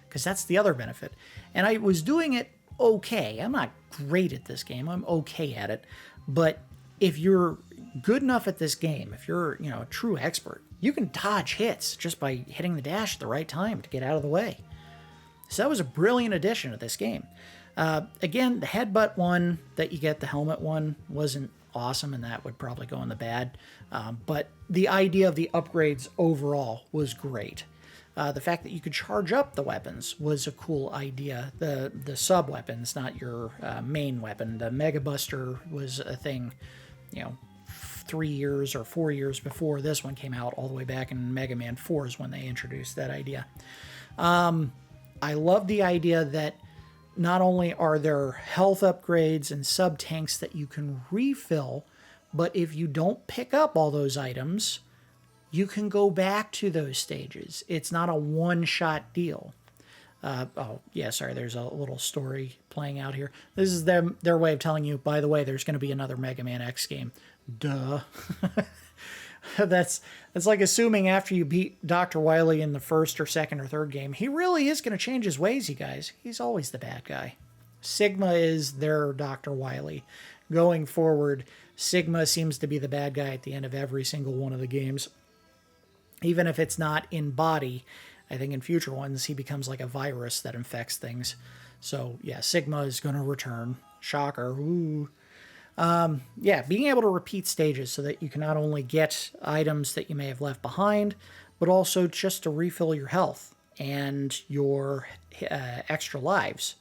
because that's the other benefit. And I was doing it okay. I'm not great at this game. I'm okay at it. But if you're good enough at this game, if you're a true expert, you can dodge hits just by hitting the dash at the right time to get out of the way. So that was a brilliant addition to this game. Again, the headbutt one that you get, the helmet one, wasn't awesome, and that would probably go in the bad. But the idea of the upgrades overall was great. The fact that you could charge up the weapons was a cool idea. The sub-weapons, not your main weapon. The Mega Buster was a thing, 3 years or 4 years before this one came out, all the way back in Mega Man 4 is when they introduced that idea. I love the idea that not only are there health upgrades and sub-tanks that you can refill, but if you don't pick up all those items, you can go back to those stages. It's not a one-shot deal. There's a little story playing out here. This is their way of telling you, by the way, there's going to be another Mega Man X game. Duh. That's like assuming after you beat Dr. Wily in the first or second or third game, he really is going to change his ways, you guys. He's always the bad guy. Sigma is their Dr. Wily. Going forward, Sigma seems to be the bad guy at the end of every single one of the games. Even if it's not in body, I think in future ones, he becomes like a virus that infects things. So, yeah, Sigma is going to return. Shocker. Ooh. Being able to repeat stages so that you can not only get items that you may have left behind, but also just to refill your health and your extra lives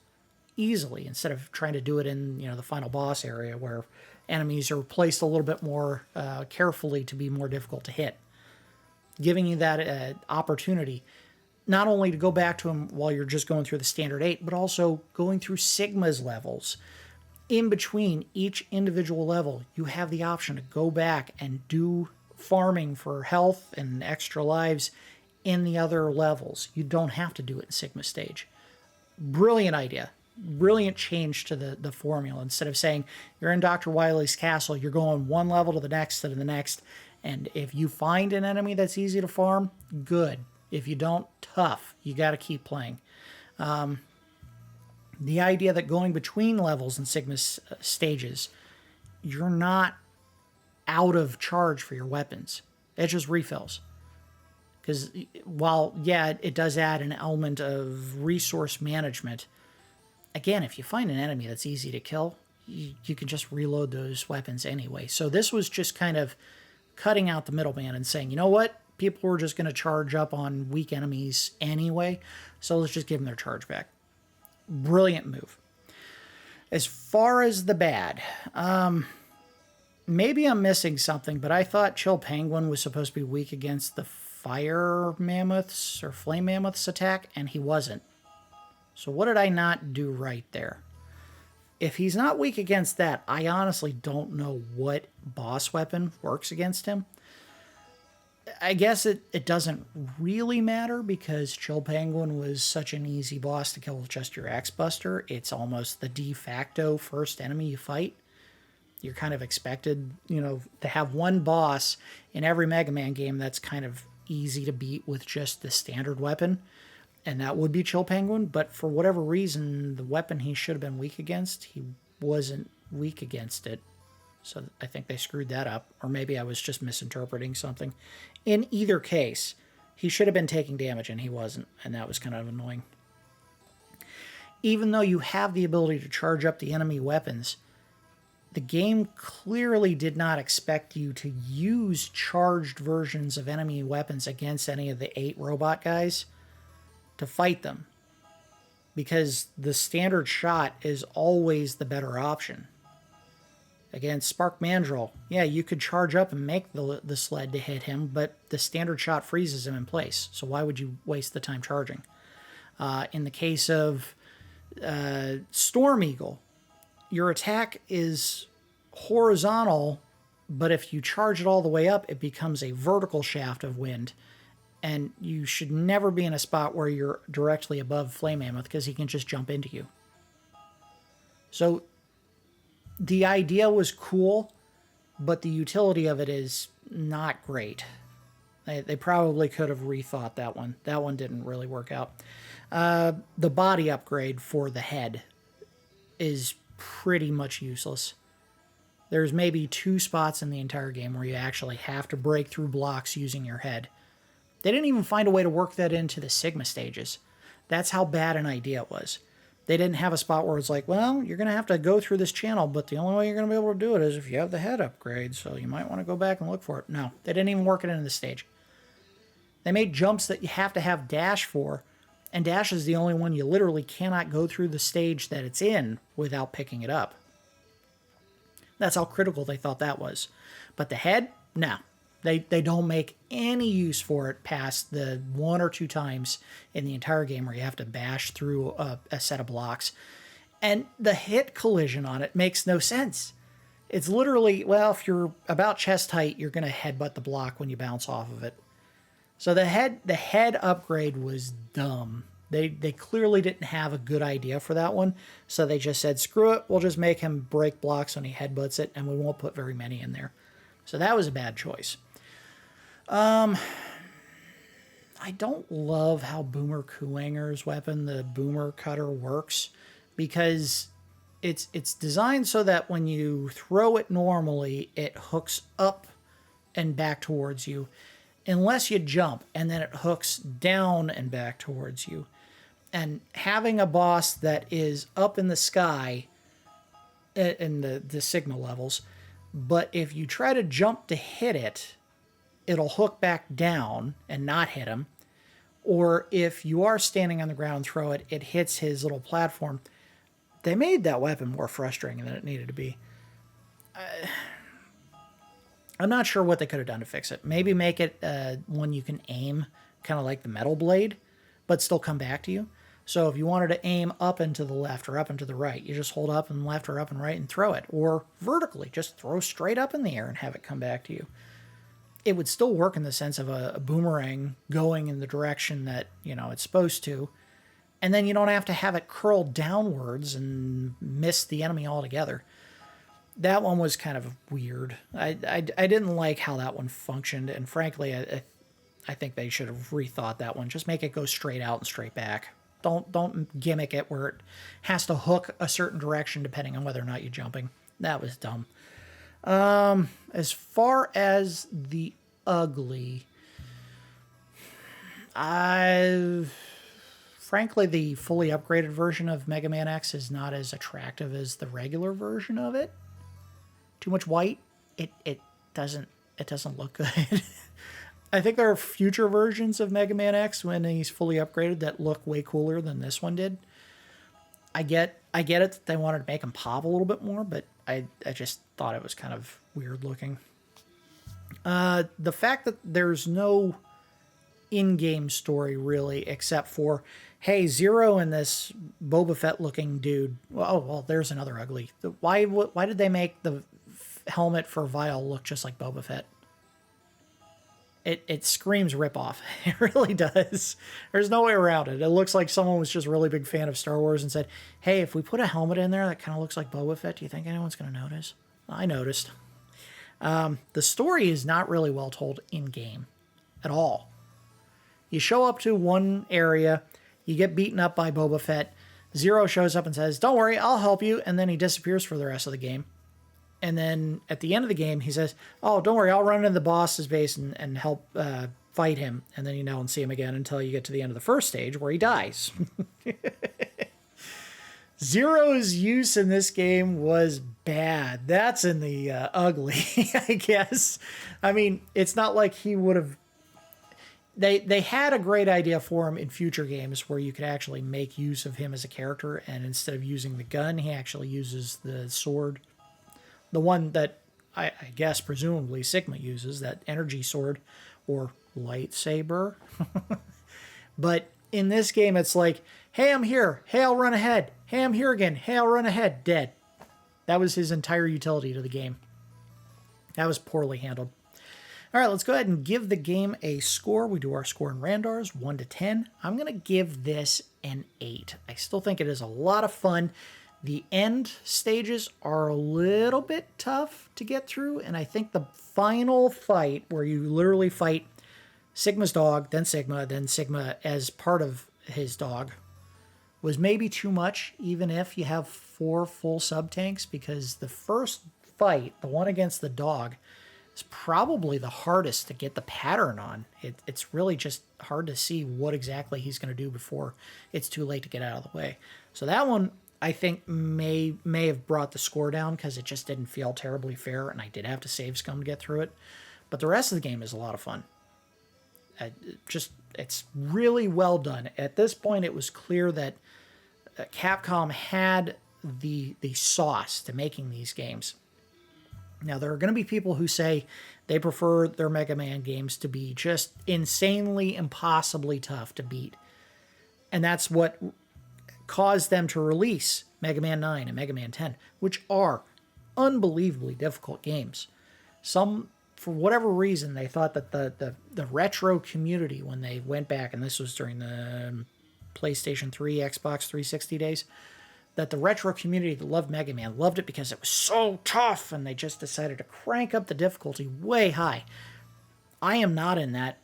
easily, instead of trying to do it in the final boss area where enemies are placed a little bit more carefully to be more difficult to hit. Giving you that opportunity not only to go back to them while you're just going through the standard 8, but also going through Sigma's levels. In between each individual level, you have the option to go back and do farming for health and extra lives in the other levels. You don't have to do it in Sigma stage. Brilliant idea. Brilliant change to the formula. Instead of saying you're in Dr. Wily's castle, you're going one level to the next, and if you find an enemy that's easy to farm, good. If you don't, tough. You got to keep playing. The idea that going between levels in Sigma stages, you're not out of charge for your weapons. It just refills. Because while, yeah, it does add an element of resource management, again, if you find an enemy that's easy to kill, you can just reload those weapons anyway. So this was just kind of cutting out the middleman and saying, you know what? People were just going to charge up on weak enemies anyway, so let's just give them their charge back. Brilliant move. As far as the bad, maybe I'm missing something, but I thought Chill Penguin was supposed to be weak against the fire mammoths or flame mammoths attack, and he wasn't. So what did I not do right there? If he's not weak against that, I honestly don't know what boss weapon works against him. I guess it doesn't really matter because Chill Penguin was such an easy boss to kill with just your X-Buster. It's almost the de facto first enemy you fight. You're kind of expected, to have one boss in every Mega Man game that's kind of easy to beat with just the standard weapon, and that would be Chill Penguin. But for whatever reason, the weapon he should have been weak against, he wasn't weak against it. So I think they screwed that up, or maybe I was just misinterpreting something. In either case, he should have been taking damage, and he wasn't, and that was kind of annoying. Even though you have the ability to charge up the enemy weapons, the game clearly did not expect you to use charged versions of enemy weapons against any of the 8 robot guys to fight them, because the standard shot is always the better option. Against Spark Mandrill, yeah, you could charge up and make the sled to hit him, but the standard shot freezes him in place, so why would you waste the time charging? In the case of Storm Eagle, your attack is horizontal, but if you charge it all the way up, it becomes a vertical shaft of wind, and you should never be in a spot where you're directly above Flame Mammoth because he can just jump into you. So the idea was cool, but the utility of it is not great. They probably could have rethought that one. That one didn't really work out. The body upgrade for the head is pretty much useless. There's maybe 2 spots in the entire game where you actually have to break through blocks using your head. They didn't even find a way to work that into the Sigma stages. That's how bad an idea it was. They didn't have a spot where it's like, well, you're going to have to go through this channel, but the only way you're going to be able to do it is if you have the head upgrade, so you might want to go back and look for it. No, they didn't even work it into the stage. They made jumps that you have to have dash for, and dash is the only one you literally cannot go through the stage that it's in without picking it up. That's how critical they thought that was. But the head, no. They don't make any use for it past the 1 or 2 times in the entire game where you have to bash through a set of blocks. And the hit collision on it makes no sense. It's literally, well, if you're about chest height, you're going to headbutt the block when you bounce off of it. So the head upgrade was dumb. They clearly didn't have a good idea for that one, so they just said, screw it, we'll just make him break blocks when he headbutts it, and we won't put very many in there. So that was a bad choice. I don't love how Boomer Kuwanger's weapon, the Boomer Cutter, works, because it's designed so that when you throw it normally, it hooks up and back towards you, unless you jump, and then it hooks down and back towards you. And having a boss that is up in the sky in the Sigma levels, but if you try to jump to hit it, it'll hook back down and not hit him. Or if you are standing on the ground and throw it, it hits his little platform. They made that weapon more frustrating than it needed to be. I'm not sure what they could have done to fix it. Maybe make it one you can aim, kind of like the Metal Blade, but still come back to you. So if you wanted to aim up and to the left or up and to the right, you just hold up and left or up and right and throw it. Or vertically, just throw straight up in the air and have it come back to you. It would still work in the sense of a boomerang going in the direction that, it's supposed to. And then you don't have to have it curl downwards and miss the enemy altogether. That one was kind of weird. I didn't like how that one functioned, and frankly, I think they should have rethought that one. Just make it go straight out and straight back. Don't gimmick it where it has to hook a certain direction depending on whether or not you're jumping. That was dumb. As far as the ugly, frankly, the fully upgraded version of Mega Man X is not as attractive as the regular version of it. Too much white. It doesn't look good. I think there are future versions of Mega Man X when he's fully upgraded that look way cooler than this one did. I get it that they wanted to make him pop a little bit more, but I just thought it was kind of weird looking. The fact that there's no in-game story really, except for, hey, Zero and this Boba Fett looking dude. Well, there's another ugly. Why did they make the helmet for Vile look just like Boba Fett? It screams ripoff. It really does. There's no way around it. It looks like someone was just a really big fan of Star Wars and said, hey, if we put a helmet in there that kind of looks like Boba Fett, do you think anyone's going to notice? I noticed. The story is not really well told in-game at all. You show up to one area, you get beaten up by Boba Fett, Zero shows up and says, don't worry, I'll help you, and then he disappears for the rest of the game. And then at the end of the game, he says, oh, don't worry, I'll run into the boss's base and help fight him. And then you don't see him again until you get to the end of the first stage where he dies. Zero's use in this game was bad. That's in the ugly, I guess. I mean, it's not like he would have... They had a great idea for him in future games where you could actually make use of him as a character, and instead of using the gun, he actually uses the sword. The one that I guess presumably Sigma uses, that energy sword or lightsaber. But in this game, it's like, hey, I'm here. Hey, I'll run ahead. Hey, I'm here again. Hey, I'll run ahead. Dead. That was his entire utility to the game. That was poorly handled. All right, let's go ahead and give the game a score. We do our score in Randars, 1 to 10. I'm going to give this an 8. I still think it is a lot of fun. The end stages are a little bit tough to get through, and I think the final fight, where you literally fight Sigma's dog, then Sigma as part of his dog, was maybe too much, even if you have 4 full sub-tanks, because the first fight, the one against the dog, is probably the hardest to get the pattern on. It's really just hard to see what exactly he's going to do before it's too late to get out of the way. So that one, I think, may have brought the score down because it just didn't feel terribly fair, and I did have to save scum to get through it. But the rest of the game is a lot of fun. It's really well done. At this point, it was clear that Capcom had the sauce to making these games. Now, there are going to be people who say they prefer their Mega Man games to be just insanely, impossibly tough to beat. And that's what caused them to release Mega Man 9 and Mega Man 10, which are unbelievably difficult games. Some, for whatever reason, they thought that the retro community, when they went back, and this was during the PlayStation 3, Xbox 360 days, that the retro community that loved Mega Man loved it because it was so tough, and they just decided to crank up the difficulty way high. I am not in that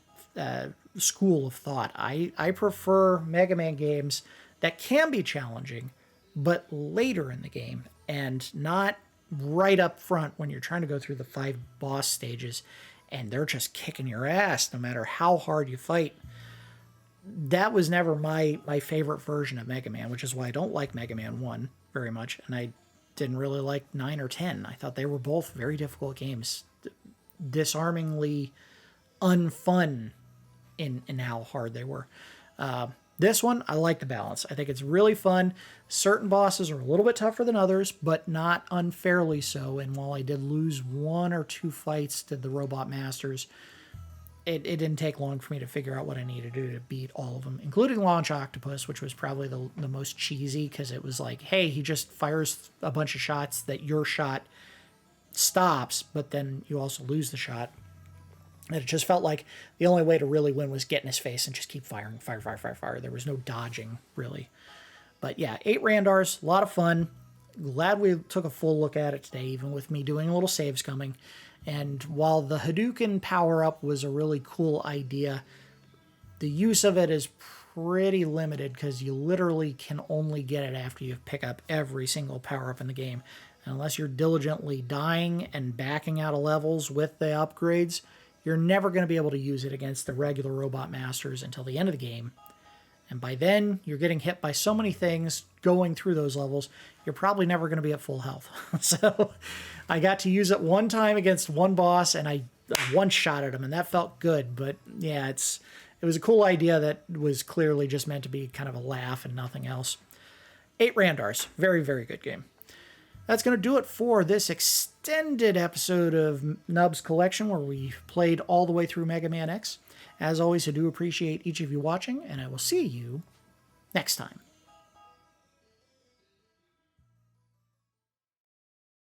school of thought. I prefer Mega Man games that can be challenging, but later in the game, and not right up front when you're trying to go through the 5 boss stages, and they're just kicking your ass no matter how hard you fight. That was never my favorite version of Mega Man, which is why I don't like Mega Man 1 very much, and I didn't really like 9 or 10. I thought they were both very difficult games, disarmingly unfun in how hard they were. This one, I like the balance. I think it's really fun. Certain bosses are a little bit tougher than others, but not unfairly so, and while I did lose 1 or 2 fights to the Robot Masters, it didn't take long for me to figure out what I needed to do to beat all of them, including Launch Octopus, which was probably the most cheesy, because it was like, hey, he just fires a bunch of shots that your shot stops, but then you also lose the shot. And it just felt like the only way to really win was get in his face and just keep firing. Fire. There was no dodging, really. But yeah, 8 Randars, a lot of fun. Glad we took a full look at it today, even with me doing a little saves coming. And while the Hadouken power-up was a really cool idea, the use of it is pretty limited, because you literally can only get it after you pick up every single power-up in the game. And unless you're diligently dying and backing out of levels with the upgrades, you're never going to be able to use it against the regular Robot Masters until the end of the game. And by then, you're getting hit by so many things going through those levels, you're probably never going to be at full health. So I got to use it one time against one boss, and I one-shotted him, and that felt good. But yeah, it was a cool idea that was clearly just meant to be kind of a laugh and nothing else. 8 Randars. Very, very good game. That's going to do it for this extended episode of Nub's Collection, where we played all the way through Mega Man X. As always, I do appreciate each of you watching, and I will see you next time.